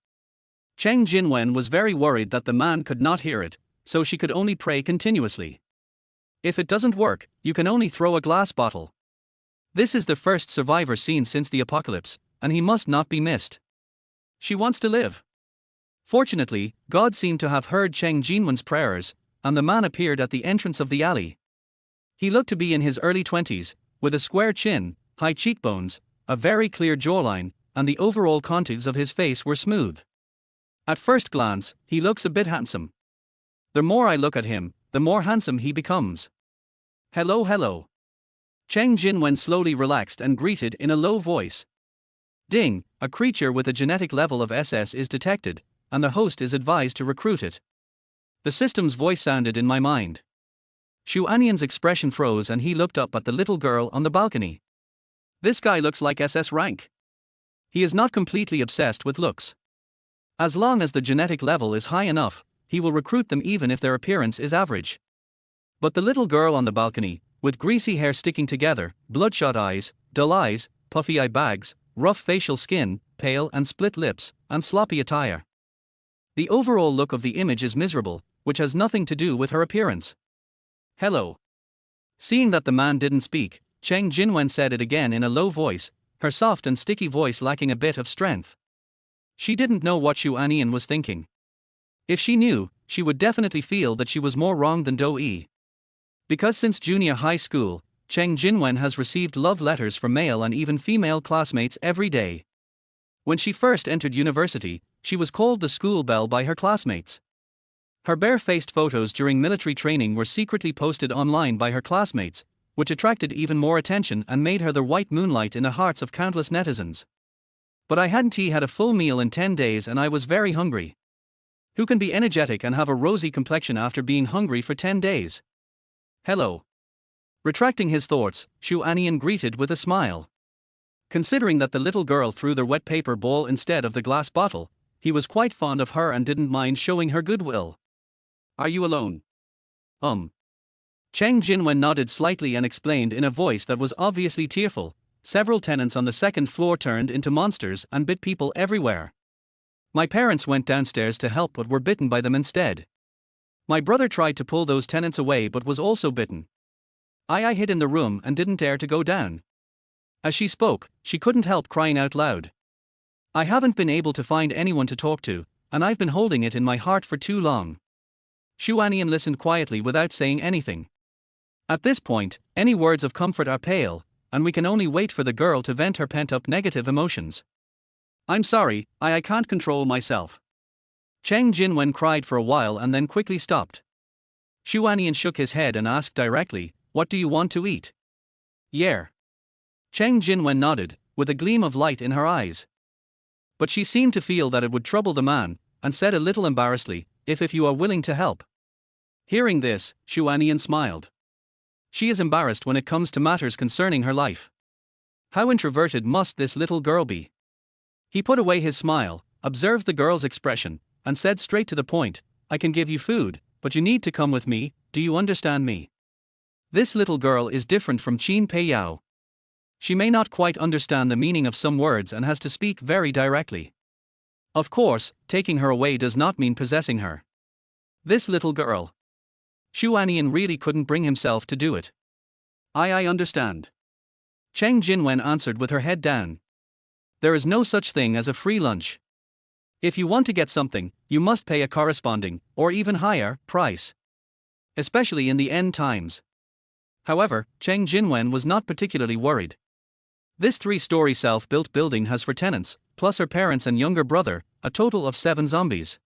Cheng Jinwen was very worried that the man could not hear it, so she could only pray continuously. If it doesn't work, you can only throw a glass bottle. This is the first survivor seen since the apocalypse, and he must not be missed. She wants to live. Fortunately, God seemed to have heard Cheng Jinwen's prayers, and the man appeared at the entrance of the alley. He looked to be in his early 20s, with a square chin, high cheekbones, a very clear jawline, and the overall contours of his face were smooth. At first glance, he looks a bit handsome. The more I look at him, the more handsome he becomes. Hello, hello. Cheng Jinwen slowly relaxed and greeted in a low voice. Ding, a creature with a genetic level of SS is detected, and the host is advised to recruit it. The system's voice sounded in my mind. Xu Anian's expression froze and he looked up at the little girl on the balcony. This guy looks like SS rank. He is not completely obsessed with looks. As long as the genetic level is high enough, he will recruit them even if their appearance is average. But the little girl on the balcony, with greasy hair sticking together, bloodshot eyes, dull eyes, puffy eye bags, rough facial skin, pale and split lips, and sloppy attire. The overall look of the image is miserable, which has nothing to do with her appearance. Hello. Seeing that the man didn't speak, Cheng Jinwen said it again in a low voice, her soft and sticky voice lacking a bit of strength. She didn't know what Xu Anian was thinking. If she knew, she would definitely feel that she was more wrong than Do-yi. Because since junior high school, Cheng Jinwen has received love letters from male and even female classmates every day. When she first entered university, she was called the school belle by her classmates. Her bare-faced photos during military training were secretly posted online by her classmates, which attracted even more attention and made her the white moonlight in the hearts of countless netizens. But I hadn't had a full meal in 10 days and I was very hungry. Who can be energetic and have a rosy complexion after being hungry for 10 days? Hello. Retracting his thoughts, Xu Anian greeted with a smile. Considering that the little girl threw the wet paper bowl instead of the glass bottle, he was quite fond of her and didn't mind showing her goodwill. Are you alone? Cheng Jinwen nodded slightly and explained in a voice that was obviously tearful. Several tenants on the second floor turned into monsters and bit people everywhere. My parents went downstairs to help but were bitten by them instead. My brother tried to pull those tenants away but was also bitten. I hid in the room and didn't dare to go down. As she spoke, she couldn't help crying out loud. I haven't been able to find anyone to talk to, and I've been holding it in my heart for too long. Xu Anian listened quietly without saying anything. At this point, any words of comfort are pale, and we can only wait for the girl to vent her pent-up negative emotions. I'm sorry, I can't control myself. Cheng Jinwen cried for a while and then quickly stopped. Xu Anian shook his head and asked directly, what do you want to eat? Yeah. Cheng Jinwen nodded, with a gleam of light in her eyes. But she seemed to feel that it would trouble the man, and said a little embarrassedly, if you are willing to help. Hearing this, Xu Anian smiled. She is embarrassed when it comes to matters concerning her life. How introverted must this little girl be? He put away his smile, observed the girl's expression, and said straight to the point, I can give you food, but you need to come with me, do you understand me? This little girl is different from Qin Pei Yao. She may not quite understand the meaning of some words and has to speak very directly. Of course, taking her away does not mean possessing her. This little girl. Xu Anian really couldn't bring himself to do it. I understand. Cheng Jinwen answered with her head down. There is no such thing as a free lunch. If you want to get something, you must pay a corresponding, or even higher, price. Especially in the end times. However, Cheng Jinwen was not particularly worried. This 3-story self-built building has 4 tenants, plus her parents and younger brother, a total of 7 zombies.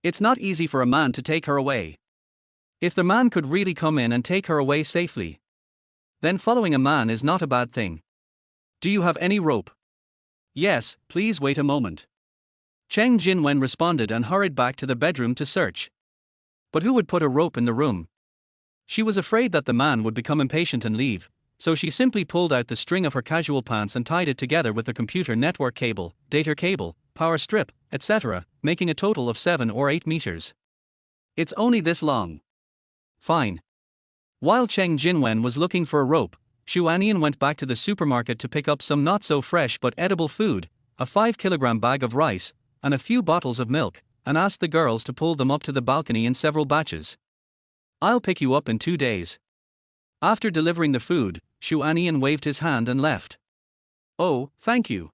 It's not easy for a man to take her away. If the man could really come in and take her away safely, then following a man is not a bad thing. Do you have any rope? Yes, please wait a moment. Cheng Jinwen responded and hurried back to the bedroom to search. But who would put a rope in the room? She was afraid that the man would become impatient and leave, so she simply pulled out the string of her casual pants and tied it together with the computer network cable, data cable, power strip, etc., making a total of 7 or 8 meters. It's only this long. Fine. While Cheng Jinwen was looking for a rope, Xu Anian went back to the supermarket to pick up some not-so-fresh but edible food, a 5-kilogram bag of rice, and a few bottles of milk, and asked the girls to pull them up to the balcony in several batches. I'll pick you up in 2 days. After delivering the food, Xu Anian waved his hand and left. Oh, thank you.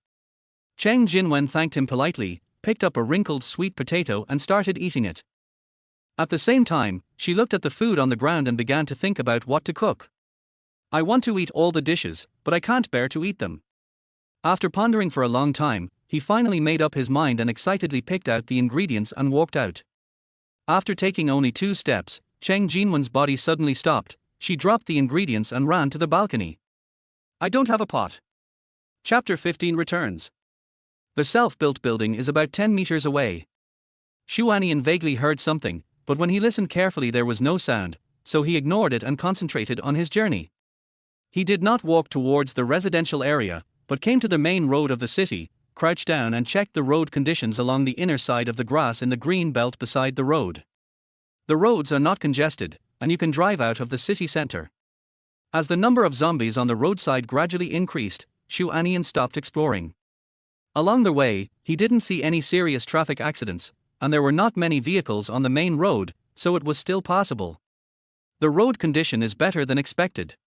Cheng Jinwen thanked him politely, picked up a wrinkled sweet potato and started eating it. At the same time, she looked at the food on the ground and began to think about what to cook. I want to eat all the dishes, but I can't bear to eat them. After pondering for a long time, he finally made up his mind and excitedly picked out the ingredients and walked out. After taking only 2 steps, Cheng Jinwen's body suddenly stopped. She dropped the ingredients and ran to the balcony. I don't have a pot. Chapter 15 returns. The self-built building is about 10 meters away. Xu Anian vaguely heard something, but when he listened carefully there was no sound, so he ignored it and concentrated on his journey. He did not walk towards the residential area, but came to the main road of the city, crouched down and checked the road conditions along the inner side of the grass in the green belt beside the road. The roads are not congested, and you can drive out of the city center. As the number of zombies on the roadside gradually increased, Xu Anian stopped exploring. Along the way, he didn't see any serious traffic accidents, and there were not many vehicles on the main road, so it was still passable. The road condition is better than expected.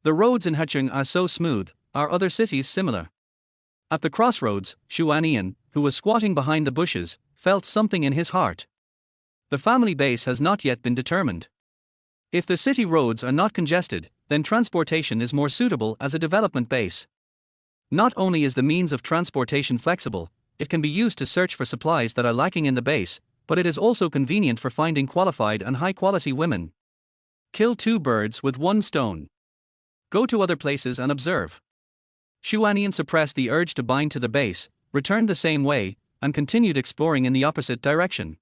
The roads in Hecheng are so smooth. Are other cities similar? At the crossroads, Xu Anian, who was squatting behind the bushes, felt something in his heart. The family base has not yet been determined. If the city roads are not congested, then transportation is more suitable as a development base. Not only is the means of transportation flexible, it can be used to search for supplies that are lacking in the base, but it is also convenient for finding qualified and high-quality women. Kill 2 birds with 1 stone. Go to other places and observe. Xu Anian suppressed the urge to bind to the base, returned the same way, and continued exploring in the opposite direction.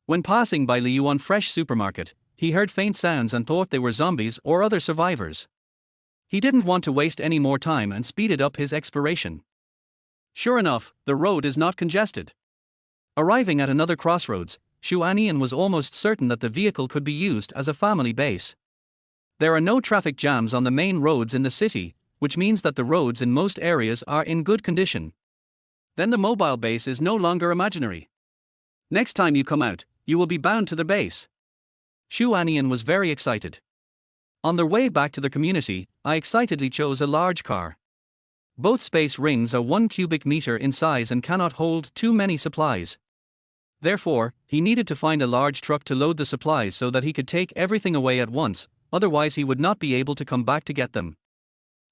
When passing by Liyuan Fresh Supermarket, he heard faint sounds and thought they were zombies or other survivors. He didn't want to waste any more time and speeded up his exploration. Sure enough, the road is not congested. Arriving at another crossroads, Xu Anian was almost certain that the vehicle could be used as a family base. There are no traffic jams on the main roads in the city, which means that the roads in most areas are in good condition. Then the mobile base is no longer imaginary. Next time you come out, you will be bound to the base. Xu Anian was very excited. On their way back to the community, I excitedly chose a large car. Both space rings are 1 cubic meter in size and cannot hold too many supplies. Therefore, he needed to find a large truck to load the supplies so that he could take everything away at once, otherwise he would not be able to come back to get them.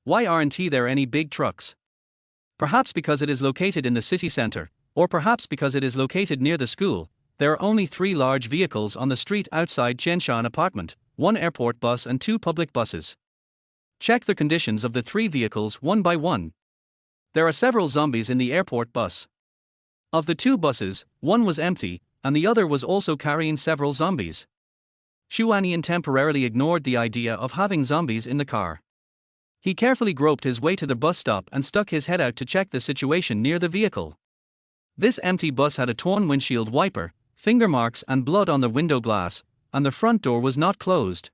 Why aren't there any big trucks? Perhaps because it is located in the city center, or perhaps because it is located near the school. There are only 3 large vehicles on the street outside Qianshan apartment, 1 airport bus and 2 public buses. Check the conditions of the 3 vehicles one by one. There are several zombies in the airport bus. Of the 2 buses, one was empty, and the other was also carrying several zombies. Xu Anian temporarily ignored the idea of having zombies in the car. He carefully groped his way to the bus stop and stuck his head out to check the situation near the vehicle. This empty bus had a torn windshield wiper, finger marks and blood on the window glass, and the front door was not closed.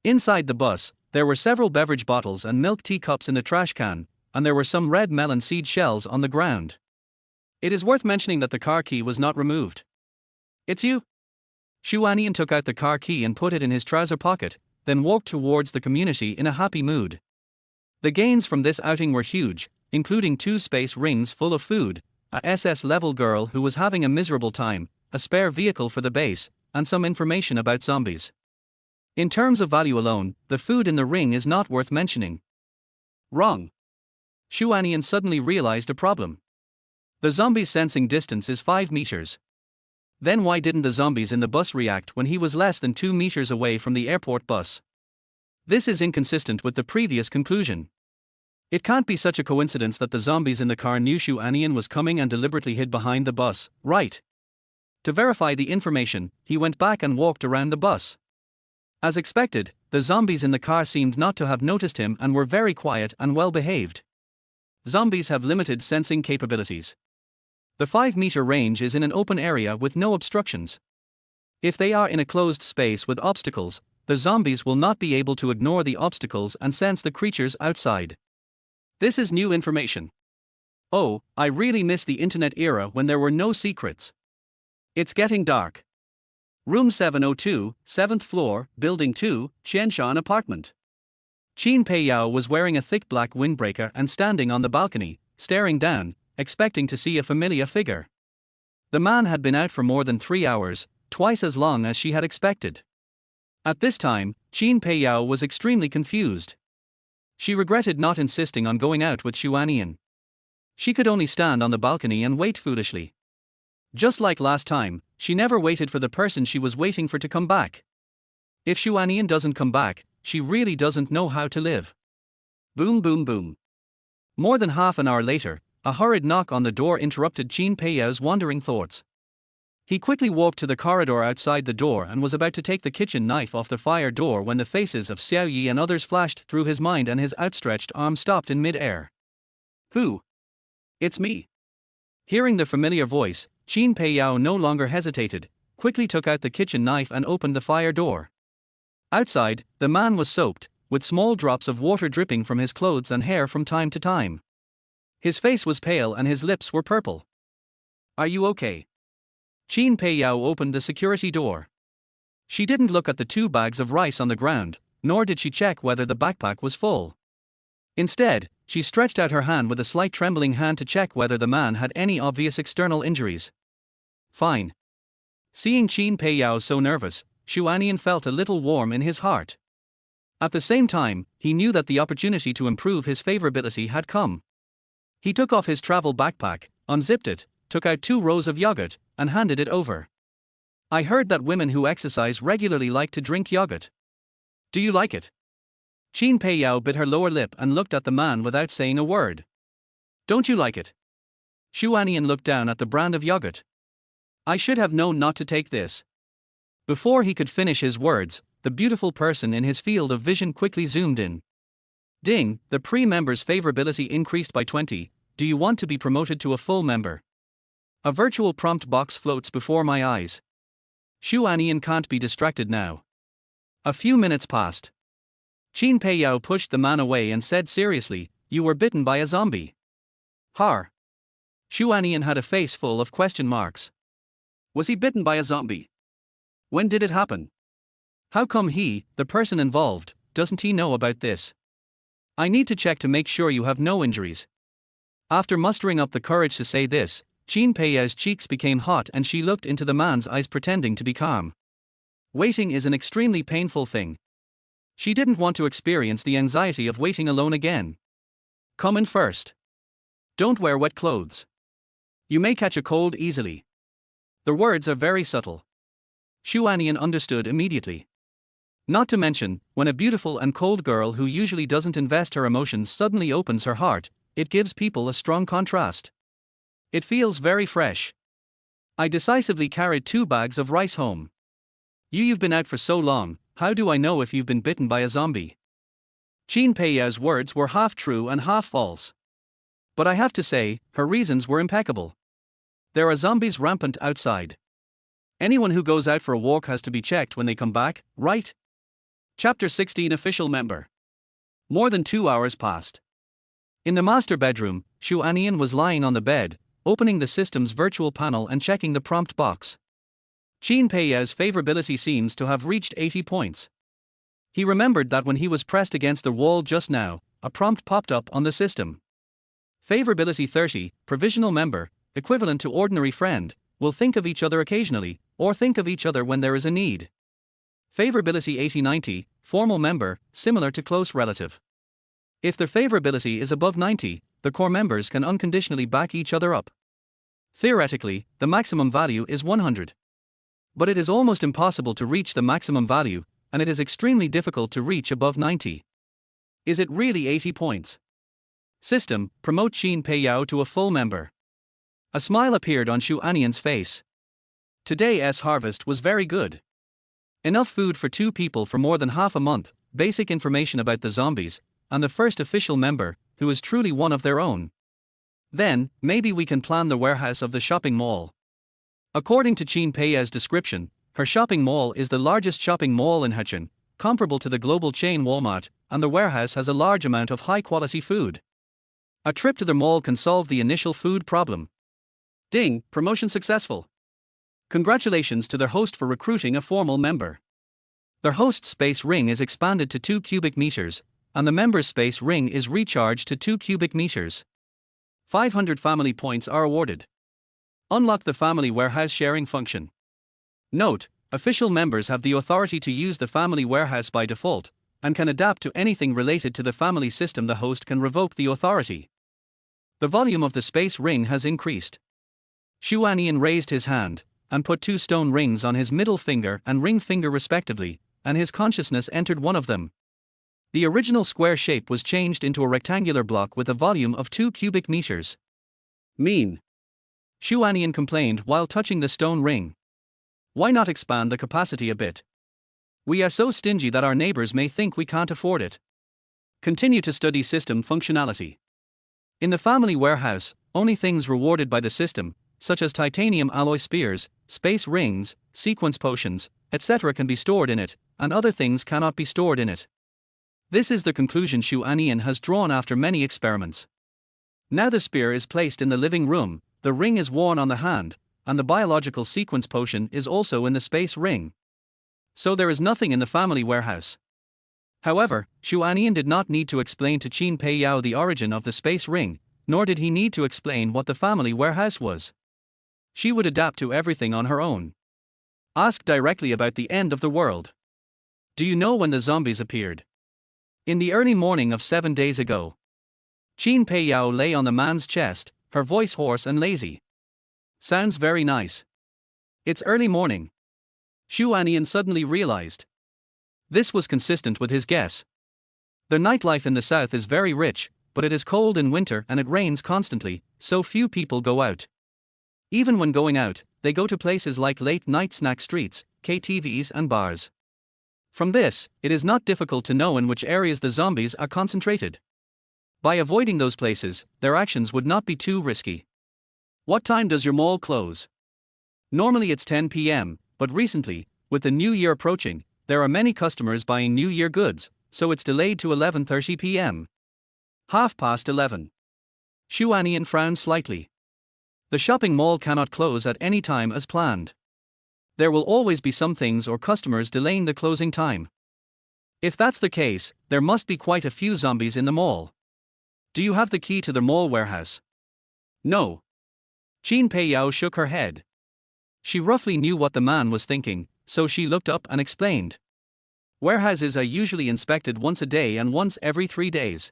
Inside the bus, there were several beverage bottles and milk tea cups in the trash can, and there were some red melon seed shells on the ground. It is worth mentioning that the car key was not removed. It's you? Xu Anian took out the car key and put it in his trouser pocket, then walked towards the community in a happy mood. The gains from this outing were huge, including 2 space rings full of food, a SS-level girl who was having a miserable time, a spare vehicle for the base, and some information about zombies. In terms of value alone, the food in the ring is not worth mentioning. Wrong. Xu Anian suddenly realized a problem. The zombies' sensing distance is 5 meters. Then why didn't the zombies in the bus react when he was less than 2 meters away from the airport bus? This is inconsistent with the previous conclusion. It can't be such a coincidence that the zombies in the car knew Xu Anian was coming and deliberately hid behind the bus, right? To verify the information, he went back and walked around the bus. As expected, the zombies in the car seemed not to have noticed him and were very quiet and well behaved. Zombies have limited sensing capabilities. The 5-meter range is in an open area with no obstructions. If they are in a closed space with obstacles, the zombies will not be able to ignore the obstacles and sense the creatures outside. This is new information. Oh, I really miss the internet era when there were no secrets. It's getting dark. Room 702, 7th floor, Building 2, Qianshan apartment. Qin Peiyao was wearing a thick black windbreaker and standing on the balcony, staring down, expecting to see a familiar figure. The man had been out for more than 3 hours, twice as long as she had expected. At this time, Qin Peiyao was extremely confused. She regretted not insisting on going out with Xu Anian. She could only stand on the balcony and wait foolishly. Just like last time, she never waited for the person she was waiting for to come back. If Xu Anian doesn't come back, she really doesn't know how to live. Boom boom boom. More than half an hour later, a hurried knock on the door interrupted Qin Peiyao's wandering thoughts. He quickly walked to the corridor outside the door and was about to take the kitchen knife off the fire door when the faces of Xiao Yi and others flashed through his mind and his outstretched arm stopped in mid-air. Who? It's me. Hearing the familiar voice, Qin Peiyao no longer hesitated, quickly took out the kitchen knife and opened the fire door. Outside, the man was soaked, with small drops of water dripping from his clothes and hair from time to time. His face was pale and his lips were purple. Are you okay? Qin Peiyao opened the security door. She didn't look at the 2 bags of rice on the ground, nor did she check whether the backpack was full. Instead, she stretched out her hand with a slight trembling hand to check whether the man had any obvious external injuries. Fine. Seeing Qin Peiyao so nervous, Xu Anian felt a little warm in his heart. At the same time, he knew that the opportunity to improve his favorability had come. He took off his travel backpack, unzipped it, took out 2 rows of yogurt, and handed it over. I heard that women who exercise regularly like to drink yogurt. Do you like it? Qin Peiyao bit her lower lip and looked at the man without saying a word. Don't you like it? Xu Anian looked down at the brand of yogurt. I should have known not to take this. Before he could finish his words, the beautiful person in his field of vision quickly zoomed in. Ding, the pre-member's favorability increased by 20. Do you want to be promoted to a full member? A virtual prompt box floats before my eyes. Xu Anian can't be distracted now. A few minutes passed. Qin Peiyao pushed the man away and said seriously, "You were bitten by a zombie." Har. Xu Anian had a face full of question marks. Was he bitten by a zombie? When did it happen? How come he, the person involved, doesn't he know about this? I need to check to make sure you have no injuries. After mustering up the courage to say this, Qin Peiyao's cheeks became hot and she looked into the man's eyes pretending to be calm. Waiting is an extremely painful thing. She didn't want to experience the anxiety of waiting alone again. Come in first. Don't wear wet clothes. You may catch a cold easily. The words are very subtle. Xu Anian understood immediately. Not to mention, when a beautiful and cold girl who usually doesn't invest her emotions suddenly opens her heart, it gives people a strong contrast. It feels very fresh. I decisively carried 2 bags of rice home. You've been out for so long, how do I know if you've been bitten by a zombie? Qin Peiyao's words were half true and half false. But I have to say, her reasons were impeccable. There are zombies rampant outside. Anyone who goes out for a walk has to be checked when they come back, right? Chapter 16 Official Member. More than 2 hours passed. In the master bedroom, Xu Anian was lying on the bed, opening the system's virtual panel and checking the prompt box. Qin Peiyao's favorability seems to have reached 80 points. He remembered that when he was pressed against the wall just now, a prompt popped up on the system. Favorability 30, provisional member, equivalent to ordinary friend, will think of each other occasionally, or think of each other when there is a need. Favorability 80-90, formal member, similar to close relative. If their favorability is above 90, the core members can unconditionally back each other up. Theoretically, the maximum value is 100. But it is almost impossible to reach the maximum value, and it is extremely difficult to reach above 90. Is it really 80 points? System, promote Qin Peiyao to a full member. A smile appeared on Xu Anian's face. Today's harvest was very good. Enough food for 2 people for more than half a month, basic information about the zombies, and the first official member, who is truly one of their own. Then, maybe we can plan the warehouse of the shopping mall. According to Qin Peiyao's description, her shopping mall is the largest shopping mall in Hechen, comparable to the global chain Walmart, and the warehouse has a large amount of high-quality food. A trip to the mall can solve the initial food problem. Ding, promotion successful. Congratulations to their host for recruiting a formal member. Their host space ring is expanded to 2 cubic meters, and the member's space ring is recharged to 2 cubic meters. 500 family points are awarded. Unlock the family warehouse sharing function. Note, official members have the authority to use the family warehouse by default, and can adapt to anything related to the family system. The host can revoke the authority. The volume of the space ring has increased. Xu Anian raised his hand, and put 2 stone rings on his middle finger and ring finger respectively, and his consciousness entered one of them. The original square shape was changed into a rectangular block with a volume of 2 cubic meters. Mean. Xu Anian complained while touching the stone ring. Why not expand the capacity a bit? We are so stingy that our neighbors may think we can't afford it. Continue to study system functionality. In the family warehouse, only things rewarded by the system, such as titanium alloy spears, space rings, sequence potions, etc. can be stored in it, and other things cannot be stored in it. This is the conclusion Xu Anian has drawn after many experiments. Now the spear is placed in the living room, the ring is worn on the hand, and the biological sequence potion is also in the space ring. So there is nothing in the family warehouse. However, Xu Anian did not need to explain to Qin Peiyao the origin of the space ring, nor did he need to explain what the family warehouse was. She would adapt to everything on her own. Ask directly about the end of the world. Do you know when the zombies appeared? In the early morning of 7 days ago. Qin Peiyao lay on the man's chest, her voice hoarse and lazy. Sounds very nice. It's early morning. Xu Anian suddenly realized. This was consistent with his guess. The nightlife in the south is very rich, but it is cold in winter and it rains constantly, so few people go out. Even when going out, they go to places like late-night snack streets, KTVs and bars. From this, it is not difficult to know in which areas the zombies are concentrated. By avoiding those places, their actions would not be too risky. What time does your mall close? Normally it's 10 p.m., but recently, with the new year approaching, there are many customers buying New Year goods, so it's delayed to 11:30 p.m. 11:30. Xu Anian frowned slightly. The shopping mall cannot close at any time as planned. There will always be some things or customers delaying the closing time. If that's the case, there must be quite a few zombies in the mall. Do you have the key to the mall warehouse? No. Qin Peiyao shook her head. She roughly knew what the man was thinking, so she looked up and explained. Warehouses are usually inspected once a day and once every 3 days.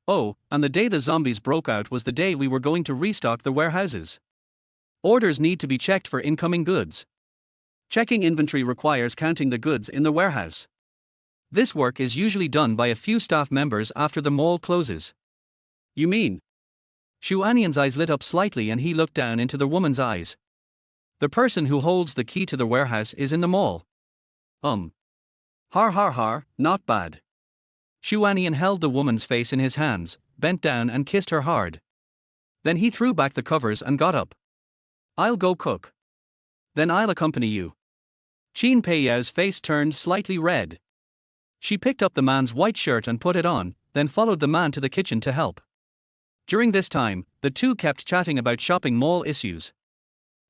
Oh, and the day the zombies broke out was the day we were going to restock the warehouses. Orders need to be checked for incoming goods. Checking inventory requires counting the goods in the warehouse. This work is usually done by a few staff members after the mall closes. You mean? Xu Anian's eyes lit up slightly and he looked down into the woman's eyes. The person who holds the key to the warehouse is in the mall. Har, not bad. Xu Anian held the woman's face in his hands, bent down and kissed her hard. Then he threw back the covers and got up. I'll go cook. Then I'll accompany you. Qin Peiyao's face turned slightly red. She picked up the man's white shirt and put it on, then followed the man to the kitchen to help. During this time, the two kept chatting about shopping mall issues.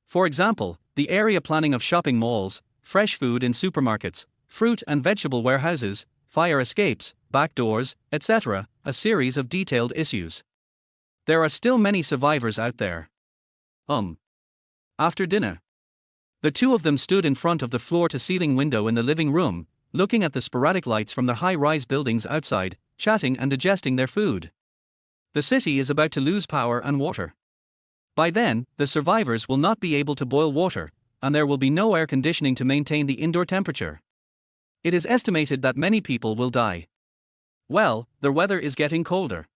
For example, the area planning of shopping malls, fresh food in supermarkets, fruit and vegetable warehouses, fire escapes, back doors, etc., a series of detailed issues. There are still many survivors out there. After dinner, the two of them stood in front of the floor-to-ceiling window in the living room, looking at the sporadic lights from the high-rise buildings outside, chatting and digesting their food. The city is about to lose power and water. By then, the survivors will not be able to boil water, and there will be no air conditioning to maintain the indoor temperature. It is estimated that many people will die. Well, the weather is getting colder.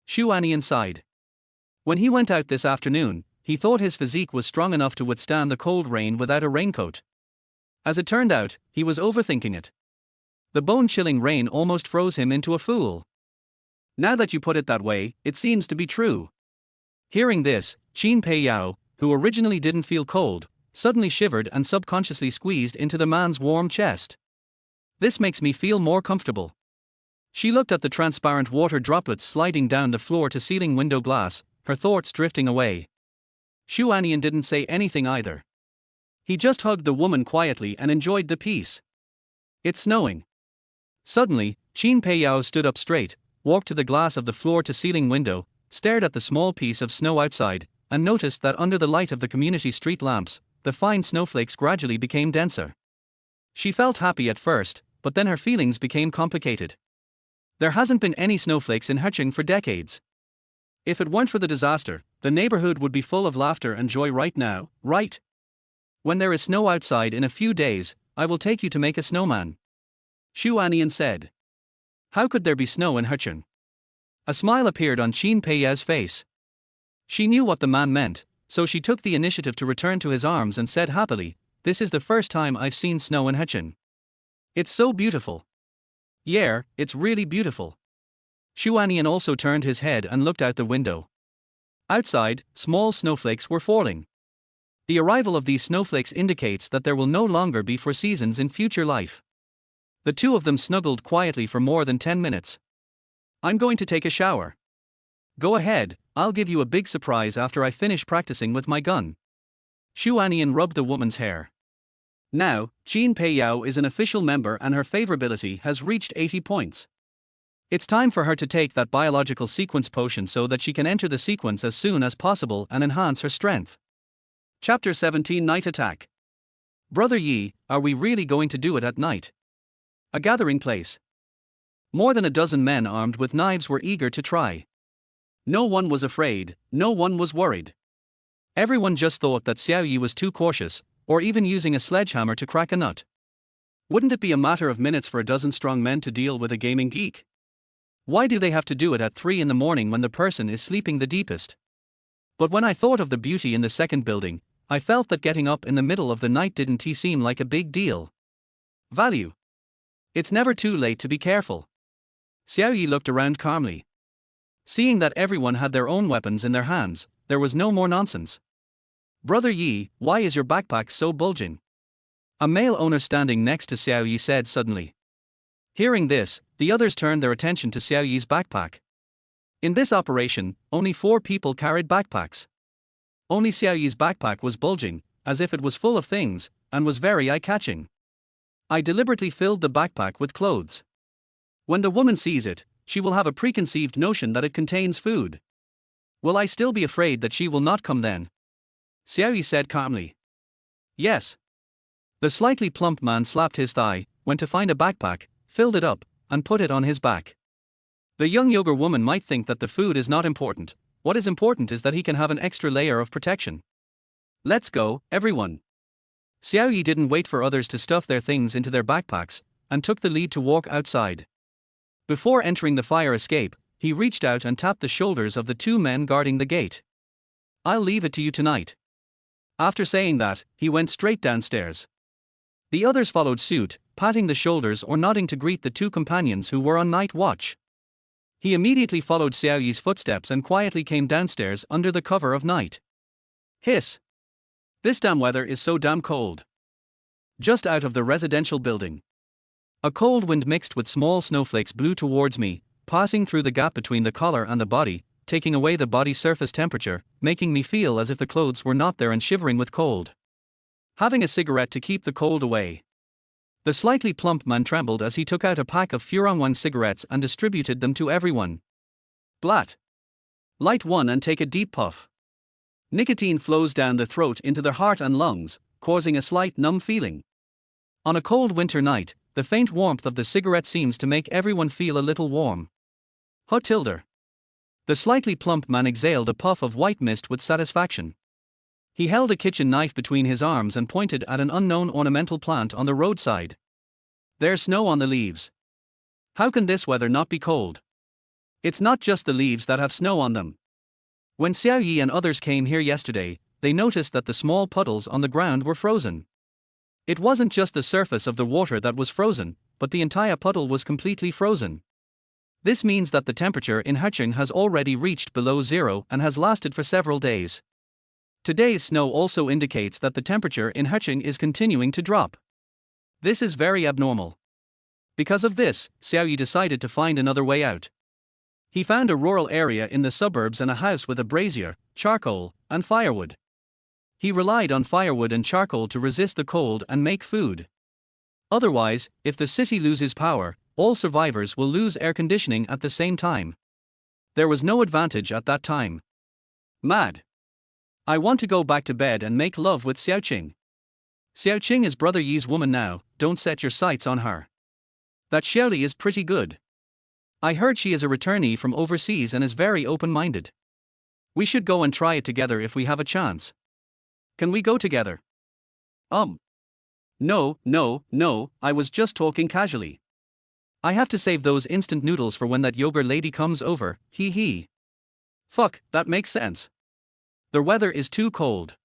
Xu Anian sighed. When he went out this afternoon, he thought his physique was strong enough to withstand the cold rain without a raincoat. As it turned out, he was overthinking it. The bone-chilling rain almost froze him into a fool. Now that you put it that way, it seems to be true. Hearing this, Qin Peiyao, who originally didn't feel cold, suddenly shivered and subconsciously squeezed into the man's warm chest. This makes me feel more comfortable. She looked at the transparent water droplets sliding down the floor-to-ceiling window glass, her thoughts drifting away. Xu Anian didn't say anything either. He just hugged the woman quietly and enjoyed the peace. It's snowing. Suddenly, Qin Peiyao stood up straight, walked to the glass of the floor-to-ceiling window, stared at the small piece of snow outside, and noticed that under the light of the community street lamps, the fine snowflakes gradually became denser. She felt happy at first, but then her feelings became complicated. There hasn't been any snowflakes in Heqing for decades. If it weren't for the disaster, the neighborhood would be full of laughter and joy right now, right? When there is snow outside in a few days, I will take you to make a snowman. Xu Anian said. How could there be snow in Heqing? A smile appeared on Qin Peiyao's face. She knew what the man meant, so she took the initiative to return to his arms and said happily, This is the first time I've seen snow in Heqing. It's so beautiful. Yeah, it's really beautiful. Xu Anian also turned his head and looked out the window. Outside, small snowflakes were falling. The arrival of these snowflakes indicates that there will no longer be 4 seasons in future life. The two of them snuggled quietly for more than 10 minutes. I'm going to take a shower. Go ahead, I'll give you a big surprise after I finish practicing with my gun. Xu Anian rubbed the woman's hair. Now, Qin Peiyao is an official member and her favorability has reached 80 points. It's time for her to take that biological sequence potion so that she can enter the sequence as soon as possible and enhance her strength. Chapter 17 Night Attack. Brother Yi, are we really going to do it at night? A gathering place. More than a dozen men armed with knives were eager to try. No one was afraid, no one was worried. Everyone just thought that Xiao Yi was too cautious, or even using a sledgehammer to crack a nut. Wouldn't it be a matter of minutes for a dozen strong men to deal with a gaming geek? Why do they have to do it at 3 in the morning when the person is sleeping the deepest? But when I thought of the beauty in the second building, I felt that getting up in the middle of the night didn't seem like a big deal. Value. It's never too late to be careful. Xiao Yi looked around calmly. Seeing that everyone had their own weapons in their hands, there was no more nonsense. Brother Yi, why is your backpack so bulging? A male owner standing next to Xiao Yi said suddenly. Hearing this, the others turned their attention to Xiao Yi's backpack. In this operation, only 4 people carried backpacks. Only Xiao Yi's backpack was bulging, as if it was full of things, and was very eye-catching. I deliberately filled the backpack with clothes. When the woman sees it, she will have a preconceived notion that it contains food. Will I still be afraid that she will not come then? Xiao Yi said calmly. Yes. The slightly plump man slapped his thigh, went to find a backpack, filled it up, and put it on his back. The young yoga woman might think that the food is not important. What is important is that he can have an extra layer of protection. Let's go, everyone. Xiao Yi didn't wait for others to stuff their things into their backpacks, and took the lead to walk outside. Before entering the fire escape, he reached out and tapped the shoulders of the 2 men guarding the gate. I'll leave it to you tonight. After saying that, he went straight downstairs. The others followed suit, patting the shoulders or nodding to greet the 2 companions who were on night watch. He immediately followed Xiao Yi's footsteps and quietly came downstairs under the cover of night. Hiss! This damn weather is so damn cold. Just out of the residential building. A cold wind mixed with small snowflakes blew towards me, passing through the gap between the collar and the body, taking away the body's surface temperature, making me feel as if the clothes were not there and shivering with cold. Having a cigarette to keep the cold away. The slightly plump man trembled as he took out a pack of Xu Anian cigarettes and distributed them to everyone. Blat. Light one and take a deep puff. Nicotine flows down the throat into the heart and lungs, causing a slight numb feeling. On a cold winter night, the faint warmth of the cigarette seems to make everyone feel a little warm. Tilder. The slightly plump man exhaled a puff of white mist with satisfaction. He held a kitchen knife between his arms and pointed at an unknown ornamental plant on the roadside. There's snow on the leaves. How can this weather not be cold? It's not just the leaves that have snow on them. When Xiao Yi and others came here yesterday, they noticed that the small puddles on the ground were frozen. It wasn't just the surface of the water that was frozen, but the entire puddle was completely frozen. This means that the temperature in Heqing has already reached below 0 and has lasted for several days. Today's snow also indicates that the temperature in Heqing is continuing to drop. This is very abnormal. Because of this, Xiao Yi decided to find another way out. He found a rural area in the suburbs and a house with a brazier, charcoal, and firewood. He relied on firewood and charcoal to resist the cold and make food. Otherwise, if the city loses power, all survivors will lose air conditioning at the same time. There was no advantage at that time. Mad. I want to go back to bed and make love with Xiaoqing. Xiaoqing is Brother Yi's woman now, don't set your sights on her. That Xiaoli is pretty good. I heard she is a returnee from overseas and is very open-minded. We should go and try it together if we have a chance. Can we go together? No, I was just talking casually. I have to save those instant noodles for when that yogurt lady comes over, hee hee. Fuck, that makes sense. The weather is too cold.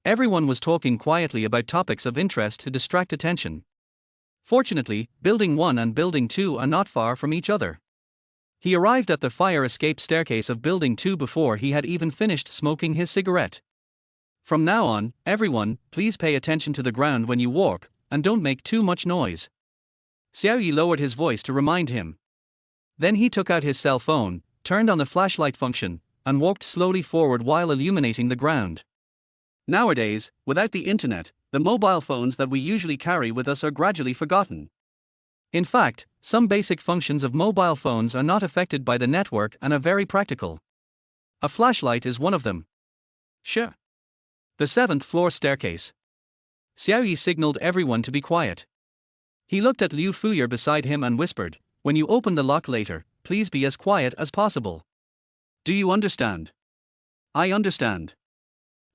Everyone was talking quietly about topics of interest to distract attention. Fortunately, Building 1 and Building 2 are not far from each other. He arrived at the fire escape staircase of Building 2 before he had even finished smoking his cigarette. From now on, everyone, please pay attention to the ground when you walk, and don't make too much noise. Xiao Yi lowered his voice to remind him. Then he took out his cell phone, turned on the flashlight function, and walked slowly forward while illuminating the ground. Nowadays, without the internet, the mobile phones that we usually carry with us are gradually forgotten. In fact, some basic functions of mobile phones are not affected by the network and are very practical. A flashlight is one of them. Sure. The 7th floor staircase. Xiao Yi signaled everyone to be quiet. He looked at Liu Fuyer beside him and whispered, "When you open the lock later, please be as quiet as possible. Do you understand?" "I understand."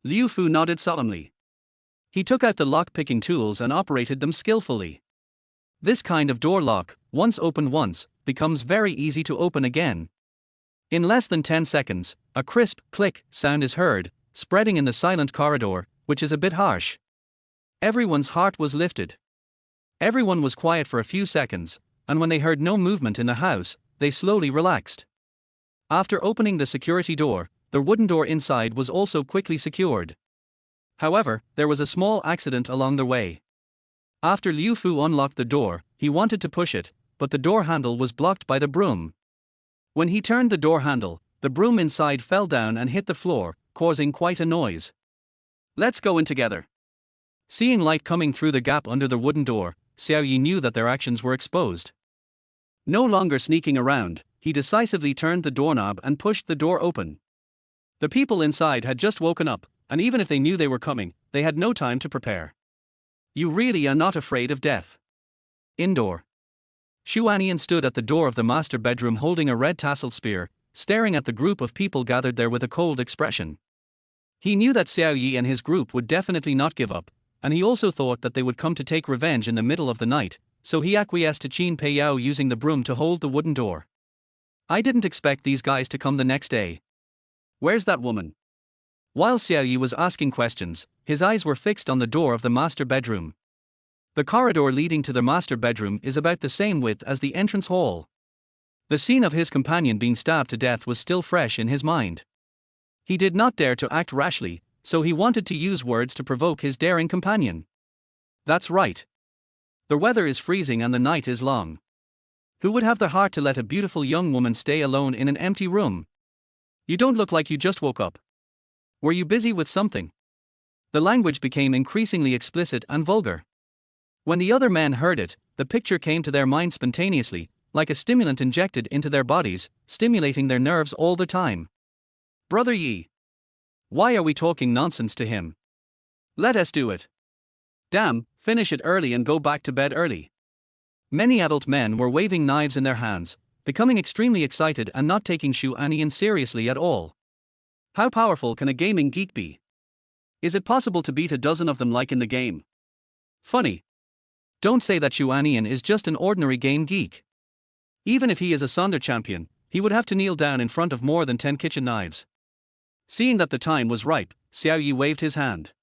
Liu Fu nodded solemnly. He took out the lock-picking tools and operated them skillfully. This kind of door lock, once opened once, becomes very easy to open again. In less than 10 seconds, a crisp click sound is heard, spreading in the silent corridor, which is a bit harsh. Everyone's heart was lifted. Everyone was quiet for a few seconds, and when they heard no movement in the house, they slowly relaxed. After opening the security door, the wooden door inside was also quickly secured. However, there was a small accident along the way. After Liu Fu unlocked the door, he wanted to push it, but the door handle was blocked by the broom. When he turned the door handle, the broom inside fell down and hit the floor, causing quite a noise. "Let's go in together." Seeing light coming through the gap under the wooden door, Xiao Yi knew that their actions were exposed. No longer sneaking around, he decisively turned the doorknob and pushed the door open. The people inside had just woken up, and even if they knew they were coming, they had no time to prepare. "You really are not afraid of death." Indoor. Xu Anian stood at the door of the master bedroom holding a red tasseled spear, staring at the group of people gathered there with a cold expression. He knew that Xiao Yi and his group would definitely not give up, and he also thought that they would come to take revenge in the middle of the night, so he acquiesced to Qin Peiyao using the broom to hold the wooden door. "I didn't expect these guys to come the next day. Where's that woman?" While Xiao Yi was asking questions, his eyes were fixed on the door of the master bedroom. The corridor leading to the master bedroom is about the same width as the entrance hall. The scene of his companion being stabbed to death was still fresh in his mind. He did not dare to act rashly, so he wanted to use words to provoke his daring companion. "That's right. The weather is freezing and the night is long. Who would have the heart to let a beautiful young woman stay alone in an empty room? You don't look like you just woke up. Were you busy with something?" The language became increasingly explicit and vulgar. When the other men heard it, the picture came to their mind spontaneously, like a stimulant injected into their bodies, stimulating their nerves all the time. "Brother Yi. Why are we talking nonsense to him? Let us do it. Damn, finish it early and go back to bed early." Many adult men were waving knives in their hands, becoming extremely excited and not taking Xu Anian seriously at all. How powerful can a gaming geek be? Is it possible to beat a dozen of them like in the game? Funny. Don't say that Xu Anian is just an ordinary game geek. Even if he is a Sonder champion, he would have to kneel down in front of more than 10 kitchen knives. Seeing that the time was ripe, Xiao Yi waved his hand.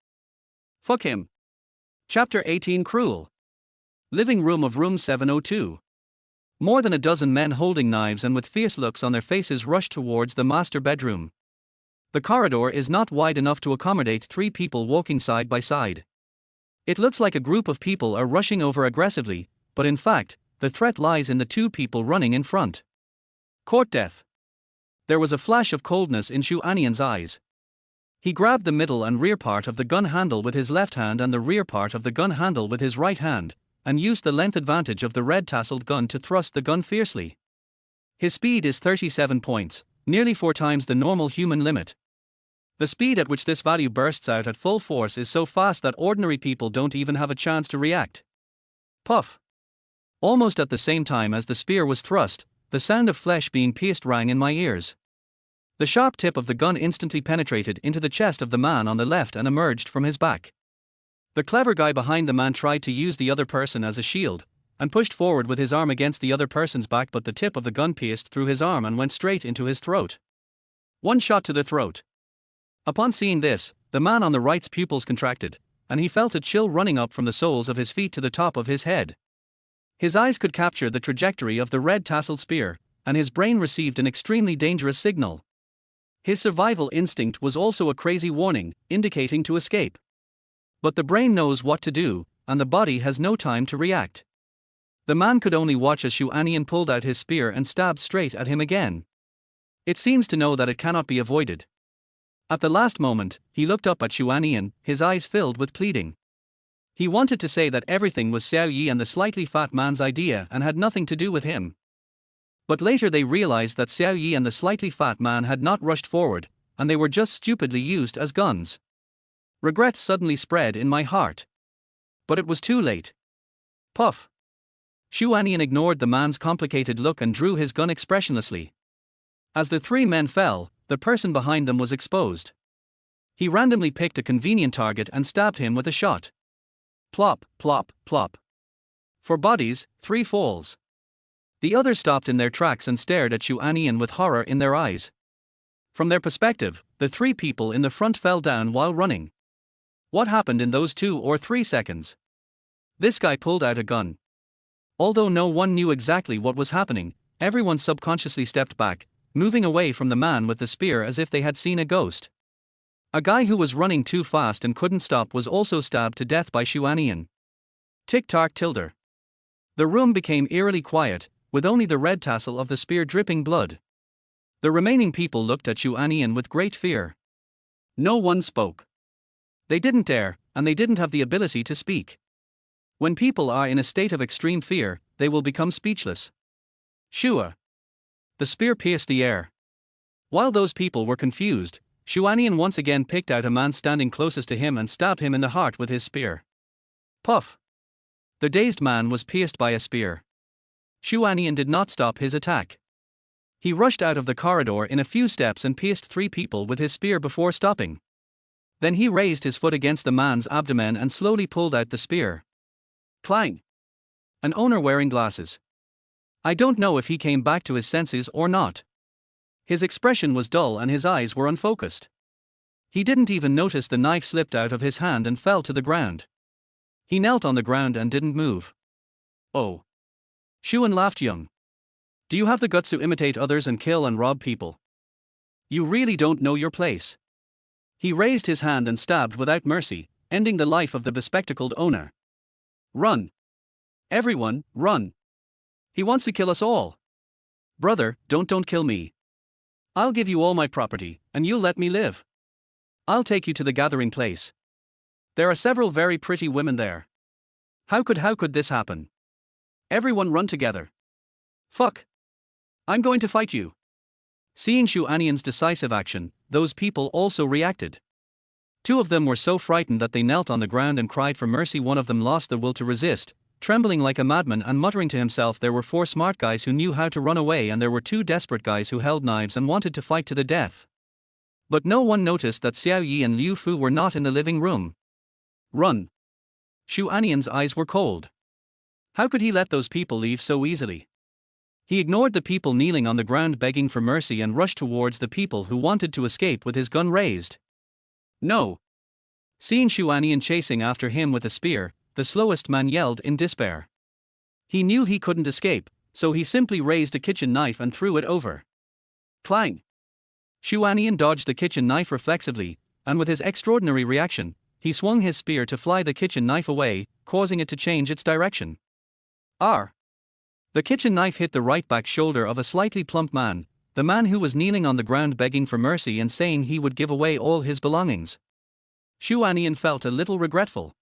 Fuck him. Chapter 18 Cruel. Living room of room 702. More than a dozen men holding knives and with fierce looks on their faces rushed towards the master bedroom. The corridor is not wide enough to accommodate 3 people walking side by side. It looks like a group of people are rushing over aggressively, but in fact, the threat lies in the 2 people running in front. Court death. There was a flash of coldness in Xu Anian's eyes. He grabbed the middle and rear part of the gun handle with his left hand and the rear part of the gun handle with his right hand, and used the length advantage of the red tasseled gun to thrust the gun fiercely. His speed is 37 points, nearly 4 times the normal human limit. The speed at which this value bursts out at full force is so fast that ordinary people don't even have a chance to react. Puff. Almost at the same time as the spear was thrust, the sound of flesh being pierced rang in my ears. The sharp tip of the gun instantly penetrated into the chest of the man on the left and emerged from his back. The clever guy behind the man tried to use the other person as a shield, and pushed forward with his arm against the other person's back, but the tip of the gun pierced through his arm and went straight into his throat. One shot to the throat. Upon seeing this, the man on the right's pupils contracted, and he felt a chill running up from the soles of his feet to the top of his head. His eyes could capture the trajectory of the red tasseled spear, and his brain received an extremely dangerous signal. His survival instinct was also a crazy warning, indicating to escape. But the brain knows what to do, and the body has no time to react. The man could only watch as Xu Anian pulled out his spear and stabbed straight at him again. It seems to know that it cannot be avoided. At the last moment, he looked up at Xu Anian, his eyes filled with pleading. He wanted to say that everything was Xiao Yi and the slightly fat man's idea and had nothing to do with him. But later they realized that Xiao Yi and the slightly fat man had not rushed forward, and they were just stupidly used as guns. Regret suddenly spread in my heart. But it was too late. Puff. Xu Anian ignored the man's complicated look and drew his gun expressionlessly. As the 3 men fell, the person behind them was exposed. He randomly picked a convenient target and stabbed him with a shot. Plop, plop, plop. For bodies, 3 falls. The others stopped in their tracks and stared at Xu Anian with horror in their eyes. From their perspective, the 3 people in the front fell down while running. What happened in those 2 or 3 seconds? This guy pulled out a gun. Although no one knew exactly what was happening, everyone subconsciously stepped back, moving away from the man with the spear as if they had seen a ghost. A guy who was running too fast and couldn't stop was also stabbed to death by Xu Anian. Tick-tock tilde. The room became eerily quiet, with only the red tassel of the spear dripping blood. The remaining people looked at Xu Anian with great fear. No one spoke. They didn't dare, and they didn't have the ability to speak. When people are in a state of extreme fear, they will become speechless. Shua. The spear pierced the air. While those people were confused, Xu Anian once again picked out a man standing closest to him and stabbed him in the heart with his spear. Puff. The dazed man was pierced by a spear. Xu Anian did not stop his attack. He rushed out of the corridor in a few steps and pierced 3 people with his spear before stopping. Then he raised his foot against the man's abdomen and slowly pulled out the spear. Clang. An owner wearing glasses. I don't know if he came back to his senses or not. His expression was dull and his eyes were unfocused. He didn't even notice the knife slipped out of his hand and fell to the ground. He knelt on the ground and didn't move. Oh. Xuan laughed young. Do you have the guts to imitate others and kill and rob people? You really don't know your place. He raised his hand and stabbed without mercy, ending the life of the bespectacled owner. Run. Everyone, run. He wants to kill us all. Brother, don't kill me. I'll give you all my property, and you'll let me live. I'll take you to the gathering place. There are several very pretty women there. How could this happen? Everyone run together. Fuck. I'm going to fight you. Seeing Xu Anian's decisive action, those people also reacted. 2 of them were so frightened that they knelt on the ground and cried for mercy. One of them lost the will to resist, trembling like a madman and muttering to himself. There were 4 smart guys who knew how to run away, and there were 2 desperate guys who held knives and wanted to fight to the death. But no one noticed that Xiao Yi and Liu Fu were not in the living room. Run. Xu Anian's eyes were cold. How could he let those people leave so easily? He ignored the people kneeling on the ground begging for mercy and rushed towards the people who wanted to escape with his gun raised. No. Seeing Xu Anian chasing after him with a spear, the slowest man yelled in despair. He knew he couldn't escape, so he simply raised a kitchen knife and threw it over. Clang. Xu Anian dodged the kitchen knife reflexively, and with his extraordinary reaction, he swung his spear to fly the kitchen knife away, causing it to change its direction. R. The kitchen knife hit the right back shoulder of a slightly plump man, the man who was kneeling on the ground begging for mercy and saying he would give away all his belongings. Xu Anian felt a little regretful.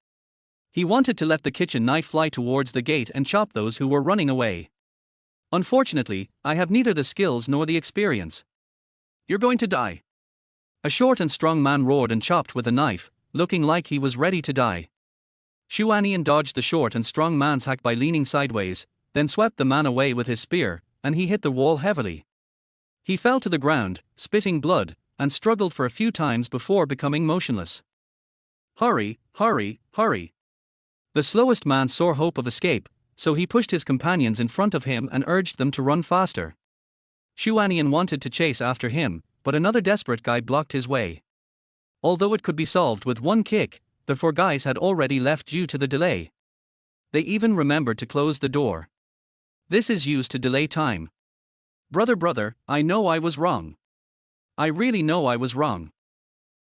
He wanted to let the kitchen knife fly towards the gate and chop those who were running away. Unfortunately, I have neither the skills nor the experience. You're going to die. A short and strong man roared and chopped with a knife, looking like he was ready to die. Xu Anian dodged the short and strong man's hack by leaning sideways, then swept the man away with his spear, and he hit the wall heavily. He fell to the ground, spitting blood, and struggled for a few times before becoming motionless. Hurry, hurry, hurry. The slowest man saw hope of escape, so he pushed his companions in front of him and urged them to run faster. Xu Anian wanted to chase after him, but another desperate guy blocked his way. Although it could be solved with 1 kick, the 4 guys had already left due to the delay. They even remembered to close the door. This is used to delay time. Brother, I know I was wrong. I really know I was wrong.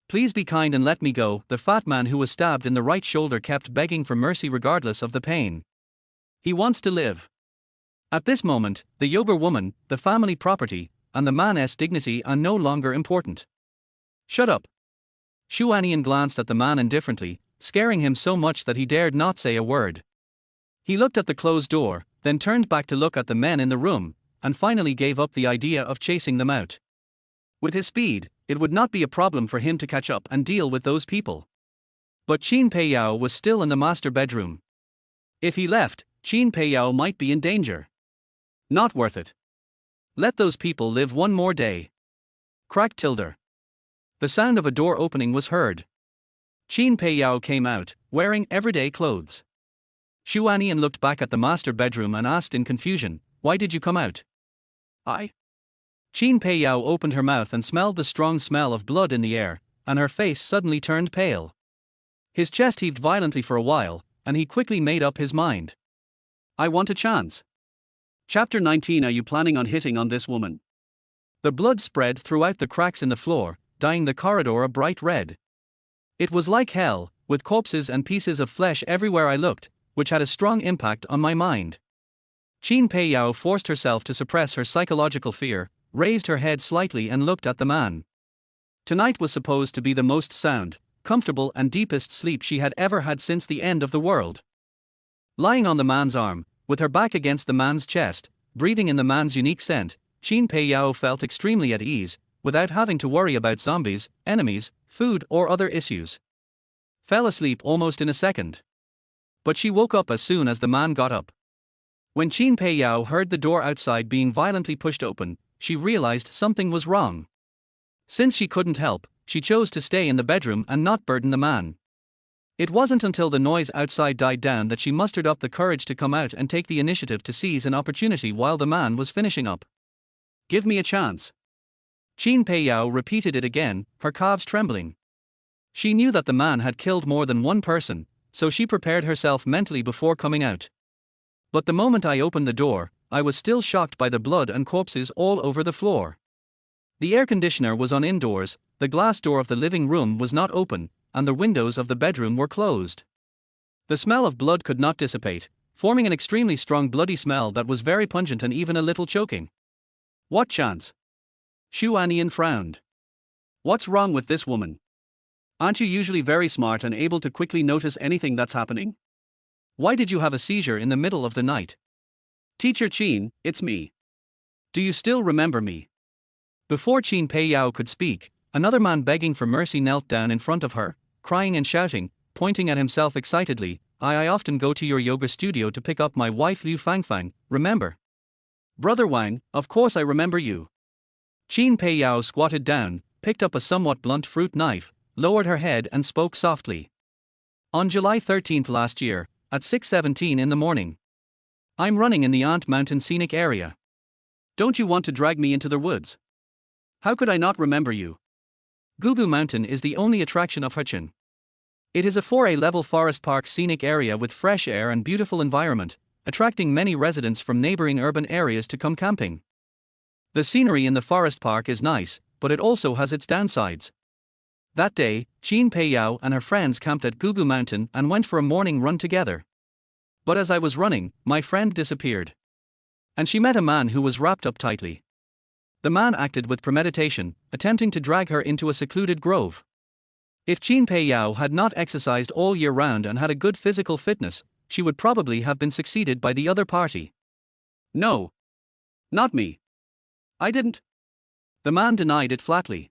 Please be kind and let me go. The fat man who was stabbed in the right shoulder kept begging for mercy regardless of the pain. He wants to live. At this moment, the yoga woman, the family property, and the man's dignity are no longer important. Shut up. Xu Anian glanced at the man indifferently, scaring him so much that he dared not say a word. He looked at the closed door, then turned back to look at the men in the room, and finally gave up the idea of chasing them out. With his speed, it would not be a problem for him to catch up and deal with those people. But Qin Peiyao was still in the master bedroom. If he left, Qin Peiyao might be in danger. Not worth it. Let those people live 1 more day. Crack tilde. The sound of a door opening was heard. Qin Peiyao came out, wearing everyday clothes. Xu Anian looked back at the master bedroom and asked in confusion, "Why did you come out?" "I?" Qin Peiyao opened her mouth and smelled the strong smell of blood in the air, and her face suddenly turned pale. His chest heaved violently for a while, and he quickly made up his mind. I want a chance. Chapter 19. Are you planning on hitting on this woman? The blood spread throughout the cracks in the floor, dyeing the corridor a bright red. It was like hell, with corpses and pieces of flesh everywhere I looked, which had a strong impact on my mind. Qin Pei Yao forced herself to suppress her psychological fear, raised her head slightly and looked at the man. Tonight was supposed to be the most sound, comfortable and deepest sleep she had ever had since the end of the world. Lying on the man's arm, with her back against the man's chest, breathing in the man's unique scent, Qin Pei Yao felt extremely at ease, without having to worry about zombies, enemies, food or other issues. Fell asleep almost in a second. But she woke up as soon as the man got up. When Qin Pei Yao heard the door outside being violently pushed open, she realized something was wrong. Since she couldn't help, she chose to stay in the bedroom and not burden the man. It wasn't until the noise outside died down that she mustered up the courage to come out and take the initiative to seize an opportunity while the man was finishing up. Give me a chance. Qin Pei Yao repeated it again, her calves trembling. She knew that the man had killed more than one person, so she prepared herself mentally before coming out. But the moment I opened the door, I was still shocked by the blood and corpses all over the floor. The air conditioner was on indoors, the glass door of the living room was not open, and the windows of the bedroom were closed. The smell of blood could not dissipate, forming an extremely strong bloody smell that was very pungent and even a little choking. What chance? Xu Anian frowned. What's wrong with this woman? Aren't you usually very smart and able to quickly notice anything that's happening? Why did you have a seizure in the middle of the night? Teacher Qin, it's me. Do you still remember me? Before Qin Pei Yao could speak, another man begging for mercy knelt down in front of her, crying and shouting, pointing at himself excitedly, I often go to your yoga studio to pick up my wife Liu Fangfang, remember? Brother Wang, of course I remember you. Qin Pei Yao squatted down, picked up a somewhat blunt fruit knife, lowered her head and spoke softly. On July 13th last year, at 6:17 in the morning. I'm running in the Ant Mountain scenic area. Don't you want to drag me into the woods? How could I not remember you? Gugu Mountain is the only attraction of Huchin. It is a 4A-level forest park scenic area with fresh air and beautiful environment, attracting many residents from neighboring urban areas to come camping. The scenery in the forest park is nice, but it also has its downsides. That day, Qin Pei Yao and her friends camped at Gugu Mountain and went for a morning run together. But as I was running, my friend disappeared. And she met a man who was wrapped up tightly. The man acted with premeditation, attempting to drag her into a secluded grove. If Qin Pei Yao had not exercised all year round and had a good physical fitness, she would probably have been succeeded by the other party. No. Not me. I didn't. The man denied it flatly.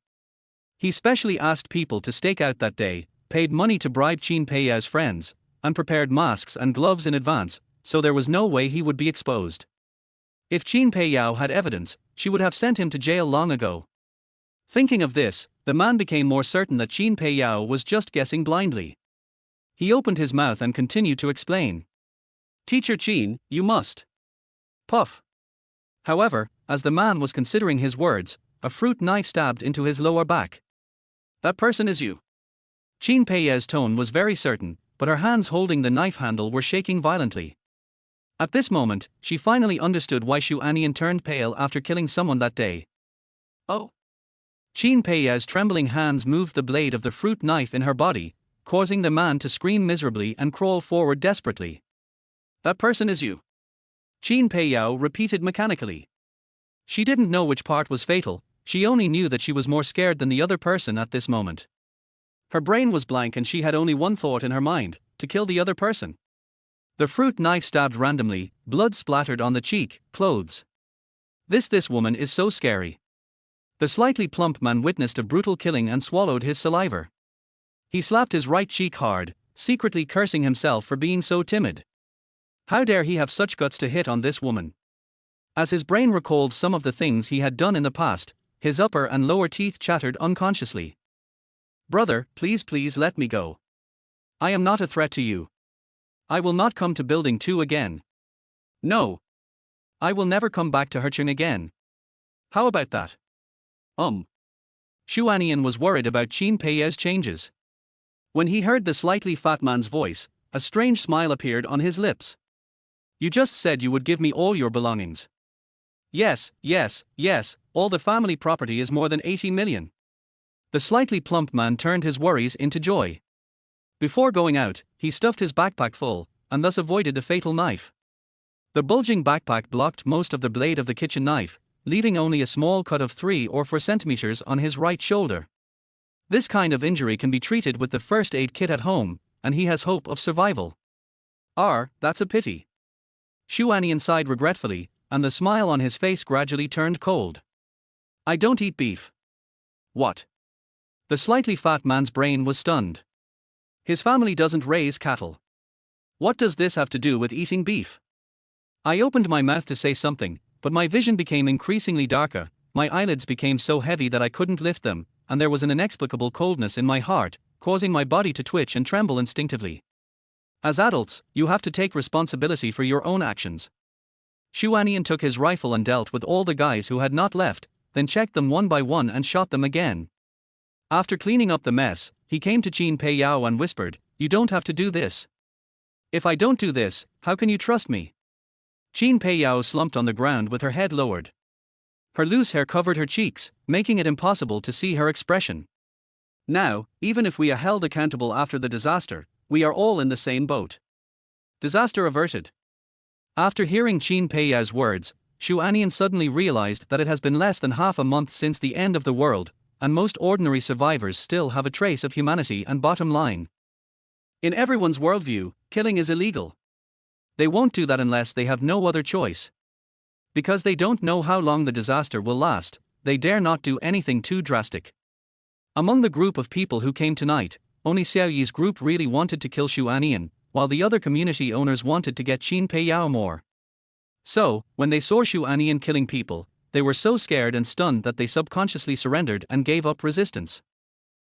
He specially asked people to stake out that day, paid money to bribe Qin Pei Yao's friends, and prepared masks and gloves in advance, so there was no way he would be exposed. If Qin Pei Yao had evidence, she would have sent him to jail long ago. Thinking of this, the man became more certain that Qin Pei Yao was just guessing blindly. He opened his mouth and continued to explain. Teacher Qin, you must. Puff. However, as the man was considering his words, a fruit knife stabbed into his lower back. That person is you. Qin Pei Yao's tone was very certain, but her hands holding the knife handle were shaking violently. At this moment, she finally understood why Xu Anian turned pale after killing someone that day. Oh. Qin Pei Yao's trembling hands moved the blade of the fruit knife in her body, causing the man to scream miserably and crawl forward desperately. That person is you. Qin Pei Yao repeated mechanically. She didn't know which part was fatal, she only knew that she was more scared than the other person at this moment. Her brain was blank and she had only one thought in her mind, to kill the other person. The fruit knife stabbed randomly, blood splattered on the cheek, clothes. This woman is so scary. The slightly plump man witnessed a brutal killing and swallowed his saliva. He slapped his right cheek hard, secretly cursing himself for being so timid. How dare he have such guts to hit on this woman? As his brain recalled some of the things he had done in the past, his upper and lower teeth chattered unconsciously. Brother, please let me go. I am not a threat to you. I will not come to Building 2 again. No. I will never come back to Hercheng again. How about that? Xu Anian was worried about Qin Pei Yao's changes. When he heard the slightly fat man's voice, a strange smile appeared on his lips. You just said you would give me all your belongings. Yes, all the family property is more than 80 million. The slightly plump man turned his worries into joy. Before going out, he stuffed his backpack full, and thus avoided a fatal knife. The bulging backpack blocked most of the blade of the kitchen knife, leaving only a small cut of 3 or 4 centimeters on his right shoulder. This kind of injury can be treated with the first aid kit at home, and he has hope of survival. That's a pity. Xu Anian sighed regretfully, and the smile on his face gradually turned cold. I don't eat beef. What? The slightly fat man's brain was stunned. His family doesn't raise cattle. What does this have to do with eating beef? I opened my mouth to say something, but my vision became increasingly darker, my eyelids became so heavy that I couldn't lift them, and there was an inexplicable coldness in my heart, causing my body to twitch and tremble instinctively. As adults, you have to take responsibility for your own actions. Xu Anian took his rifle and dealt with all the guys who had not left, then checked them one by one and shot them again. After cleaning up the mess, he came to Qin Pei Yao and whispered, "You don't have to do this. If I don't do this, how can you trust me?" Qin Pei Yao slumped on the ground with her head lowered. Her loose hair covered her cheeks, making it impossible to see her expression. Now, even if we are held accountable after the disaster, we are all in the same boat. Disaster averted. After hearing Qin Pei Yao's words, Xu Anian suddenly realized that it has been less than half a month since the end of the world, and most ordinary survivors still have a trace of humanity and bottom line. In everyone's worldview, killing is illegal. They won't do that unless they have no other choice. Because they don't know how long the disaster will last, they dare not do anything too drastic. Among the group of people who came tonight, only Xiao Yi's group really wanted to kill Xu Anian, while the other community owners wanted to get Qin Pei Yao more. So, when they saw Xu Anian killing people, they were so scared and stunned that they subconsciously surrendered and gave up resistance.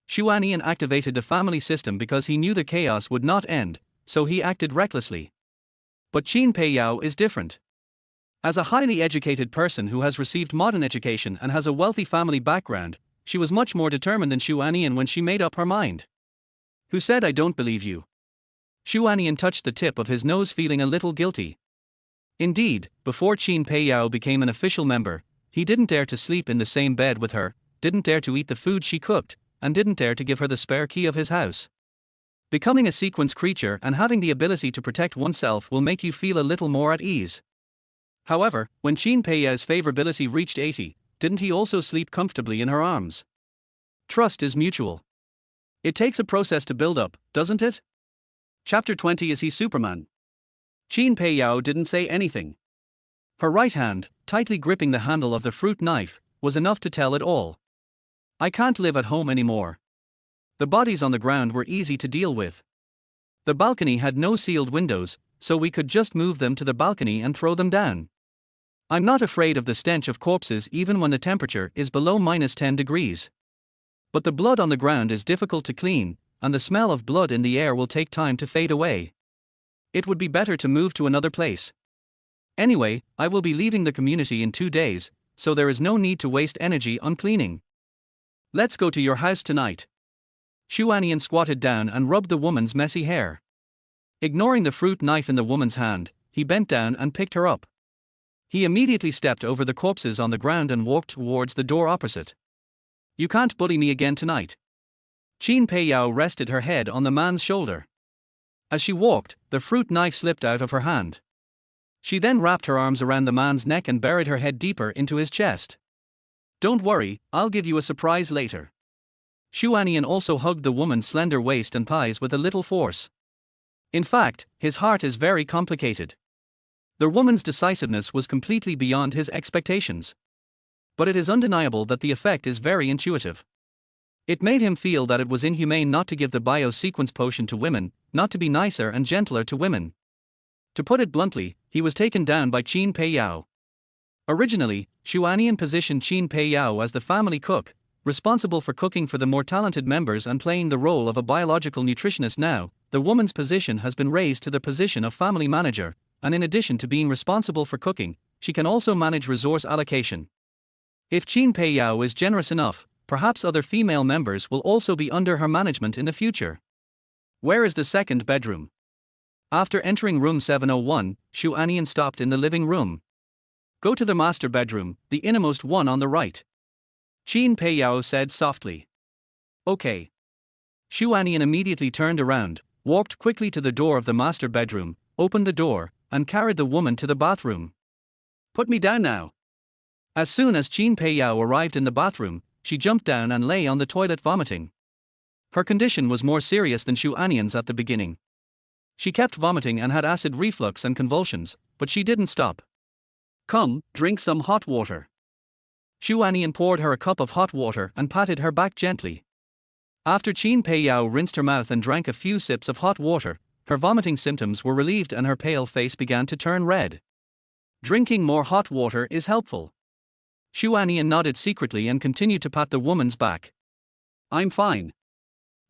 Xu Anian activated the family system because he knew the chaos would not end, so he acted recklessly. But Qin Pei Yao is different. As a highly educated person who has received modern education and has a wealthy family background, she was much more determined than Xu Anian when she made up her mind. Who said I don't believe you? Xu Anian touched the tip of his nose, feeling a little guilty. Indeed, before Qin Pei Yao became an official member, he didn't dare to sleep in the same bed with her, didn't dare to eat the food she cooked, and didn't dare to give her the spare key of his house. Becoming a sequence creature and having the ability to protect oneself will make you feel a little more at ease. However, when Qin Pei Yao's favorability reached 80, didn't he also sleep comfortably in her arms? Trust is mutual. It takes a process to build up, doesn't it? Chapter 20. Is he Superman? Qin Pei Yao didn't say anything. Her right hand, tightly gripping the handle of the fruit knife, was enough to tell it all. I can't live at home anymore. The bodies on the ground were easy to deal with. The balcony had no sealed windows, so we could just move them to the balcony and throw them down. I'm not afraid of the stench of corpses even when the temperature is below -10 degrees. But the blood on the ground is difficult to clean, and the smell of blood in the air will take time to fade away. It would be better to move to another place. Anyway, I will be leaving the community in 2 days, so there is no need to waste energy on cleaning. Let's go to your house tonight. Xu Anian squatted down and rubbed the woman's messy hair. Ignoring the fruit knife in the woman's hand, he bent down and picked her up. He immediately stepped over the corpses on the ground and walked towards the door opposite. You can't bully me again tonight. Qin Pei Yao rested her head on the man's shoulder. As she walked, the fruit knife slipped out of her hand. She then wrapped her arms around the man's neck and buried her head deeper into his chest. Don't worry, I'll give you a surprise later. Xu Anian also hugged the woman's slender waist and thighs with a little force. In fact, his heart is very complicated. The woman's decisiveness was completely beyond his expectations. But it is undeniable that the effect is very intuitive. It made him feel that it was inhumane not to give the bio-sequence potion to women, not to be nicer and gentler to women. To put it bluntly, he was taken down by Qin Pei Yao. Originally, Xu Anian positioned Qin Pei Yao as the family cook, responsible for cooking for the more talented members and playing the role of a biological nutritionist. Now, the woman's position has been raised to the position of family manager, and in addition to being responsible for cooking, she can also manage resource allocation. If Qin Pei Yao is generous enough, perhaps other female members will also be under her management in the future. Where is the second bedroom? After entering room 701, Xu Anian stopped in the living room. Go to the master bedroom, the innermost one on the right. Qin Pei Yao said softly. Okay. Xu Anian immediately turned around, walked quickly to the door of the master bedroom, opened the door, and carried the woman to the bathroom. Put me down now. As soon as Qin Pei Yao arrived in the bathroom, she jumped down and lay on the toilet vomiting. Her condition was more serious than Xu Anian's at the beginning. She kept vomiting and had acid reflux and convulsions, but she didn't stop. Come, drink some hot water. Xu Anian poured her a cup of hot water and patted her back gently. After Qin Pei Yao rinsed her mouth and drank a few sips of hot water, her vomiting symptoms were relieved and her pale face began to turn red. Drinking more hot water is helpful. Xu Anian nodded secretly and continued to pat the woman's back. I'm fine.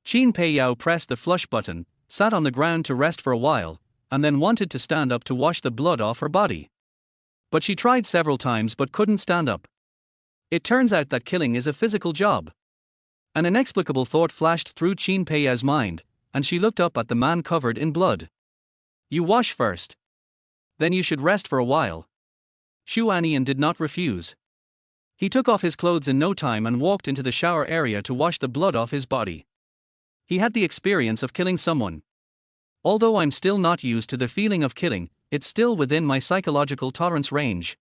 Qin Pei Yao pressed the flush button, sat on the ground to rest for a while, and then wanted to stand up to wash the blood off her body. But she tried several times but couldn't stand up. It turns out that killing is a physical job. An inexplicable thought flashed through Qin Pei Yao's mind, and she looked up at the man covered in blood. You wash first. Then you should rest for a while. Xu Anian did not refuse. He took off his clothes in no time and walked into the shower area to wash the blood off his body. He had the experience of killing someone. Although I'm still not used to the feeling of killing, it's still within my psychological tolerance range.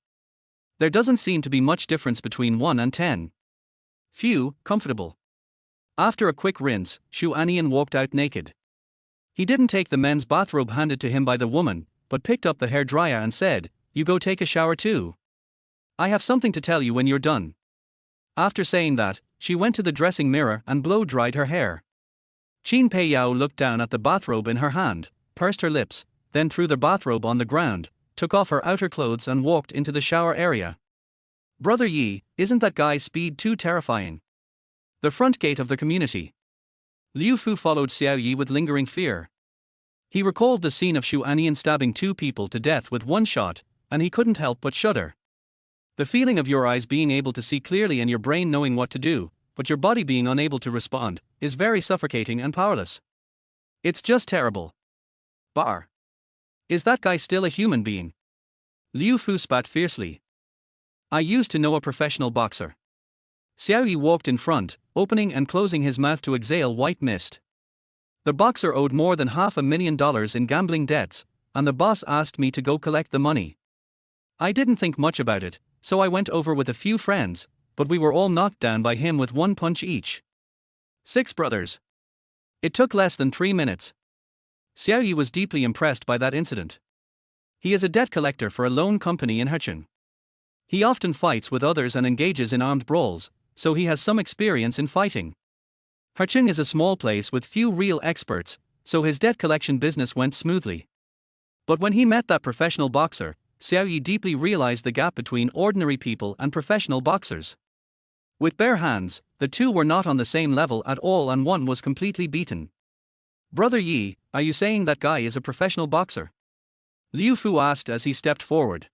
There doesn't seem to be much difference between 1 and 10. Phew, comfortable. After a quick rinse, Xu Anian walked out naked. He didn't take the men's bathrobe handed to him by the woman, but picked up the hairdryer and said, You go take a shower too. I have something to tell you when you're done. After saying that, she went to the dressing mirror and blow-dried her hair. Qin Pei Yao looked down at the bathrobe in her hand, pursed her lips, then threw the bathrobe on the ground, took off her outer clothes and walked into the shower area. Brother Yi, isn't that guy's speed too terrifying? The front gate of the community. Liu Fu followed Xiao Yi with lingering fear. He recalled the scene of Xu Anian stabbing 2 people to death with 1 shot, and he couldn't help but shudder. The feeling of your eyes being able to see clearly and your brain knowing what to do, but your body being unable to respond, is very suffocating and powerless. It's just terrible. Bar. Is that guy still a human being? Liu Fu spat fiercely. I used to know a professional boxer. Xiao Yi walked in front, opening and closing his mouth to exhale white mist. The boxer owed more than $500,000 in gambling debts, and the boss asked me to go collect the money. I didn't think much about it, so I went over with a few friends, but we were all knocked down by him with 1 punch each. 6 brothers. It took less than 3 minutes. Xiao Yi was deeply impressed by that incident. He is a debt collector for a loan company in Hecheng. He often fights with others and engages in armed brawls, so he has some experience in fighting. Hecheng is a small place with few real experts, so his debt collection business went smoothly. But when he met that professional boxer, Xiao Yi deeply realized the gap between ordinary people and professional boxers. With bare hands, the two were not on the same level at all and one was completely beaten. Brother Yi, are you saying that guy is a professional boxer? Liu Fu asked as he stepped forward.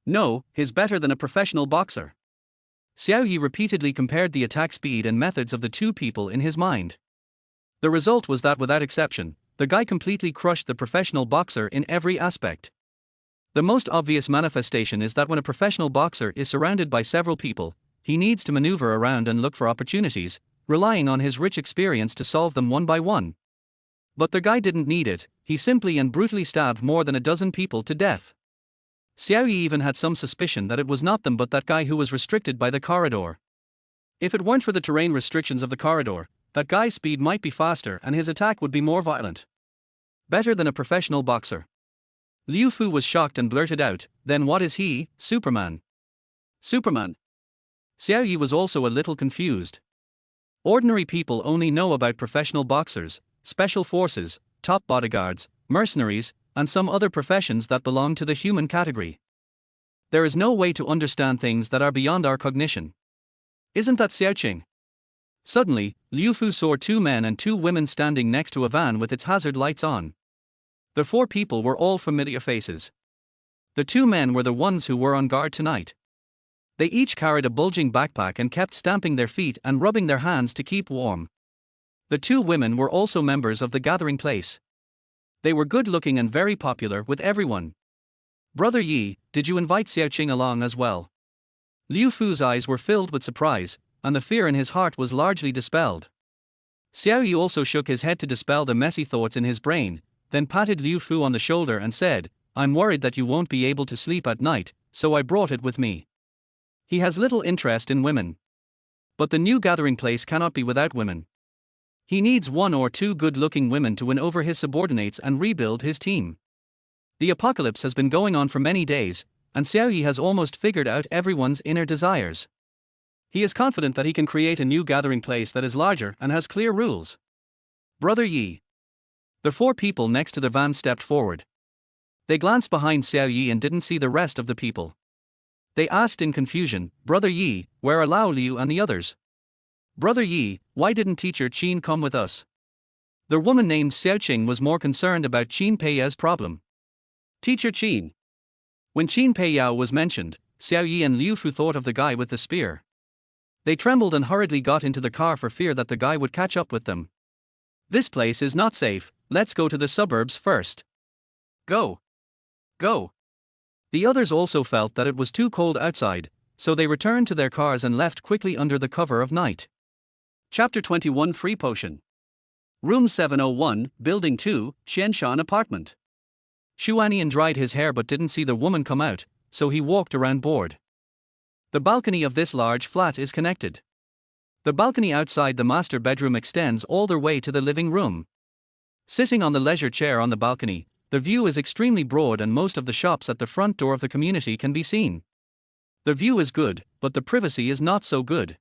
No, he's better than a professional boxer. Xiao Yi repeatedly compared the attack speed and methods of the 2 people in his mind. The result was that without exception, the guy completely crushed the professional boxer in every aspect. The most obvious manifestation is that when a professional boxer is surrounded by several people, he needs to maneuver around and look for opportunities, relying on his rich experience to solve them one by one. But the guy didn't need it, he simply and brutally stabbed more than a dozen people to death. Xiao Yi even had some suspicion that it was not them but that guy who was restricted by the corridor. If it weren't for the terrain restrictions of the corridor, that guy's speed might be faster and his attack would be more violent. Better than a professional boxer. Liu Fu was shocked and blurted out, then what is he, Superman? Superman? Xiao Yi was also a little confused. Ordinary people only know about professional boxers, special forces, top bodyguards, mercenaries, and some other professions that belong to the human category. There is no way to understand things that are beyond our cognition. Isn't that Xiaoqing? Suddenly, Liu Fu saw 2 men and 2 women standing next to a van with its hazard lights on. The 4 people were all familiar faces. The 2 men were the ones who were on guard tonight. They each carried a bulging backpack and kept stamping their feet and rubbing their hands to keep warm. The 2 women were also members of the gathering place. They were good-looking and very popular with everyone. Brother Yi, did you invite Xiaoqing along as well? Liu Fu's eyes were filled with surprise, and the fear in his heart was largely dispelled. Xiao Yi also shook his head to dispel the messy thoughts in his brain, then patted Liu Fu on the shoulder and said, I'm worried that you won't be able to sleep at night, so I brought it with me. He has little interest in women. But the new gathering place cannot be without women. He needs 1 or 2 good-looking women to win over his subordinates and rebuild his team. The apocalypse has been going on for many days, and Xiao Yi has almost figured out everyone's inner desires. He is confident that he can create a new gathering place that is larger and has clear rules. Brother Yi. The 4 people next to the van stepped forward. They glanced behind Xiao Yi and didn't see the rest of the people. They asked in confusion, Brother Yi, where are Lao Liu and the others? Brother Yi, why didn't Teacher Qin come with us? The woman named Xiaoqing was more concerned about Qin Peiyao's problem. Teacher Qin. When Qin Peiyao was mentioned, Xiao Yi and Liu Fu thought of the guy with the spear. They trembled and hurriedly got into the car for fear that the guy would catch up with them. This place is not safe, let's go to the suburbs first. Go. Go. The others also felt that it was too cold outside, so they returned to their cars and left quickly under the cover of night. Chapter 21 Free Potion. Room 701, Building 2, Xianshan Apartment. Xu Anian dried his hair but didn't see the woman come out, so he walked around bored. The balcony of this large flat is connected. The balcony outside the master bedroom extends all the way to the living room. Sitting on the leisure chair on the balcony, the view is extremely broad and most of the shops at the front door of the community can be seen. The view is good, but the privacy is not so good.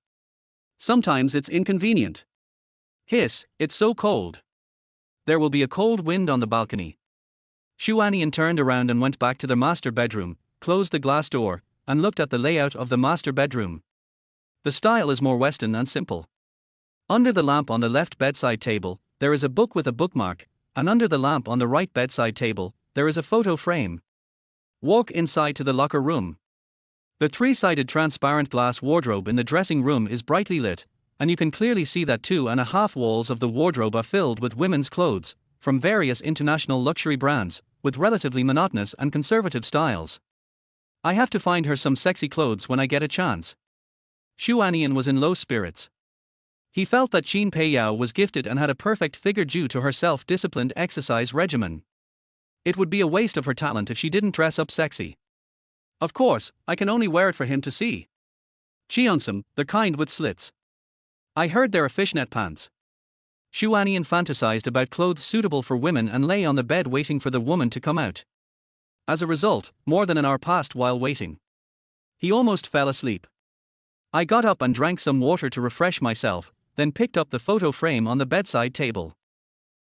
Sometimes it's inconvenient. Hiss, it's so cold. There will be a cold wind on the balcony. Xu Anian turned around and went back to the master bedroom, closed the glass door, and looked at the layout of the master bedroom. The style is more Western and simple. Under the lamp on the left bedside table, there is a book with a bookmark, and under the lamp on the right bedside table, there is a photo frame. Walk inside to the locker room. The 3-sided transparent glass wardrobe in the dressing room is brightly lit, and you can clearly see that 2.5 walls of the wardrobe are filled with women's clothes, from various international luxury brands, with relatively monotonous and conservative styles. I have to find her some sexy clothes when I get a chance. Xu Anian was in low spirits. He felt that Qin Peiyao was gifted and had a perfect figure due to her self-disciplined exercise regimen. It would be a waste of her talent if she didn't dress up sexy. Of course, I can only wear it for him to see. Cheongsam, the kind with slits. I heard there are fishnet pants. Xu Anian fantasized about clothes suitable for women and lay on the bed waiting for the woman to come out. As a result, more than an hour passed while waiting. He almost fell asleep. I got up and drank some water to refresh myself, then picked up the photo frame on the bedside table.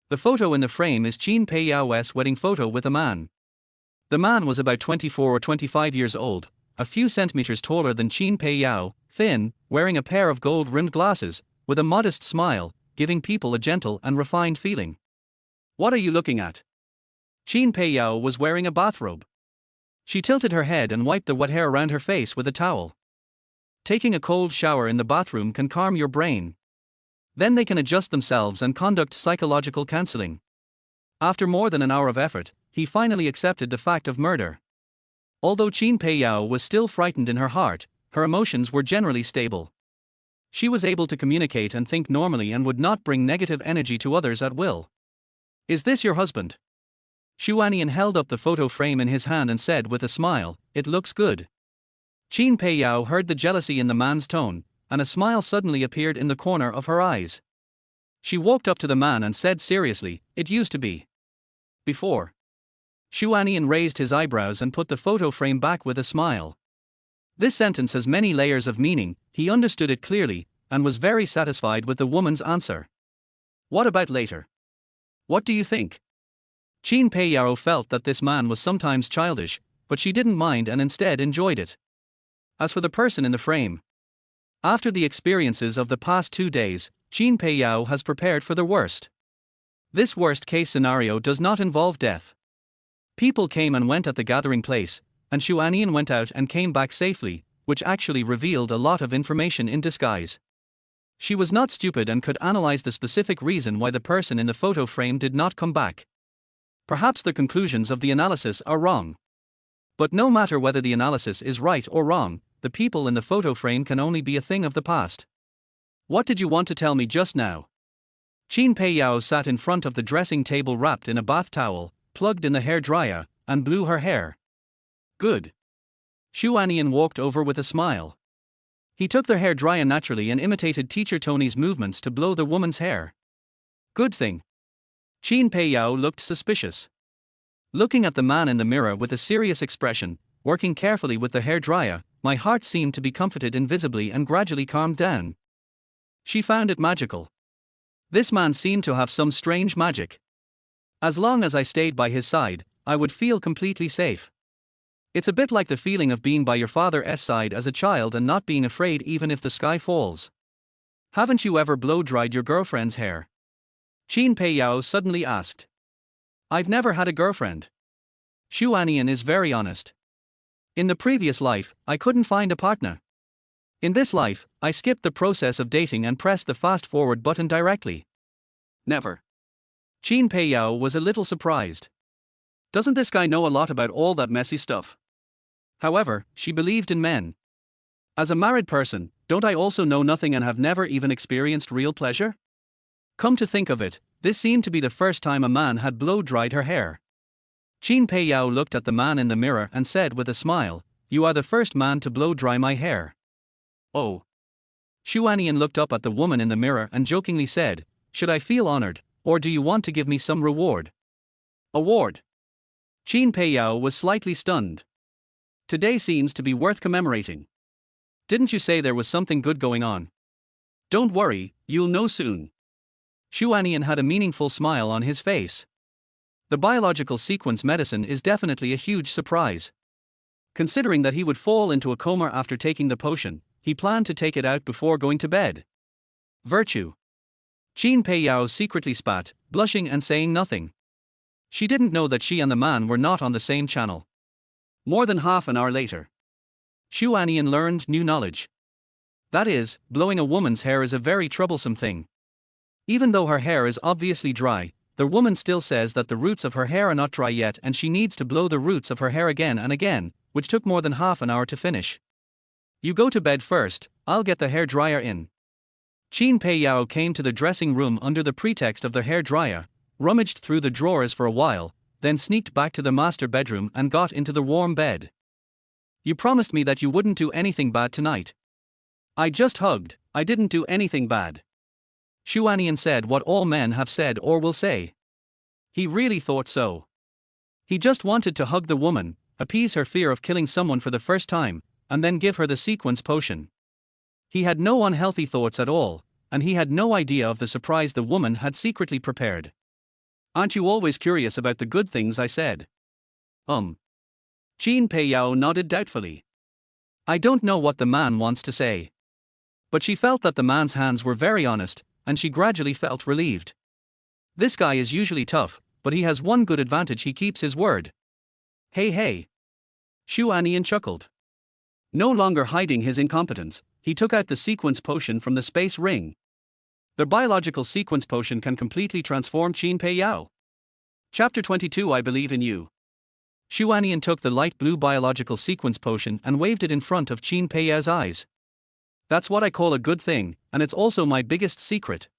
The photo in the frame is Qin Peiyao's wedding photo with a man. The man was about 24 or 25 years old, a few centimeters taller than Qin Peiyao, thin, wearing a pair of gold-rimmed glasses, with a modest smile, giving people a gentle and refined feeling. What are you looking at? Qin Peiyao was wearing a bathrobe. She tilted her head and wiped the wet hair around her face with a towel. Taking a cold shower in the bathroom can calm your brain. Then they can adjust themselves and conduct psychological counseling. After more than an hour of effort, he finally accepted the fact of murder. Although Qin Peiyao was still frightened in her heart, her emotions were generally stable. She was able to communicate and think normally and would not bring negative energy to others at will. Is this your husband? Xu Anian held up the photo frame in his hand and said with a smile, it looks good. Qin Peiyao heard the jealousy in the man's tone, and a smile suddenly appeared in the corner of her eyes. She walked up to the man and said seriously, it used to be. Before. Xu Anian raised his eyebrows and put the photo frame back with a smile. This sentence has many layers of meaning, he understood it clearly, and was very satisfied with the woman's answer. What about later? What do you think? Qin Peiyao felt that this man was sometimes childish, but she didn't mind and instead enjoyed it. As for the person in the frame, after the experiences of the past 2 days, Qin Peiyao has prepared for the worst. This worst-case scenario does not involve death. People came and went at the gathering place, and Xu Anian went out and came back safely, which actually revealed a lot of information in disguise. She was not stupid and could analyze the specific reason why the person in the photo frame did not come back. Perhaps the conclusions of the analysis are wrong. But no matter whether the analysis is right or wrong, the people in the photo frame can only be a thing of the past. What did you want to tell me just now? Qin Pei Yao sat in front of the dressing table wrapped in a bath towel, plugged in the hair dryer, and blew her hair. Good. Xu Anian walked over with a smile. He took the hair dryer naturally and imitated teacher Tony's movements to blow the woman's hair. Good thing. Qin Pei Yao looked suspicious. Looking at the man in the mirror with a serious expression, working carefully with the hair dryer, my heart seemed to be comforted invisibly and gradually calmed down. She found it magical. This man seemed to have some strange magic. As long as I stayed by his side, I would feel completely safe. It's a bit like the feeling of being by your father's side as a child and not being afraid even if the sky falls. Haven't you ever blow-dried your girlfriend's hair? Qin Pei Yao suddenly asked. I've never had a girlfriend. Xu Anian is very honest. In the previous life, I couldn't find a partner. In this life, I skipped the process of dating and pressed the fast-forward button directly. Never. Qin Pei Yao was a little surprised. Doesn't this guy know a lot about all that messy stuff? However, she believed in men. As a married person, don't I also know nothing and have never even experienced real pleasure? Come to think of it, this seemed to be the first time a man had blow-dried her hair. Qin Pei Yao looked at the man in the mirror and said with a smile, "You are the first man to blow-dry my hair." Oh. Xu Anian looked up at the woman in the mirror and jokingly said, "Should I feel honored, or do you want to give me some reward?" Award. Qin Pei Yao was slightly stunned. Today seems to be worth commemorating. Didn't you say there was something good going on? Don't worry, you'll know soon. Xu Anian had a meaningful smile on his face. The biological sequence medicine is definitely a huge surprise. Considering that he would fall into a coma after taking the potion, he planned to take it out before going to bed. Virtue. Qin Pei Yao secretly spat, blushing and saying nothing. She didn't know that she and the man were not on the same channel. More than half an hour later, Xu Anian learned new knowledge. That is, blowing a woman's hair is a very troublesome thing. Even though her hair is obviously dry, the woman still says that the roots of her hair are not dry yet and she needs to blow the roots of her hair again and again, which took more than half an hour to finish. You go to bed first, I'll get the hair dryer in. Qin Pei Yao came to the dressing room under the pretext of the hair dryer, rummaged through the drawers for a while, then sneaked back to the master bedroom and got into the warm bed. You promised me that you wouldn't do anything bad tonight. I just hugged, I didn't do anything bad. Xu Anian said what all men have said or will say. He really thought so. He just wanted to hug the woman, appease her fear of killing someone for the first time, and then give her the sequence potion. He had no unhealthy thoughts at all, and he had no idea of the surprise the woman had secretly prepared. Aren't you always curious about the good things I said? Qin Pei Yao nodded doubtfully. I don't know what the man wants to say. But she felt that the man's hands were very honest, and she gradually felt relieved. This guy is usually tough, but he has one good advantage: he keeps his word. Hey. Xu Anian chuckled. No longer hiding his incompetence, he took out the sequence potion from the space ring. The biological sequence potion can completely transform Qin Pei Yao. Chapter 22 I Believe in You. Xu Anian took the light blue biological sequence potion and waved it in front of Qin Pei Yao's eyes. That's what I call a good thing, and it's also my biggest secret.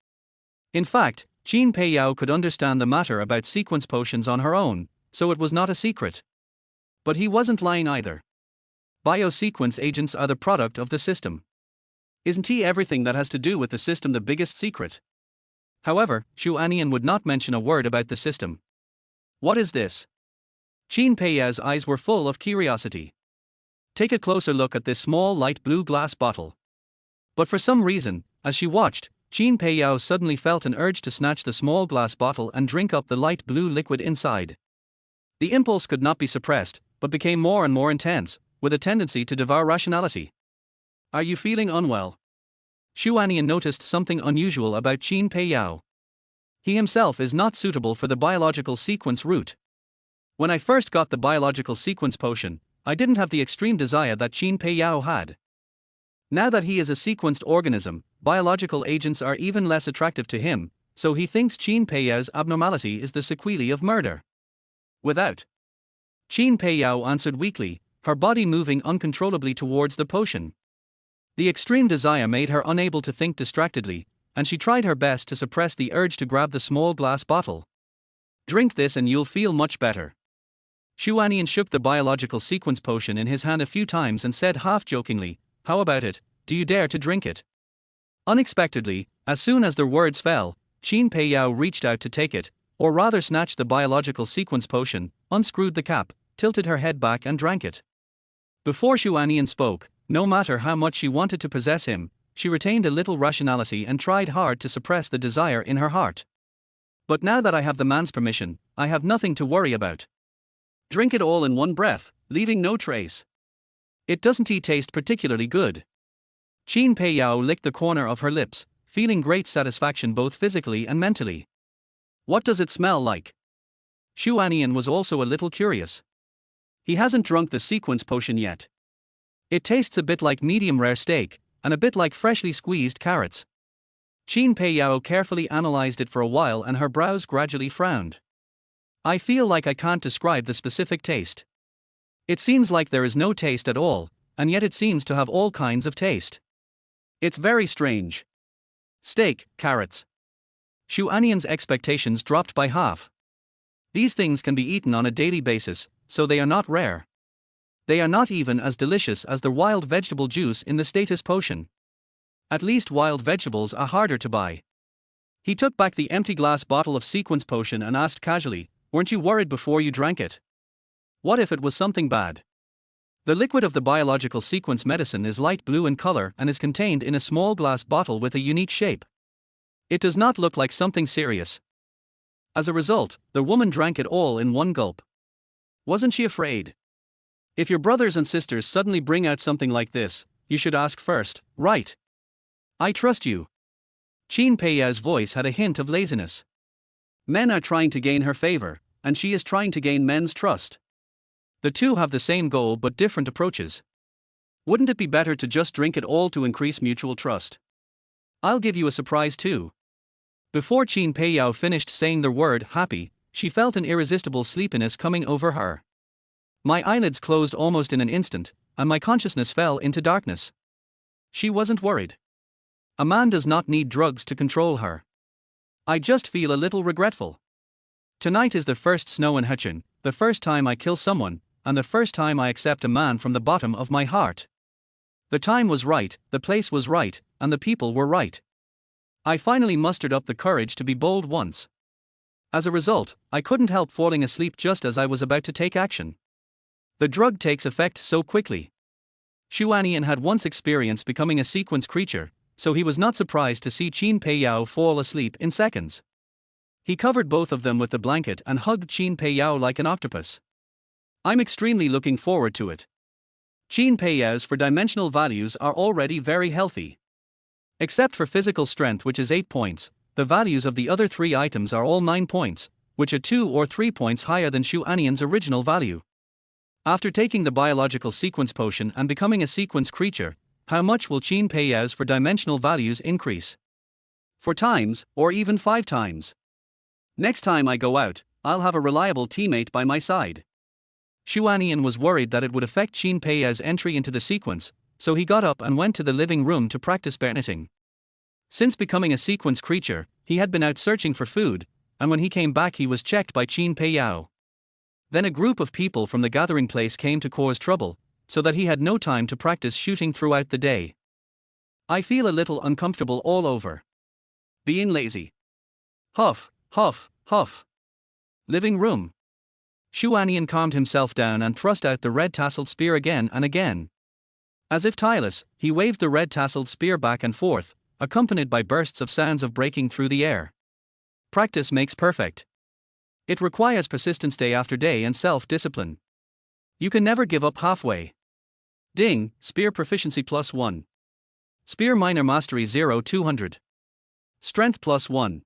In fact, Qin Pei Yao could understand the matter about sequence potions on her own, so it was not a secret. But he wasn't lying either. Biosequence agents are the product of the system. Isn't everything that has to do with the system the biggest secret? However, Xu Anian would not mention a word about the system. What is this? Qin Pei Yao's eyes were full of curiosity. Take a closer look at this small light blue glass bottle. But for some reason, as she watched, Qin Pei Yao suddenly felt an urge to snatch the small glass bottle and drink up the light blue liquid inside. The impulse could not be suppressed, but became more and more intense, with a tendency to devour rationality. Are you feeling unwell? Xu Anian noticed something unusual about Qin Pei Yao. He himself is not suitable for the biological sequence route. When I first got the biological sequence potion, I didn't have the extreme desire that Qin Pei Yao had. Now that he is a sequenced organism, biological agents are even less attractive to him, so he thinks Qin Pei Yao's abnormality is the sequelae of murder. Without. Qin Peiyao answered weakly, her body moving uncontrollably towards the potion. The extreme desire made her unable to think distractedly, and she tried her best to suppress the urge to grab the small glass bottle. Drink this and you'll feel much better. Xu Anian shook the biological sequence potion in his hand a few times and said half-jokingly, "How about it, do you dare to drink it?" Unexpectedly, as soon as their words fell, Qin Peiyao reached out to take it, or rather snatched the biological sequence potion, unscrewed the cap, tilted her head back and drank it. Before Xu Anian spoke, no matter how much she wanted to possess him, she retained a little rationality and tried hard to suppress the desire in her heart. But now that I have the man's permission, I have nothing to worry about. Drink it all in one breath, leaving no trace. It doesn't taste particularly good. Qin Peiyao licked the corner of her lips, feeling great satisfaction both physically and mentally. What does it smell like? Xu Anian was also a little curious. He hasn't drunk the sequence potion yet. It tastes a bit like medium rare steak, and a bit like freshly squeezed carrots. Qin Peiyao carefully analyzed it for a while and her brows gradually frowned. I feel like I can't describe the specific taste. It seems like there is no taste at all, and yet it seems to have all kinds of taste. It's very strange. Steak, carrots. Xu Anian's expectations dropped by half. These things can be eaten on a daily basis, so they are not rare. They are not even as delicious as the wild vegetable juice in the status potion. At least wild vegetables are harder to buy. He took back the empty glass bottle of sequence potion and asked casually, "Weren't you worried before you drank it? What if it was something bad?" The liquid of the biological sequence medicine is light blue in color and is contained in a small glass bottle with a unique shape. It does not look like something serious. As a result, the woman drank it all in one gulp. Wasn't she afraid? If your brothers and sisters suddenly bring out something like this, you should ask first, right? I trust you. Qin Peiyao's voice had a hint of laziness. Men are trying to gain her favor, and she is trying to gain men's trust. The two have the same goal but different approaches. Wouldn't it be better to just drink it all to increase mutual trust? I'll give you a surprise too. Before Qin Peiyao finished saying the word happy, she felt an irresistible sleepiness coming over her. My eyelids closed almost in an instant, and my consciousness fell into darkness. She wasn't worried. A man does not need drugs to control her. I just feel a little regretful. Tonight is the first snow in Hechin, the first time I kill someone, and the first time I accept a man from the bottom of my heart. The time was right, the place was right, and the people were right. I finally mustered up the courage to be bold once. As a result, I couldn't help falling asleep just as I was about to take action. The drug takes effect so quickly. Xu Anian had once experienced becoming a sequence creature, so he was not surprised to see Qin Peiyao fall asleep in seconds. He covered both of them with the blanket and hugged Qin Peiyao like an octopus. I'm extremely looking forward to it. Qin Peiyao's four-dimensional values are already very healthy. Except for physical strength, which is 8 points, the values of the other 3 items are all 9 points, which are 2 or 3 points higher than Xu Anian's original value. After taking the biological sequence potion and becoming a sequence creature, how much will Qin Peiyao's four-dimensional values increase? 4 times, or even 5 times. Next time I go out, I'll have a reliable teammate by my side. Xu Anian was worried that it would affect Qin Peiyao's entry into the sequence, so he got up and went to the living room to practice knitting. Since becoming a sequence creature, he had been out searching for food, and when he came back he was checked by Qin Peiyao. Then a group of people from the gathering place came to cause trouble, so that he had no time to practice shooting throughout the day. I feel a little uncomfortable all over. Being lazy. Huff, huff, huff. Living room. Xu Anian calmed himself down and thrust out the red-tasseled spear again and again. As if tireless, he waved the red-tasseled spear back and forth, accompanied by bursts of sounds of breaking through the air. Practice makes perfect. It requires persistence day after day and self-discipline. You can never give up halfway. Ding, spear proficiency +1. Spear minor mastery 0-200. Strength +1.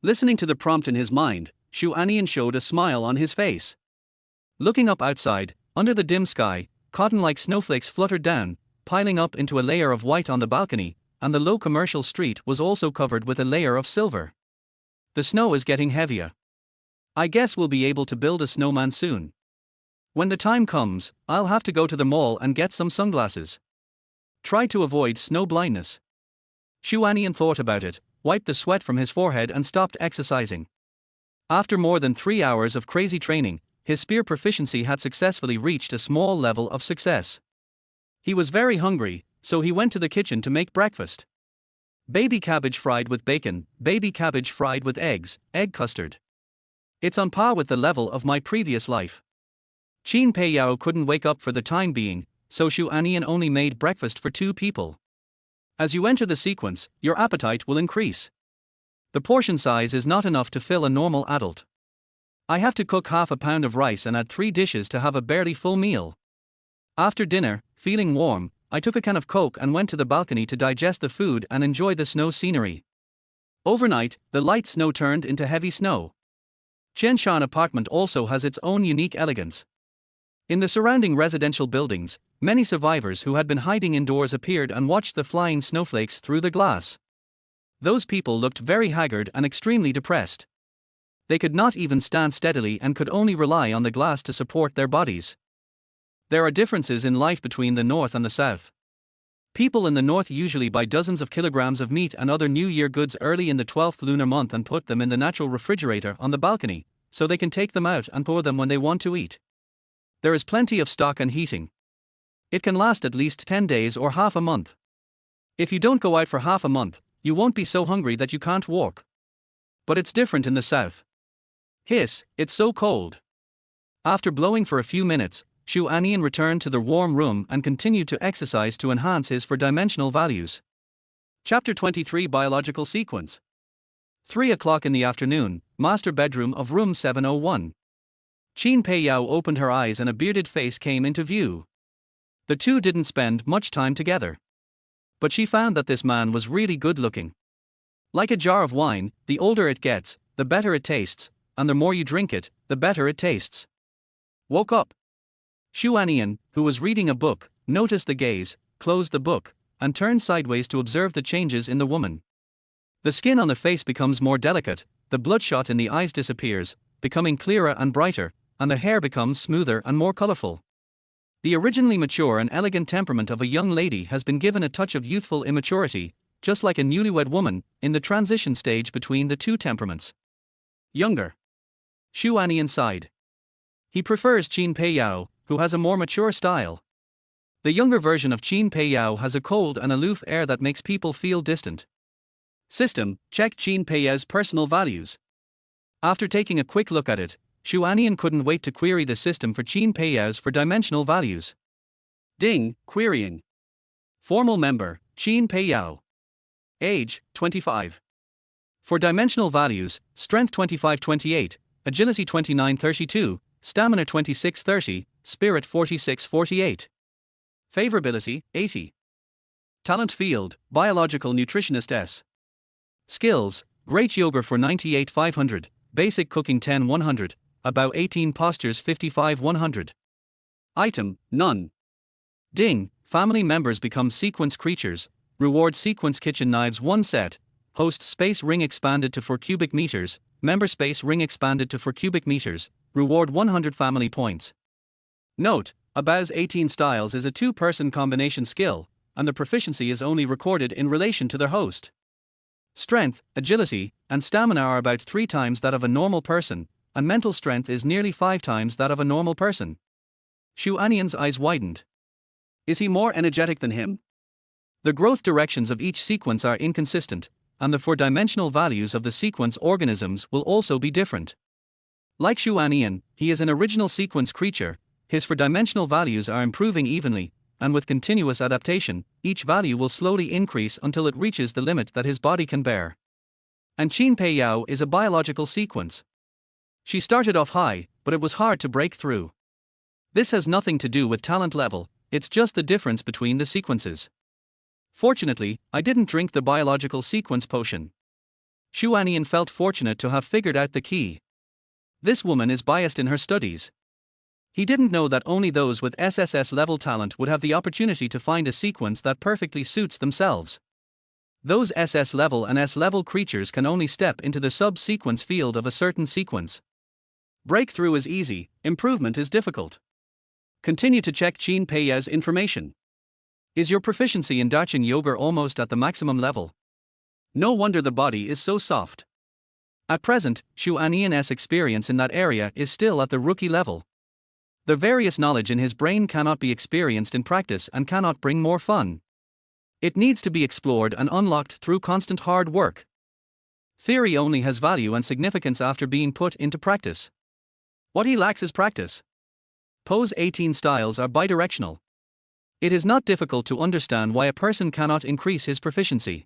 Listening to the prompt in his mind, Xu Anian showed a smile on his face. Looking up outside, under the dim sky, cotton-like snowflakes fluttered down, piling up into a layer of white on the balcony, and the low commercial street was also covered with a layer of silver. The snow is getting heavier. I guess we'll be able to build a snowman soon. When the time comes, I'll have to go to the mall and get some sunglasses. Try to avoid snow blindness. Xu Anian thought about it, wiped the sweat from his forehead and stopped exercising. After more than 3 hours of crazy training, his spear proficiency had successfully reached a small level of success. He was very hungry, so he went to the kitchen to make breakfast. Baby cabbage fried with bacon, baby cabbage fried with eggs, egg custard. It's on par with the level of my previous life. Qin Pei Yao couldn't wake up for the time being, so Xu Anian only made breakfast for 2 people. As you enter the sequence, your appetite will increase. The portion size is not enough to fill a normal adult. I have to cook half a pound of rice and add 3 dishes to have a barely full meal. After dinner, feeling warm, I took a can of Coke and went to the balcony to digest the food and enjoy the snow scenery. Overnight, the light snow turned into heavy snow. Qianshan apartment also has its own unique elegance. In the surrounding residential buildings, many survivors who had been hiding indoors appeared and watched the flying snowflakes through the glass. Those people looked very haggard and extremely depressed. They could not even stand steadily and could only rely on the glass to support their bodies. There are differences in life between the north and the south. People in the north usually buy dozens of kilograms of meat and other New Year goods early in the 12th lunar month and put them in the natural refrigerator on the balcony, so they can take them out and thaw them when they want to eat. There is plenty of stock and heating. It can last at least 10 days or half a month. If you don't go out for half a month, you won't be so hungry that you can't walk. But it's different in the south. Hiss, it's so cold. After blowing for a few minutes, Xu Anian returned to the warm room and continued to exercise to enhance his four-dimensional values. Chapter 23 Biological Sequence. 3 o'clock in the afternoon, master bedroom of room 701. Qin Pei Yao opened her eyes and a bearded face came into view. The two didn't spend much time together. But she found that this man was really good looking. Like a jar of wine, the older it gets, the better it tastes, and the more you drink it, the better it tastes. Woke up. Xu Anian, who was reading a book, noticed the gaze, closed the book, and turned sideways to observe the changes in the woman. The skin on the face becomes more delicate, the bloodshot in the eyes disappears, becoming clearer and brighter, and the hair becomes smoother and more colorful. The originally mature and elegant temperament of a young lady has been given a touch of youthful immaturity, just like a newlywed woman, in the transition stage between the two temperaments. Younger. Xu Anian sighed. He prefers Qin Pei Yao, who has a more mature style. The younger version of Qin Pei Yao has a cold and aloof air that makes people feel distant. System, check Qin Pei Yao's personal values. After taking a quick look at it, Xu Anian couldn't wait to query the system for Qin Pei Yao's four-dimensional values. Ding, querying. Formal member, Qin Pei Yao. Age, 25. Four-dimensional values, strength 25-28, agility 29-32, stamina 26-30, spirit 46-48. Favorability, 80. Talent field, biological nutritionist S. Skills, great yoga for 98-500, basic cooking 10-100, about 18 postures 55-100. Item, none. Ding, family members become sequence creatures, reward sequence kitchen knives 1 set, host space ring expanded to 4 cubic meters, member space ring expanded to 4 cubic meters, reward 100 family points. Note, Abaz 18 styles is a 2-person combination skill, and the proficiency is only recorded in relation to their host. Strength, agility, and stamina are about 3 times that of a normal person, and mental strength is nearly 5 times that of a normal person. Xu Anian's eyes widened. Is he more energetic than him? The growth directions of each sequence are inconsistent, and the 4-dimensional values of the sequence organisms will also be different. Like Xu Anian, he is an original sequence creature, his 4-dimensional values are improving evenly, and with continuous adaptation, each value will slowly increase until it reaches the limit that his body can bear. And Qin Pei Yao is a biological sequence. She started off high, but it was hard to break through. This has nothing to do with talent level, it's just the difference between the sequences. Fortunately, I didn't drink the biological sequence potion. Xu Anian felt fortunate to have figured out the key. This woman is biased in her studies. He didn't know that only those with SSS level talent would have the opportunity to find a sequence that perfectly suits themselves. Those SS level and S level creatures can only step into the sub-sequence field of a certain sequence. Breakthrough is easy, improvement is difficult. Continue to check Qin Peiyao's information. Is your proficiency in Dacheng yoga almost at the maximum level? No wonder the body is so soft. At present, Xu Anian's experience in that area is still at the rookie level. The various knowledge in his brain cannot be experienced in practice and cannot bring more fun. It needs to be explored and unlocked through constant hard work. Theory only has value and significance after being put into practice. What he lacks is practice. Pose 18 styles are bidirectional. It is not difficult to understand why a person cannot increase his proficiency.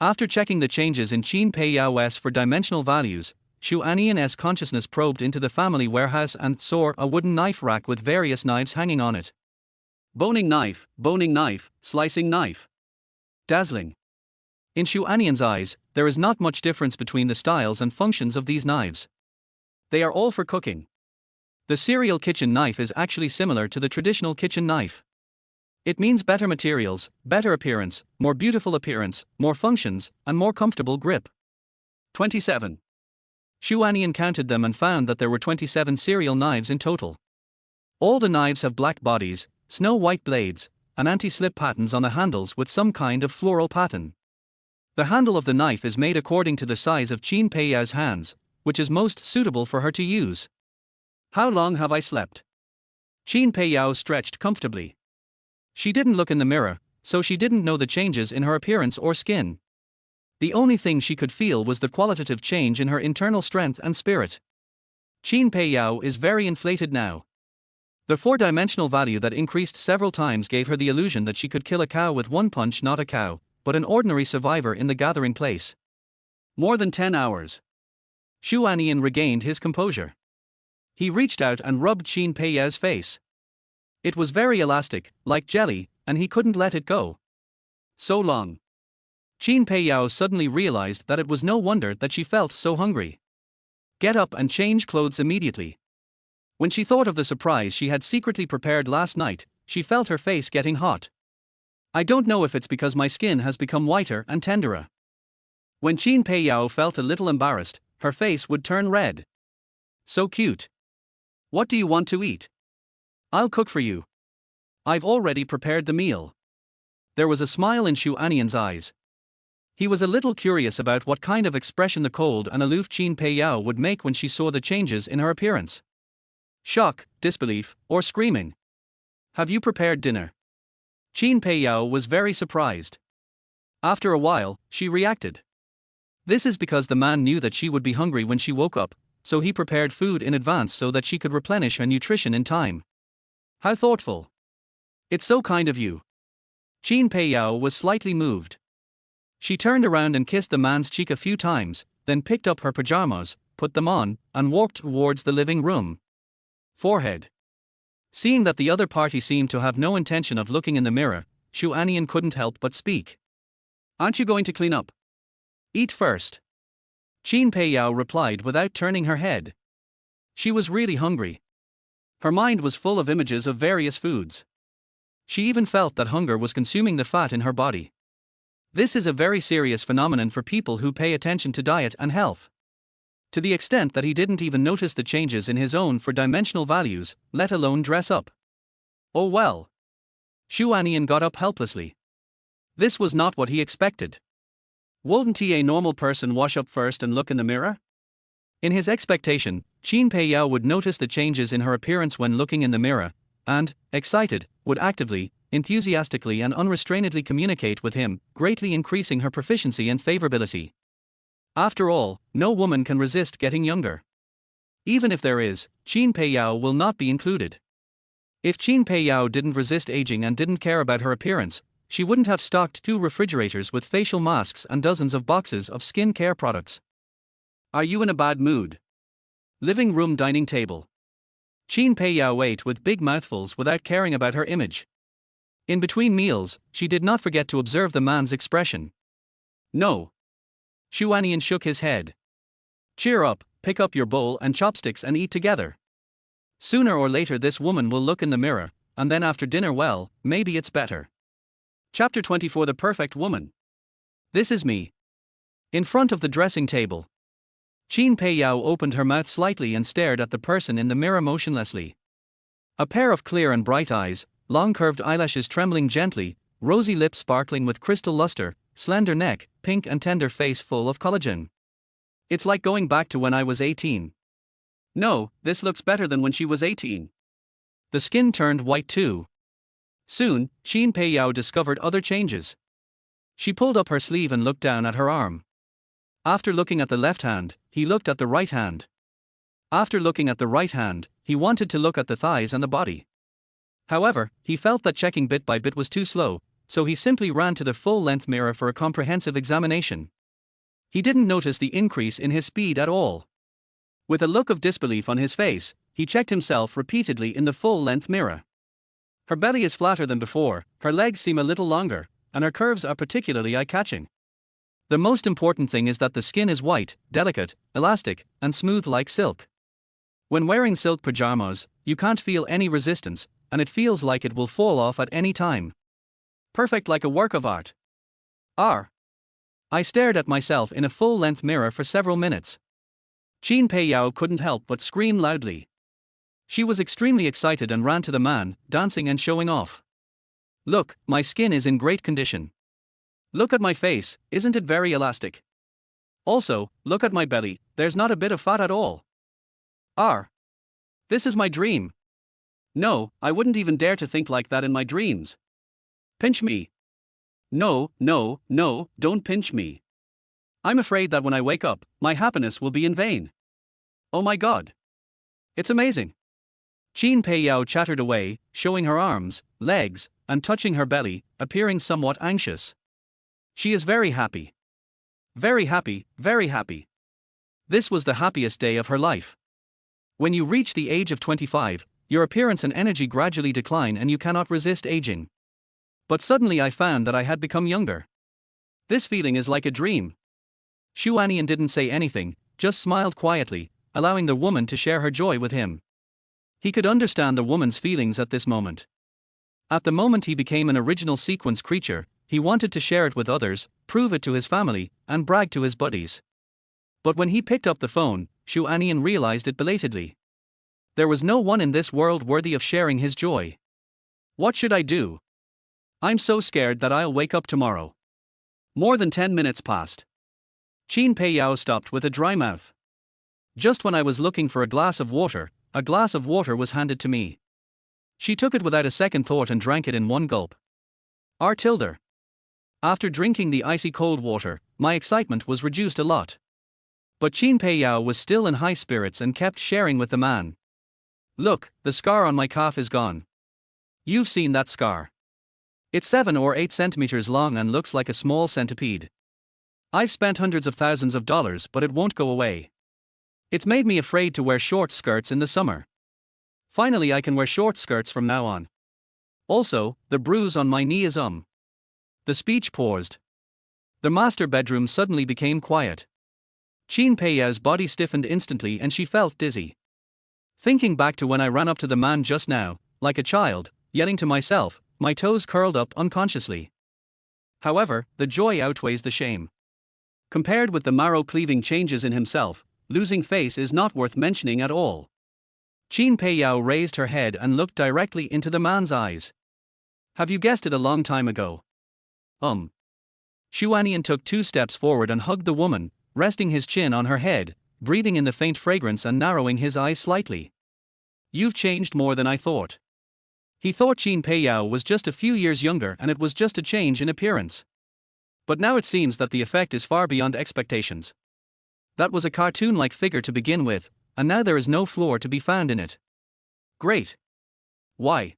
After checking the changes in Qin Peiyao's for dimensional values, Xu Anian's consciousness probed into the family warehouse and saw a wooden knife rack with various knives hanging on it. Boning knife, slicing knife. Dazzling. In Xu Anian's eyes, there is not much difference between the styles and functions of these knives. They are all for cooking. The serial kitchen knife is actually similar to the traditional kitchen knife. It means better materials, better appearance, more beautiful appearance, more functions, and more comfortable grip. 27. Xu Anian counted them and found that there were 27 serial knives in total. All the knives have black bodies, snow-white blades, and anti-slip patterns on the handles with some kind of floral pattern. The handle of the knife is made according to the size of Qin Peiyao's hands, which is most suitable for her to use. How long have I slept? Qin Peiyao stretched comfortably. She didn't look in the mirror, so she didn't know the changes in her appearance or skin. The only thing she could feel was the qualitative change in her internal strength and spirit. Qin Peiyao is very inflated now. The four-dimensional value that increased several times gave her the illusion that she could kill a cow with one punch, not a cow, but an ordinary survivor in the gathering place. More than 10 hours. Xu Anian regained his composure. He reached out and rubbed Qin Peiyao's face. It was very elastic, like jelly, and he couldn't let it go. So long. Qin Peiyao suddenly realized that it was no wonder that she felt so hungry. Get up and change clothes immediately. When she thought of the surprise she had secretly prepared last night, she felt her face getting hot. I don't know if it's because my skin has become whiter and tenderer. When Qin Peiyao felt a little embarrassed, her face would turn red. So cute. What do you want to eat? I'll cook for you. I've already prepared the meal. There was a smile in Xu Anian's eyes. He was a little curious about what kind of expression the cold and aloof Qin Peiyao would make when she saw the changes in her appearance. Shock, disbelief, or screaming. Have you prepared dinner? Qin Peiyao was very surprised. After a while, she reacted. This is because the man knew that she would be hungry when she woke up, so he prepared food in advance so that she could replenish her nutrition in time. How thoughtful. It's so kind of you. Qin Peiyao was slightly moved. She turned around and kissed the man's cheek a few times, then picked up her pajamas, put them on, and walked towards the living room. Forehead. Seeing that the other party seemed to have no intention of looking in the mirror, Xu Anian couldn't help but speak. Aren't you going to clean up? Eat first. Qin Peiyao replied without turning her head. She was really hungry. Her mind was full of images of various foods. She even felt that hunger was consuming the fat in her body. This is a very serious phenomenon for people who pay attention to diet and health. To the extent that he didn't even notice the changes in his own four-dimensional values, let alone dress up. Oh well. Xu Anian got up helplessly. This was not what he expected. Wouldn't a normal person wash up first and look in the mirror? In his expectation, Qin Peiyao would notice the changes in her appearance when looking in the mirror, and, excited, would actively, enthusiastically and unrestrainedly communicate with him, greatly increasing her proficiency and favorability. After all, no woman can resist getting younger. Even if there is, Qin Peiyao will not be included. If Qin Peiyao didn't resist aging and didn't care about her appearance, she wouldn't have stocked 2 refrigerators with facial masks and dozens of boxes of skin care products. Are you in a bad mood? Living room dining table. Qin Peiyao ate with big mouthfuls without caring about her image. In between meals, she did not forget to observe the man's expression. No. Xu Anian shook his head. Cheer up, pick up your bowl and chopsticks and eat together. Sooner or later this woman will look in the mirror, and then after dinner, well, maybe it's better. Chapter 24: The Perfect Woman. This is me. In front of the dressing table. Qin Pei Yao opened her mouth slightly and stared at the person in the mirror motionlessly. A pair of clear and bright eyes, long curved eyelashes trembling gently, rosy lips sparkling with crystal luster, slender neck, pink and tender face full of collagen. It's like going back to when I was 18. No, this looks better than when she was 18. The skin turned white too. Soon, Qin Pei Yao discovered other changes. She pulled up her sleeve and looked down at her arm. After looking at the left hand, he looked at the right hand. After looking at the right hand, he wanted to look at the thighs and the body. However, he felt that checking bit by bit was too slow, so he simply ran to the full-length mirror for a comprehensive examination. He didn't notice the increase in his speed at all. With a look of disbelief on his face, he checked himself repeatedly in the full-length mirror. Her belly is flatter than before, her legs seem a little longer, and her curves are particularly eye-catching. The most important thing is that the skin is white, delicate, elastic, and smooth like silk. When wearing silk pajamas, you can't feel any resistance, and it feels like it will fall off at any time. Perfect like a work of art. I stared at myself in a full-length mirror for several minutes. Qin Pei Yao couldn't help but scream loudly. She was extremely excited and ran to the man, dancing and showing off. Look, my skin is in great condition. Look at my face, isn't it very elastic? Also, look at my belly, there's not a bit of fat at all. This is my dream. No, I wouldn't even dare to think like that in my dreams. Pinch me. No, don't pinch me. I'm afraid that when I wake up, my happiness will be in vain. Oh my God. It's amazing. Qin Pei Yao chattered away, showing her arms, legs, and touching her belly, appearing somewhat anxious. She is very happy. Very happy, very happy. This was the happiest day of her life. When you reach the age of 25, your appearance and energy gradually decline and you cannot resist aging. But suddenly I found that I had become younger. This feeling is like a dream. Xu Anian didn't say anything, just smiled quietly, allowing the woman to share her joy with him. He could understand the woman's feelings at this moment. At the moment he became an original sequence creature, he wanted to share it with others, prove it to his family, and brag to his buddies. But when he picked up the phone, Xu Anian realized it belatedly. There was no one in this world worthy of sharing his joy. What should I do? I'm so scared that I'll wake up tomorrow. More than 10 minutes passed. Qin Pei Yao stopped with a dry mouth. Just when I was looking for a glass of water was handed to me. She took it without a second thought and drank it in one gulp. After drinking the icy cold water, my excitement was reduced a lot. But Qin Pei Yao was still in high spirits and kept sharing with the man. Look, the scar on my calf is gone. You've seen that scar. It's 7 or 8 centimeters long and looks like a small centipede. I've spent hundreds of thousands of dollars, but it won't go away. It's made me afraid to wear short skirts in the summer. Finally, I can wear short skirts from now on. Also, the bruise on my knee is The speech paused. The master bedroom suddenly became quiet. Qin Pei Yao's body stiffened instantly and she felt dizzy. Thinking back to when I ran up to the man just now, like a child, yelling to myself, my toes curled up unconsciously. However, the joy outweighs the shame. Compared with the marrow-cleaving changes in himself, losing face is not worth mentioning at all. Qin Pei Yao raised her head and looked directly into the man's eyes. Have you guessed it a long time ago? Xu Anian took 2 steps forward and hugged the woman, resting his chin on her head, breathing in the faint fragrance and narrowing his eyes slightly. You've changed more than I thought. He thought Qin Pei Yao was just a few years younger and it was just a change in appearance. But now it seems that the effect is far beyond expectations. That was a cartoon-like figure to begin with, and now there is no flaw to be found in it. Great. Why?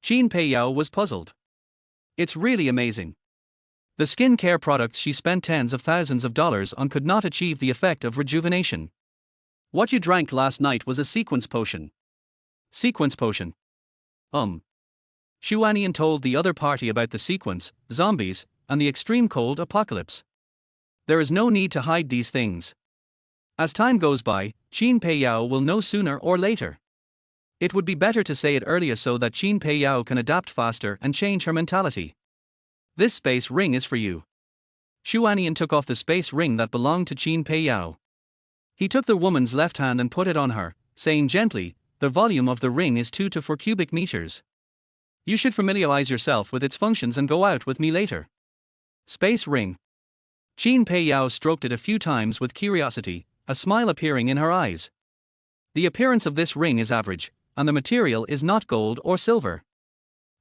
Qin Pei Yao was puzzled. It's really amazing. The skin care products she spent tens of thousands of dollars on could not achieve the effect of rejuvenation. What you drank last night was a sequence potion. Sequence potion. Xu Anian told the other party about the sequence, zombies, and the extreme cold apocalypse. There is no need to hide these things. As time goes by, Qin Pei Yao will know sooner or later. It would be better to say it earlier so that Qin Pei Yao can adapt faster and change her mentality. This space ring is for you. Xu Anian took off the space ring that belonged to Qin Pei Yao. He took the woman's left hand and put it on her, saying gently, "The volume of the ring is 2 to 4 cubic meters. You should familiarize yourself with its functions and go out with me later." Space ring. Qin Pei Yao stroked it a few times with curiosity, a smile appearing in her eyes. The appearance of this ring is average, and the material is not gold or silver.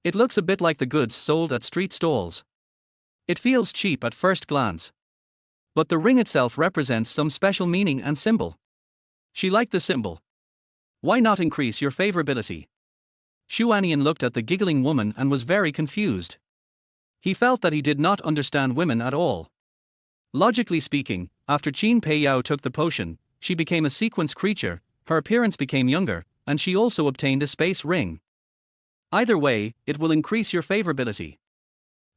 It looks a bit like the goods sold at street stalls. It feels cheap at first glance. But the ring itself represents some special meaning and symbol. She liked the symbol. Why not increase your favorability? Xu Anian looked at the giggling woman and was very confused. He felt that he did not understand women at all. Logically speaking, after Qin Pei Yao took the potion, she became a sequence creature, her appearance became younger, and she also obtained a space ring. Either way, it will increase your favorability.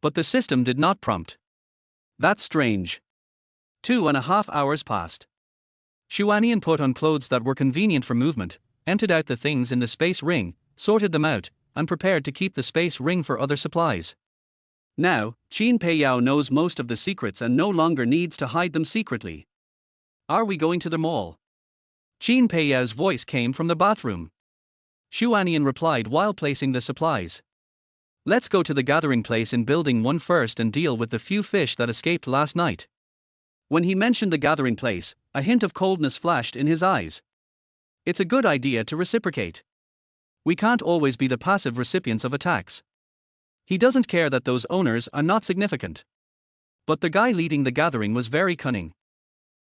But the system did not prompt. That's strange. 2.5 hours passed. Xu Anian put on clothes that were convenient for movement, emptied out the things in the space ring, sorted them out, and prepared to keep the space ring for other supplies. Now, Qin Pei Yao knows most of the secrets and no longer needs to hide them secretly. Are we going to the mall? Qin Pei Yao's voice came from the bathroom. Xu Anian replied while placing the supplies. Let's go to the gathering place in Building 1 first and deal with the few fish that escaped last night. When he mentioned the gathering place, a hint of coldness flashed in his eyes. It's a good idea to reciprocate. We can't always be the passive recipients of attacks. He doesn't care that those owners are not significant. But the guy leading the gathering was very cunning.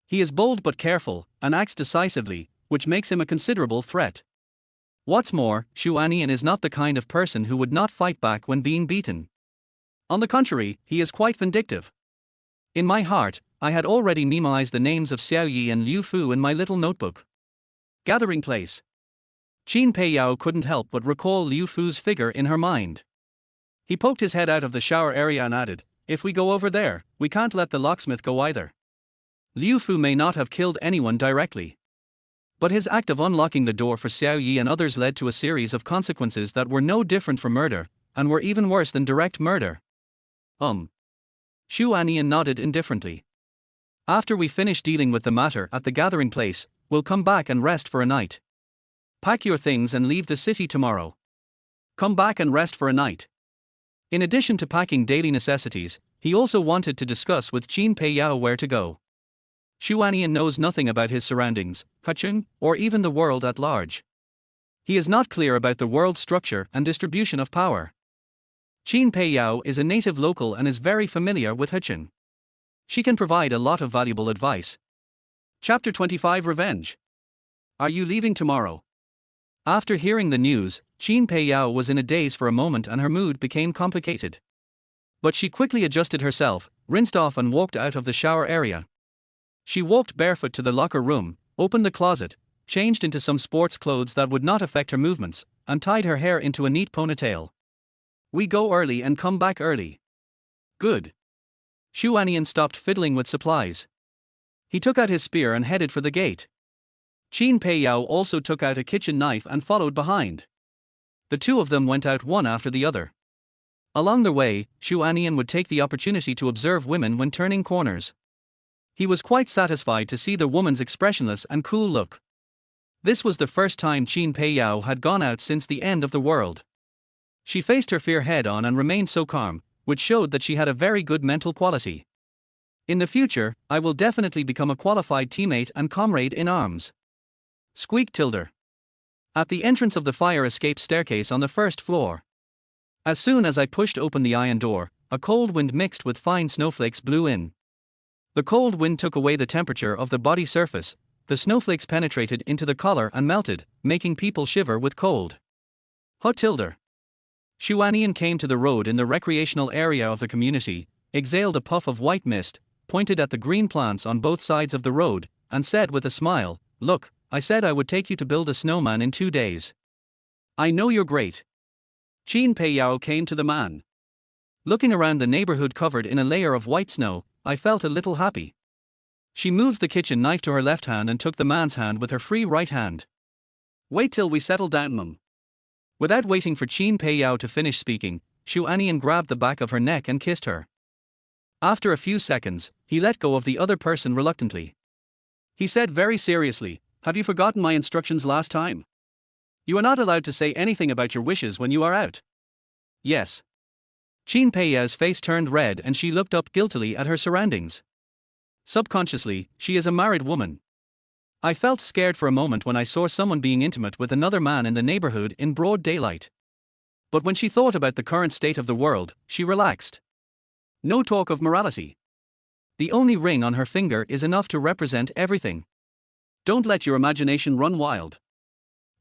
He is bold but careful, and acts decisively, which makes him a considerable threat. What's more, Xu Anian is not the kind of person who would not fight back when being beaten. On the contrary, he is quite vindictive. In my heart, I had already memorized the names of Xiao Yi and Liu Fu in my little notebook. Gathering place. Qin Pei Yao couldn't help but recall Liu Fu's figure in her mind. He poked his head out of the shower area and added, "If we go over there, we can't let the locksmith go either." Liu Fu may not have killed anyone directly. But his act of unlocking the door for Xiao Yi and others led to a series of consequences that were no different from murder, and were even worse than direct murder. Xu Anian nodded indifferently. After we finish dealing with the matter at the gathering place, we'll come back and rest for a night. Pack your things and leave the city tomorrow. Come back and rest for a night. In addition to packing daily necessities, he also wanted to discuss with Qin Pei Yao where to go. Xu Anian knows nothing about his surroundings, Hucheng, or even the world at large. He is not clear about the world's structure and distribution of power. Qin Pei Yao is a native local and is very familiar with Hucheng. She can provide a lot of valuable advice. Chapter 25 Revenge. Are you leaving tomorrow? After hearing the news, Qin Pei Yao was in a daze for a moment and her mood became complicated. But she quickly adjusted herself, rinsed off and walked out of the shower area. She walked barefoot to the locker room, opened the closet, changed into some sports clothes that would not affect her movements, and tied her hair into a neat ponytail. We go early and come back early. Good. Xu Anian stopped fiddling with supplies. He took out his spear and headed for the gate. Qin Pei Yao also took out a kitchen knife and followed behind. The two of them went out one after the other. Along the way, Xu Anian would take the opportunity to observe women when turning corners. He was quite satisfied to see the woman's expressionless and cool look. This was the first time Qin Pei Yao had gone out since the end of the world. She faced her fear head-on and remained so calm, which showed that she had a very good mental quality. In the future, I will definitely become a qualified teammate and comrade in arms. Squeak tilde. At the entrance of the fire escape staircase on the first floor. As soon as I pushed open the iron door, a cold wind mixed with fine snowflakes blew in. The cold wind took away the temperature of the body surface, the snowflakes penetrated into the collar and melted, making people shiver with cold. Hot tilde. Xu Anian came to the road in the recreational area of the community, exhaled a puff of white mist, pointed at the green plants on both sides of the road, and said with a smile, "Look, I said I would take you to build a snowman in 2 days. I know you're great." Qin Pei Yao came to the man. Looking around the neighborhood covered in a layer of white snow, I felt a little happy. She moved the kitchen knife to her left hand and took the man's hand with her free right hand. "Wait till we settle down, Mum." Without waiting for Qin Pei Yao to finish speaking, Xu Anian grabbed the back of her neck and kissed her. After a few seconds, he let go of the other person reluctantly. He said very seriously, "Have you forgotten my instructions last time? You are not allowed to say anything about your wishes when you are out." "Yes." Qin Peiyao's face turned red and she looked up guiltily at her surroundings. Subconsciously, she is a married woman. I felt scared for a moment when I saw someone being intimate with another man in the neighborhood in broad daylight. But when she thought about the current state of the world, she relaxed. No talk of morality. The only ring on her finger is enough to represent everything. Don't let your imagination run wild.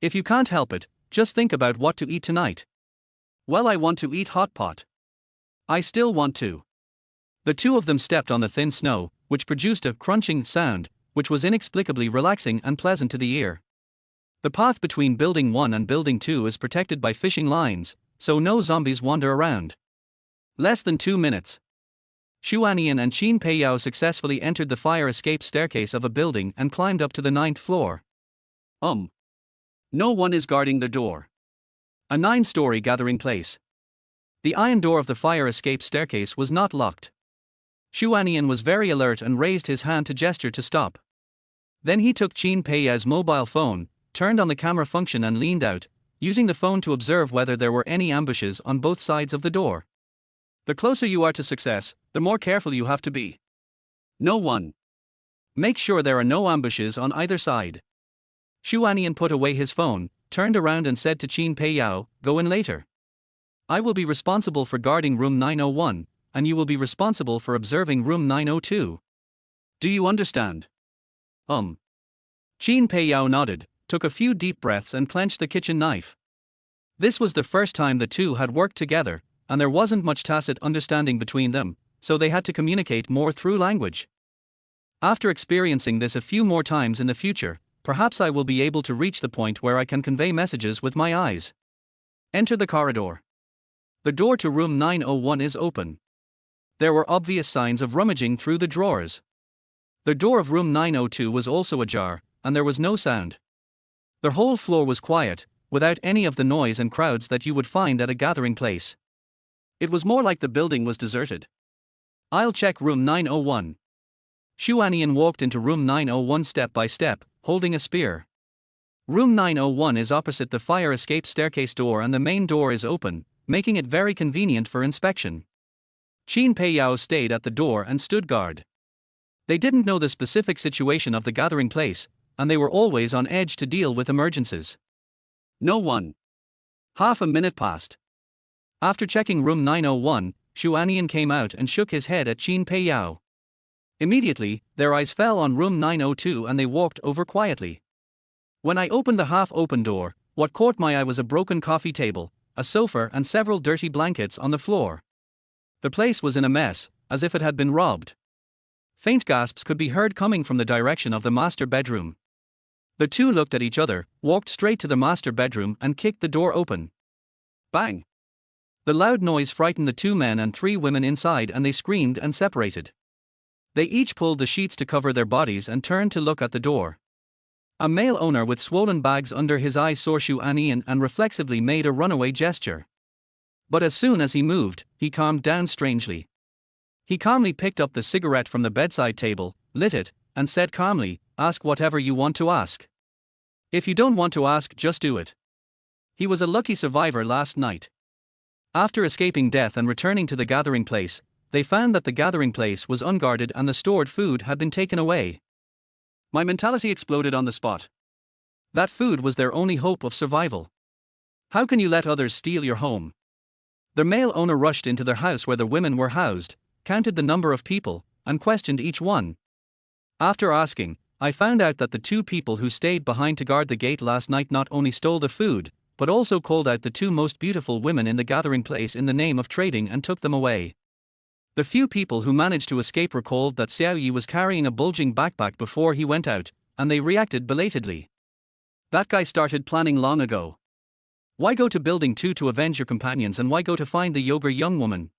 If you can't help it, just think about what to eat tonight. Well, I want to eat hot pot. I still want to. The two of them stepped on the thin snow, which produced a crunching sound, which was inexplicably relaxing and pleasant to the ear. The path between Building 1 and Building 2 is protected by fishing lines, so no zombies wander around. Less than 2 minutes. Xu Anian and Qin Peiyao successfully entered the fire escape staircase of a building and climbed up to the 9th floor. No one is guarding the door. A 9-story gathering place. The iron door of the fire escape staircase was not locked. Xu Anian was very alert and raised his hand to gesture to stop. Then he took Qin Peiyao's mobile phone, turned on the camera function and leaned out, using the phone to observe whether there were any ambushes on both sides of the door. The closer you are to success, the more careful you have to be. No one. Make sure there are no ambushes on either side. Xu Anian put away his phone, turned around and said to Qin Peiyao, "Go in later. I will be responsible for guarding room 901, and you will be responsible for observing room 902. Do you understand?" Qin Peiyao nodded, took a few deep breaths and clenched the kitchen knife. This was the first time the two had worked together, and there wasn't much tacit understanding between them, so they had to communicate more through language. After experiencing this a few more times in the future, perhaps I will be able to reach the point where I can convey messages with my eyes. Enter the corridor. The door to room 901 is open. There were obvious signs of rummaging through the drawers. The door of room 902 was also ajar, and there was no sound. The whole floor was quiet, without any of the noise and crowds that you would find at a gathering place. It was more like the building was deserted. "I'll check room 901. Xu Anian walked into room 901 step by step, holding a spear. Room 901 is opposite the fire escape staircase door and the main door is open, making it very convenient for inspection. Qin Peiyao stayed at the door and stood guard. They didn't know the specific situation of the gathering place, and they were always on edge to deal with emergencies. No one. Half a minute passed. After checking room 901, Xu Anian came out and shook his head at Qin Peiyao. Immediately, their eyes fell on room 902 and they walked over quietly. When I opened the half-open door, what caught my eye was a broken coffee table, a sofa and several dirty blankets on the floor. The place was in a mess, as if it had been robbed. Faint gasps could be heard coming from the direction of the master bedroom. The two looked at each other, walked straight to the master bedroom and kicked the door open. Bang! The loud noise frightened the 2 men and 3 women inside and they screamed and separated. They each pulled the sheets to cover their bodies and turned to look at the door. A male owner with swollen bags under his eyes saw Xu Anian and reflexively made a runaway gesture. But as soon as he moved, he calmed down strangely. He calmly picked up the cigarette from the bedside table, lit it, and said calmly, "Ask whatever you want to ask. If you don't want to ask, just do it." He was a lucky survivor last night. After escaping death and returning to the gathering place, they found that the gathering place was unguarded and the stored food had been taken away. My mentality exploded on the spot. That food was their only hope of survival. How can you let others steal your home? The male owner rushed into their house where the women were housed, counted the number of people, and questioned each one. After asking, I found out that the 2 people who stayed behind to guard the gate last night not only stole the food, but also called out the 2 most beautiful women in the gathering place in the name of trading and took them away. The few people who managed to escape recalled that Xiao Yi was carrying a bulging backpack before he went out, and they reacted belatedly. That guy started planning long ago. Why go to Building 2 to avenge your companions and why go to find the younger young woman?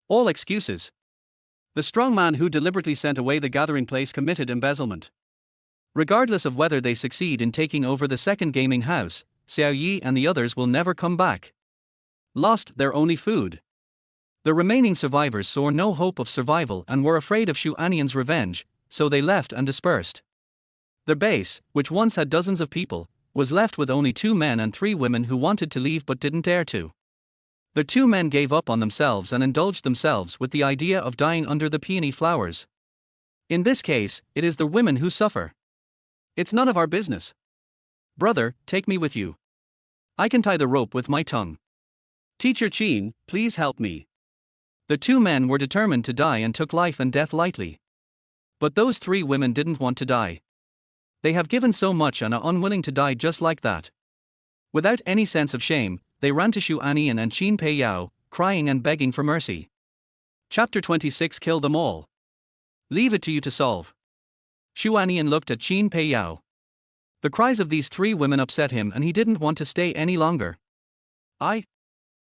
All excuses. The strong man who deliberately sent away the gathering place committed embezzlement. Regardless of whether they succeed in taking over the second gaming house, Xiao Yi and the others will never come back. Lost their only food. The remaining survivors saw no hope of survival and were afraid of Xu Anian's revenge, so they left and dispersed. The base, which once had dozens of people, was left with only 2 men and 3 women who wanted to leave but didn't dare to. The 2 men gave up on themselves and indulged themselves with the idea of dying under the peony flowers. In this case, it is the women who suffer. It's none of our business. Brother, take me with you. I can tie the rope with my tongue. Teacher Qin, please help me. The 2 men were determined to die and took life and death lightly. But those 3 women didn't want to die. They have given so much and are unwilling to die just like that. Without any sense of shame, they ran to Xu Anian and Qin Pei Yao, crying and begging for mercy. Chapter 26 Kill them all. Leave it to you to solve. Xu Anian looked at Qin Pei Yao. The cries of these 3 women upset him and he didn't want to stay any longer.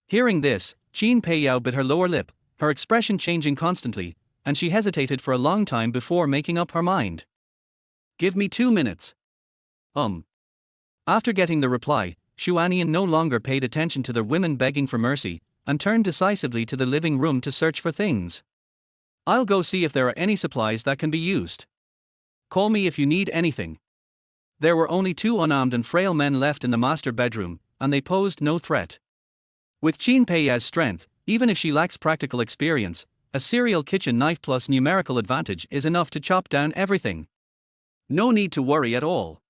Hearing this, Qin Pei Yao bit her lower lip, her expression changing constantly, and she hesitated for a long time before making up her mind. Give me 2 minutes. After getting the reply, Xu Anian no longer paid attention to the women begging for mercy, and turned decisively to the living room to search for things. I'll go see if there are any supplies that can be used. Call me if you need anything. There were only 2 unarmed and frail men left in the master bedroom, and they posed no threat. With Qin Pei Yao's strength, even if she lacks practical experience, a serial kitchen knife plus numerical advantage is enough to chop down everything. No need to worry at all.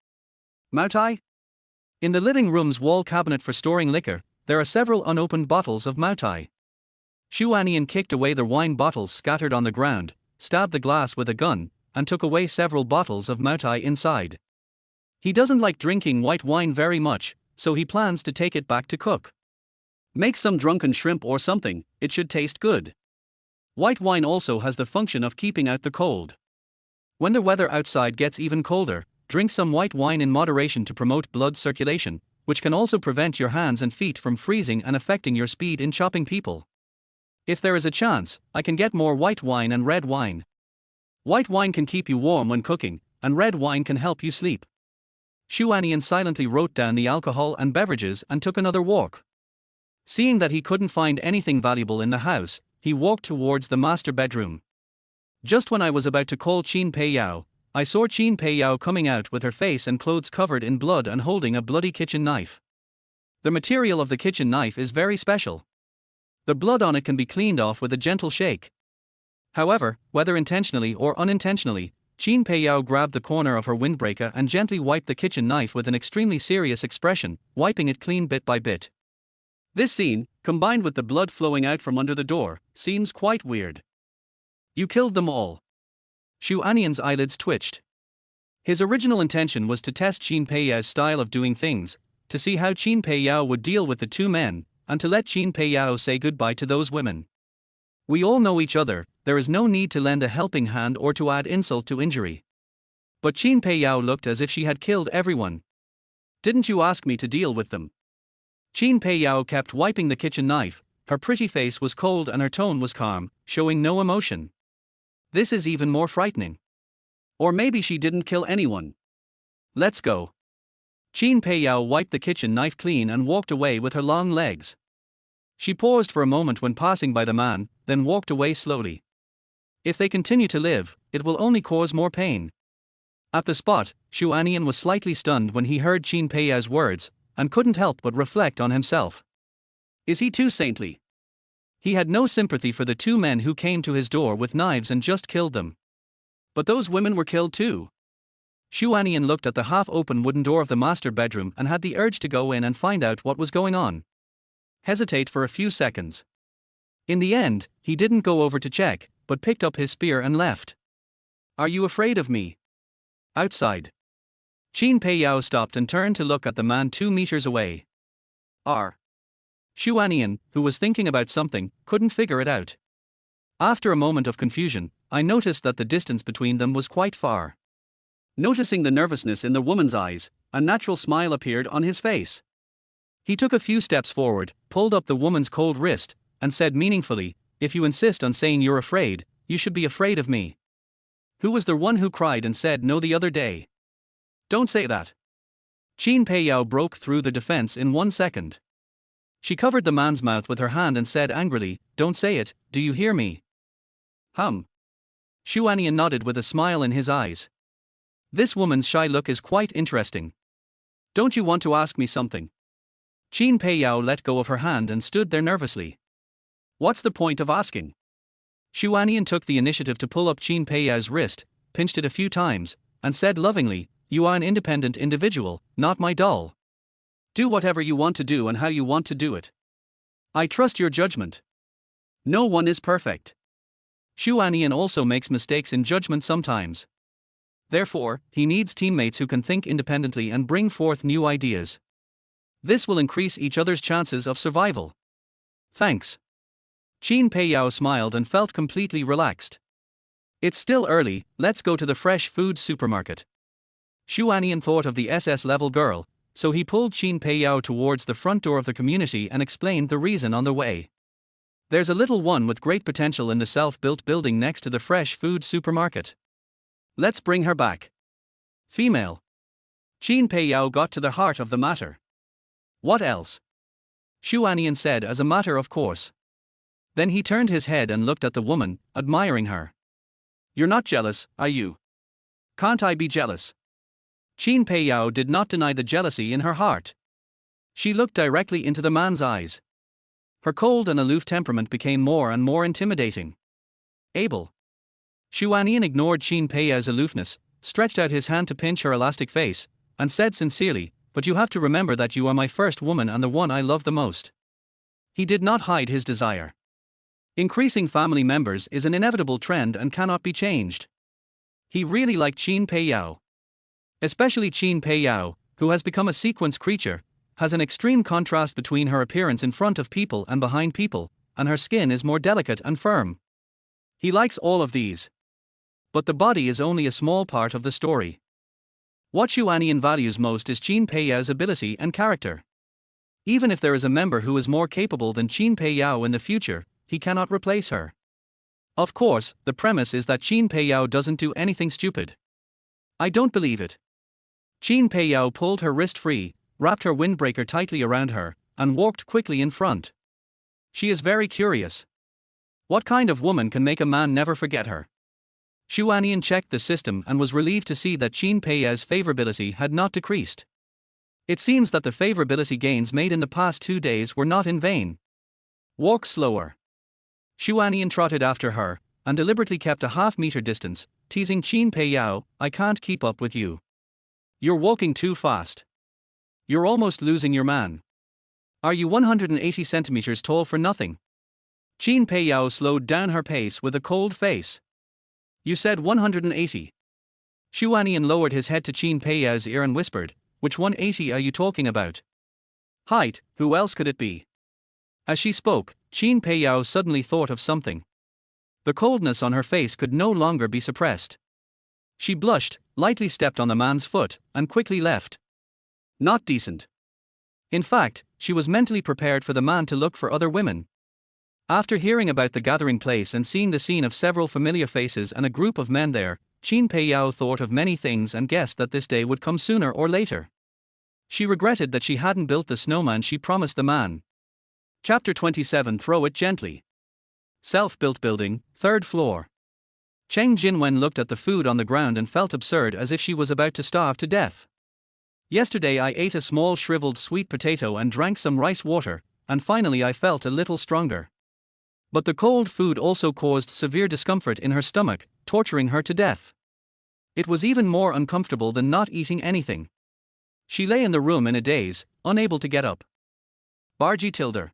Maotai? In the living room's wall cabinet for storing liquor, there are several unopened bottles of Maotai. Xu Anian kicked away the wine bottles scattered on the ground, stabbed the glass with a gun, and took away several bottles of Maotai inside. He doesn't like drinking white wine very much, so he plans to take it back to cook. Make some drunken shrimp or something, it should taste good. White wine also has the function of keeping out the cold. When the weather outside gets even colder, drink some white wine in moderation to promote blood circulation, which can also prevent your hands and feet from freezing and affecting your speed in chopping people. If there is a chance, I can get more white wine and red wine. White wine can keep you warm when cooking, and red wine can help you sleep. Xu Anian silently wrote down the alcohol and beverages and took another walk. Seeing that he couldn't find anything valuable in the house, he walked towards the master bedroom. Just when I was about to call Qin Pei Yao, I saw Qin Pei Yao coming out with her face and clothes covered in blood and holding a bloody kitchen knife. The material of the kitchen knife is very special. The blood on it can be cleaned off with a gentle shake. However, whether intentionally or unintentionally, Qin Pei Yao grabbed the corner of her windbreaker and gently wiped the kitchen knife with an extremely serious expression, wiping it clean bit by bit. This scene, combined with the blood flowing out from under the door, seems quite weird. You killed them all. Xu Anian's eyelids twitched. His original intention was to test Qin Pei Yao's style of doing things, to see how Qin Pei Yao would deal with the 2 men, and to let Qin Pei Yao say goodbye to those women. We all know each other, there is no need to lend a helping hand or to add insult to injury. But Qin Pei Yao looked as if she had killed everyone. Didn't you ask me to deal with them? Qin Pei Yao kept wiping the kitchen knife, her pretty face was cold and her tone was calm, showing no emotion. This is even more frightening. Or maybe she didn't kill anyone. Let's go. Qin Pei Yao wiped the kitchen knife clean and walked away with her long legs. She paused for a moment when passing by the man, then walked away slowly. If they continue to live, it will only cause more pain. At the spot, Xu Anian was slightly stunned when he heard Qin Pei Yao's words, and couldn't help but reflect on himself. Is he too saintly? He had no sympathy for the 2 men who came to his door with knives and just killed them. But those women were killed too. Xu Anian looked at the half-open wooden door of the master bedroom and had the urge to go in and find out what was going on. Hesitate for a few seconds. In the end, he didn't go over to check, but picked up his spear and left. Are you afraid of me? Outside. Qin Pei Yao stopped and turned to look at the man 2 meters away. Xu Anian, who was thinking about something, couldn't figure it out. After a moment of confusion, I noticed that the distance between them was quite far. Noticing the nervousness in the woman's eyes, a natural smile appeared on his face. He took a few steps forward, pulled up the woman's cold wrist, and said meaningfully, if you insist on saying you're afraid, you should be afraid of me. Who was the one who cried and said no the other day? Don't say that. Qin Pei Yao broke through the defense in 1 second. She covered the man's mouth with her hand and said angrily, don't say it, do you hear me? Xu Anian nodded with a smile in his eyes. This woman's shy look is quite interesting. Don't you want to ask me something? Qin Pei Yao let go of her hand and stood there nervously. What's the point of asking? Xu Anian took the initiative to pull up Qin Pei Yao's wrist, pinched it a few times, and said lovingly, "You are an independent individual, not my doll. Do whatever you want to do and how you want to do it. I trust your judgment. No one is perfect. Xu Anian also makes mistakes in judgment sometimes. Therefore, he needs teammates who can think independently and bring forth new ideas. This will increase each other's chances of survival." Thanks. Qin Pei Yao smiled and felt completely relaxed. It's still early, let's go to the fresh food supermarket. Xu Anian thought of the SS-level girl, so he pulled Qin Pei Yao towards the front door of the community and explained the reason on the way. There's a little one with great potential in the self-built building next to the fresh food supermarket. Let's bring her back. Female. Qin Pei Yao got to the heart of the matter. What else? Xu Anian said as a matter of course. Then he turned his head and looked at the woman, admiring her. You're not jealous, are you? Can't I be jealous? Qin Pei Yao did not deny the jealousy in her heart. She looked directly into the man's eyes. Her cold and aloof temperament became more and more intimidating. Able. Xu Anian ignored Qin Pei Yao's aloofness, stretched out his hand to pinch her elastic face, and said sincerely, "But you have to remember that you are my first woman and the one I love the most." He did not hide his desire. Increasing family members is an inevitable trend and cannot be changed. He really liked Qin Pei Yao. Especially Qin Pei Yao, who has become a sequence creature, has an extreme contrast between her appearance in front of people and behind people, and her skin is more delicate and firm. He likes all of these. But the body is only a small part of the story. What Xu Anian values most is Qin Pei Yao's ability and character. Even if there is a member who is more capable than Qin Pei Yao in the future, he cannot replace her. Of course, the premise is that Qin Pei Yao doesn't do anything stupid. I don't believe it. Qin Pei Yao pulled her wrist free, wrapped her windbreaker tightly around her, and walked quickly in front. She is very curious. What kind of woman can make a man never forget her? Xu Anian checked the system and was relieved to see that Qin Pei Yao's favorability had not decreased. It seems that the favorability gains made in the past 2 days were not in vain. Walk slower. Xu Anian trotted after her, and deliberately kept a half-meter distance, teasing Qin Pei Yao, "I can't keep up with you. You're walking too fast. You're almost losing your man. Are you 180 centimeters tall for nothing?" Qin Pei Yao slowed down her pace with a cold face. "You said 180. Xu Anian lowered his head to Qin Pei Yao's ear and whispered, "Which 180 are you talking about?" "Height, who else could it be?" As she spoke, Qin Pei Yao suddenly thought of something. The coldness on her face could no longer be suppressed. She blushed, lightly stepped on the man's foot, and quickly left. Not decent. In fact, she was mentally prepared for the man to look for other women. After hearing about the gathering place and seeing the scene of several familiar faces and a group of men there, Qin Pei Yao thought of many things and guessed that this day would come sooner or later. She regretted that she hadn't built the snowman she promised the man. Chapter 27. Throw it gently. Self-built building, 3rd floor. Cheng Jinwen looked at the food on the ground and felt absurd, as if she was about to starve to death. Yesterday I ate a small shriveled sweet potato and drank some rice water, and finally I felt a little stronger. But the cold food also caused severe discomfort in her stomach, torturing her to death. It was even more uncomfortable than not eating anything. She lay in the room in a daze, unable to get up. Barji Tilder.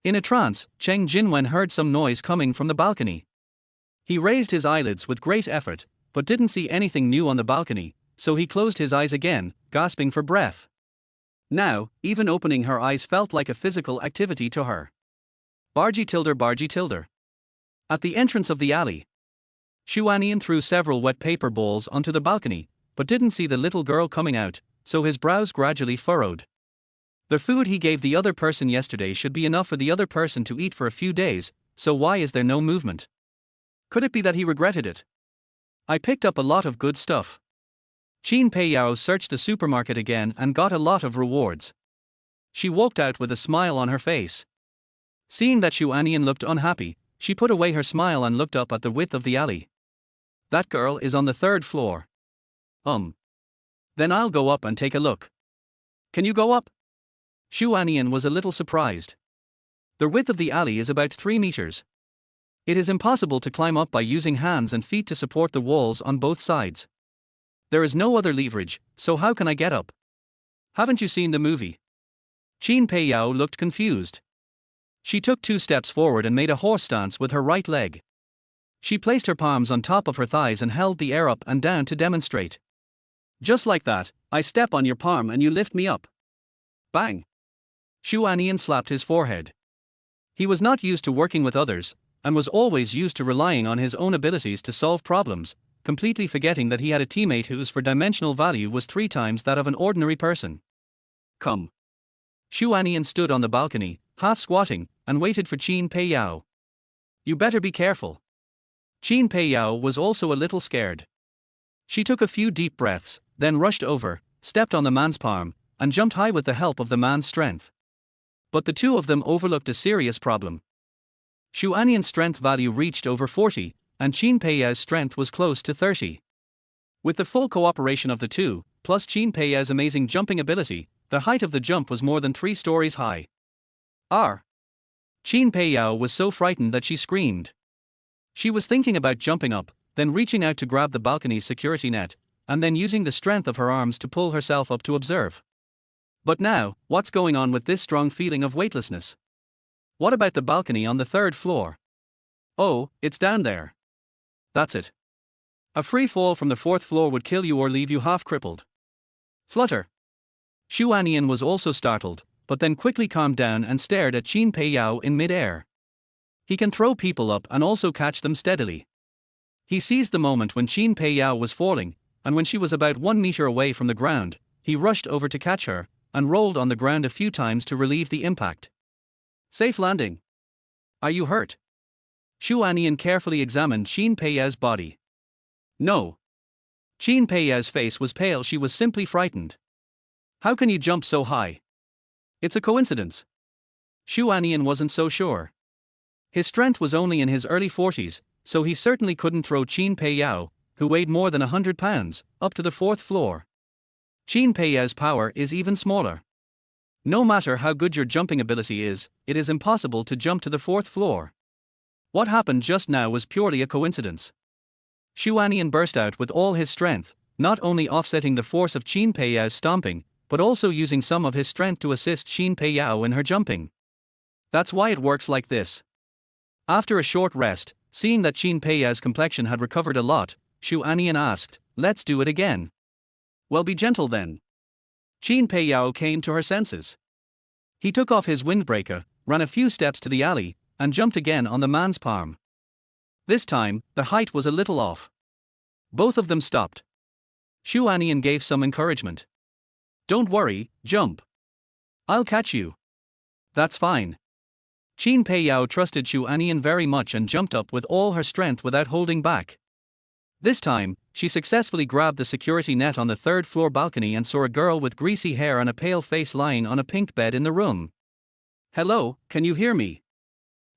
In a trance, Cheng Jinwen heard some noise coming from the balcony. He raised his eyelids with great effort, but didn't see anything new on the balcony, so he closed his eyes again, gasping for breath. Now, even opening her eyes felt like a physical activity to her. Barji Tilder, Barji Tilder. At the entrance of the alley, Xu Anian threw several wet paper balls onto the balcony, but didn't see the little girl coming out, so his brows gradually furrowed. The food he gave the other person yesterday should be enough for the other person to eat for a few days, so why is there no movement? Could it be that he regretted it? I picked up a lot of good stuff. Qin Pei Yao searched the supermarket again and got a lot of rewards. She walked out with a smile on her face. Seeing that Xu Anian looked unhappy, she put away her smile and looked up at the width of the alley. That girl is on the 3rd floor. Then I'll go up and take a look. Can you go up? Xu Anian was a little surprised. The width of the alley is about 3 meters. It is impossible to climb up by using hands and feet to support the walls on both sides. There is no other leverage, so how can I get up? Haven't you seen the movie? Qin Peiyao looked confused. She took 2 steps forward and made a horse stance with her right leg. She placed her palms on top of her thighs and held the air up and down to demonstrate. Just like that, I step on your palm and you lift me up. Bang! Xu Anian slapped his forehead. He was not used to working with others, and was always used to relying on his own abilities to solve problems, completely forgetting that he had a teammate whose four-dimensional value was 3 times that of an ordinary person. Come. Xu Anian stood on the balcony, half squatting, and waited for Qin Peiyao. You better be careful. Qin Peiyao was also a little scared. She took a few deep breaths, then rushed over, stepped on the man's palm, and jumped high with the help of the man's strength. But the two of them overlooked a serious problem. Xu Anian's strength value reached over 40, and Qin Peiyao's strength was close to 30. With the full cooperation of the two, plus Qin Peiyao's amazing jumping ability, the height of the jump was more than 3 stories high. Qin Peiyao was so frightened that she screamed. She was thinking about jumping up, then reaching out to grab the balcony's security net, and then using the strength of her arms to pull herself up to observe. But now, what's going on with this strong feeling of weightlessness? What about the balcony on the 3rd floor? Oh, it's down there. That's it. A free fall from the 4th floor would kill you or leave you half crippled. Flutter. Xu Anian was also startled, but then quickly calmed down and stared at Qin Peiyao in mid-air. He can throw people up and also catch them steadily. He seized the moment when Qin Peiyao was falling, and when she was about 1 meter away from the ground, he rushed over to catch her, and rolled on the ground a few times to relieve the impact. Safe landing. Are you hurt? Xu Anian carefully examined Qin Peiyao's body. No. Qin Peiyao's face was pale, she was simply frightened. How can you jump so high? It's a coincidence. Xu Anian wasn't so sure. His strength was only in his early 40s, so he certainly couldn't throw Qin Peiyao, who weighed more than 100 pounds, up to the 4th floor. Qin Peiyao's power is even smaller. No matter how good your jumping ability is, it is impossible to jump to the 4th floor. What happened just now was purely a coincidence. Xu Anian burst out with all his strength, not only offsetting the force of Qin Peiyao's stomping, but also using some of his strength to assist Qin Peiyao in her jumping. That's why it works like this. After a short rest, seeing that Qin Peiyao's complexion had recovered a lot, Xu Anian asked, "Let's do it again." "Well, be gentle then." Qin Peiyao came to her senses. He took off his windbreaker, ran a few steps to the alley, and jumped again on the man's palm. This time, the height was a little off. Both of them stopped. Xu Anian gave some encouragement. "Don't worry, jump. I'll catch you." "That's fine." Qin Peiyao trusted Xu Anian very much and jumped up with all her strength without holding back. This time, she successfully grabbed the security net on the 3rd floor balcony and saw a girl with greasy hair and a pale face lying on a pink bed in the room. "Hello, can you hear me?"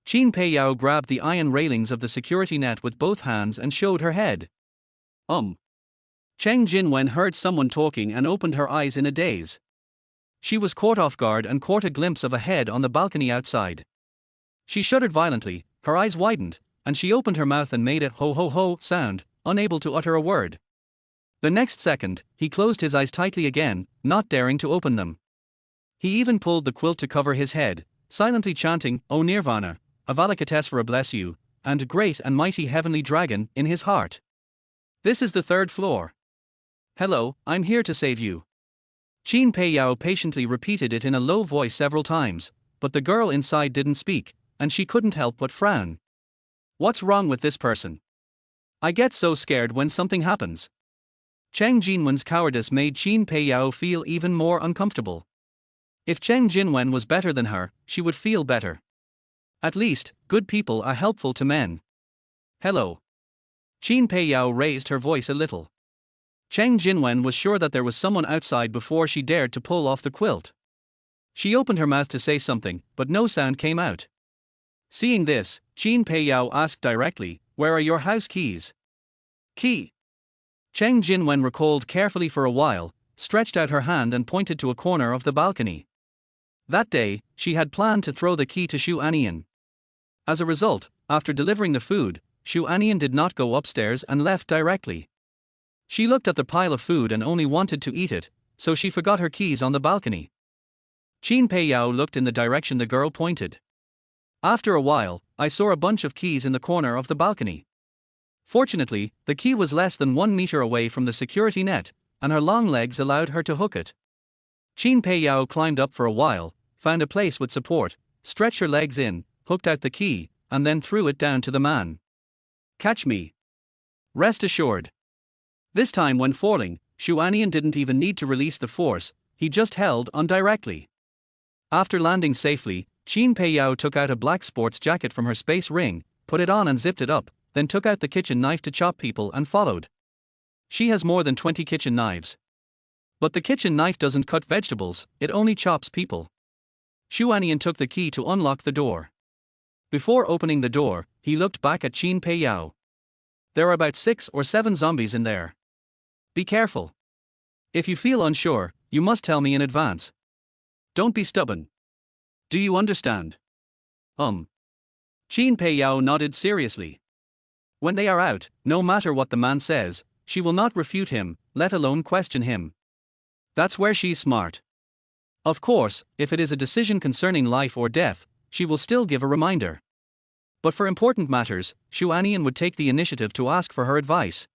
Qin Peiyao grabbed the iron railings of the security net with both hands and showed her head. Cheng Jinwen heard someone talking and opened her eyes in a daze. She was caught off guard and caught a glimpse of a head on the balcony outside. She shuddered violently, her eyes widened, and she opened her mouth and made a ho-ho-ho sound, unable to utter a word. The next second, he closed his eyes tightly again, not daring to open them. He even pulled the quilt to cover his head, silently chanting, "O Nirvana, Avalokitesvara bless you, and great and mighty heavenly dragon," in his heart. "This is the 3rd floor. Hello, I'm here to save you." Qin Peiyao patiently repeated it in a low voice several times, but the girl inside didn't speak, and she couldn't help but frown. What's wrong with this person? I get so scared when something happens. Cheng Jinwen's cowardice made Qin Peiyao feel even more uncomfortable. If Cheng Jinwen was better than her, she would feel better. At least, good people are helpful to men. Hello. Qin Peiyao raised her voice a little. Cheng Jinwen was sure that there was someone outside before she dared to pull off the quilt. She opened her mouth to say something, but no sound came out. Seeing this, Qin Peiyao asked directly, "Where are your house keys?" "Key?" Cheng Jinwen recalled carefully for a while, stretched out her hand and pointed to a corner of the balcony. That day, she had planned to throw the key to Xu Anian. As a result, after delivering the food, Xu Anian did not go upstairs and left directly. She looked at the pile of food and only wanted to eat it, so she forgot her keys on the balcony. Qin Peiyao looked in the direction the girl pointed. After a while, I saw a bunch of keys in the corner of the balcony. Fortunately, the key was less than 1 meter away from the security net, and her long legs allowed her to hook it. Qin Peiyao climbed up for a while, found a place with support, stretched her legs in, hooked out the key, and then threw it down to the man. Catch me. Rest assured. This time when falling, Xu Anian didn't even need to release the force, he just held on directly. After landing safely, Qin Peiyao took out a black sports jacket from her space ring, put it on and zipped it up, then took out the kitchen knife to chop people and followed. She has more than 20 kitchen knives. But the kitchen knife doesn't cut vegetables, it only chops people. Xu Anian took the key to unlock the door. Before opening the door, he looked back at Qin Peiyao. There are about 6 or 7 zombies in there. Be careful. If you feel unsure, you must tell me in advance. Don't be stubborn. Do you understand? Qin Peiyao nodded seriously. When they are out, no matter what the man says, she will not refute him, let alone question him. That's where she's smart. Of course, if it is a decision concerning life or death, she will still give a reminder. But for important matters, Xu Anian would take the initiative to ask for her advice.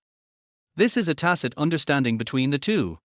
This is a tacit understanding between the two.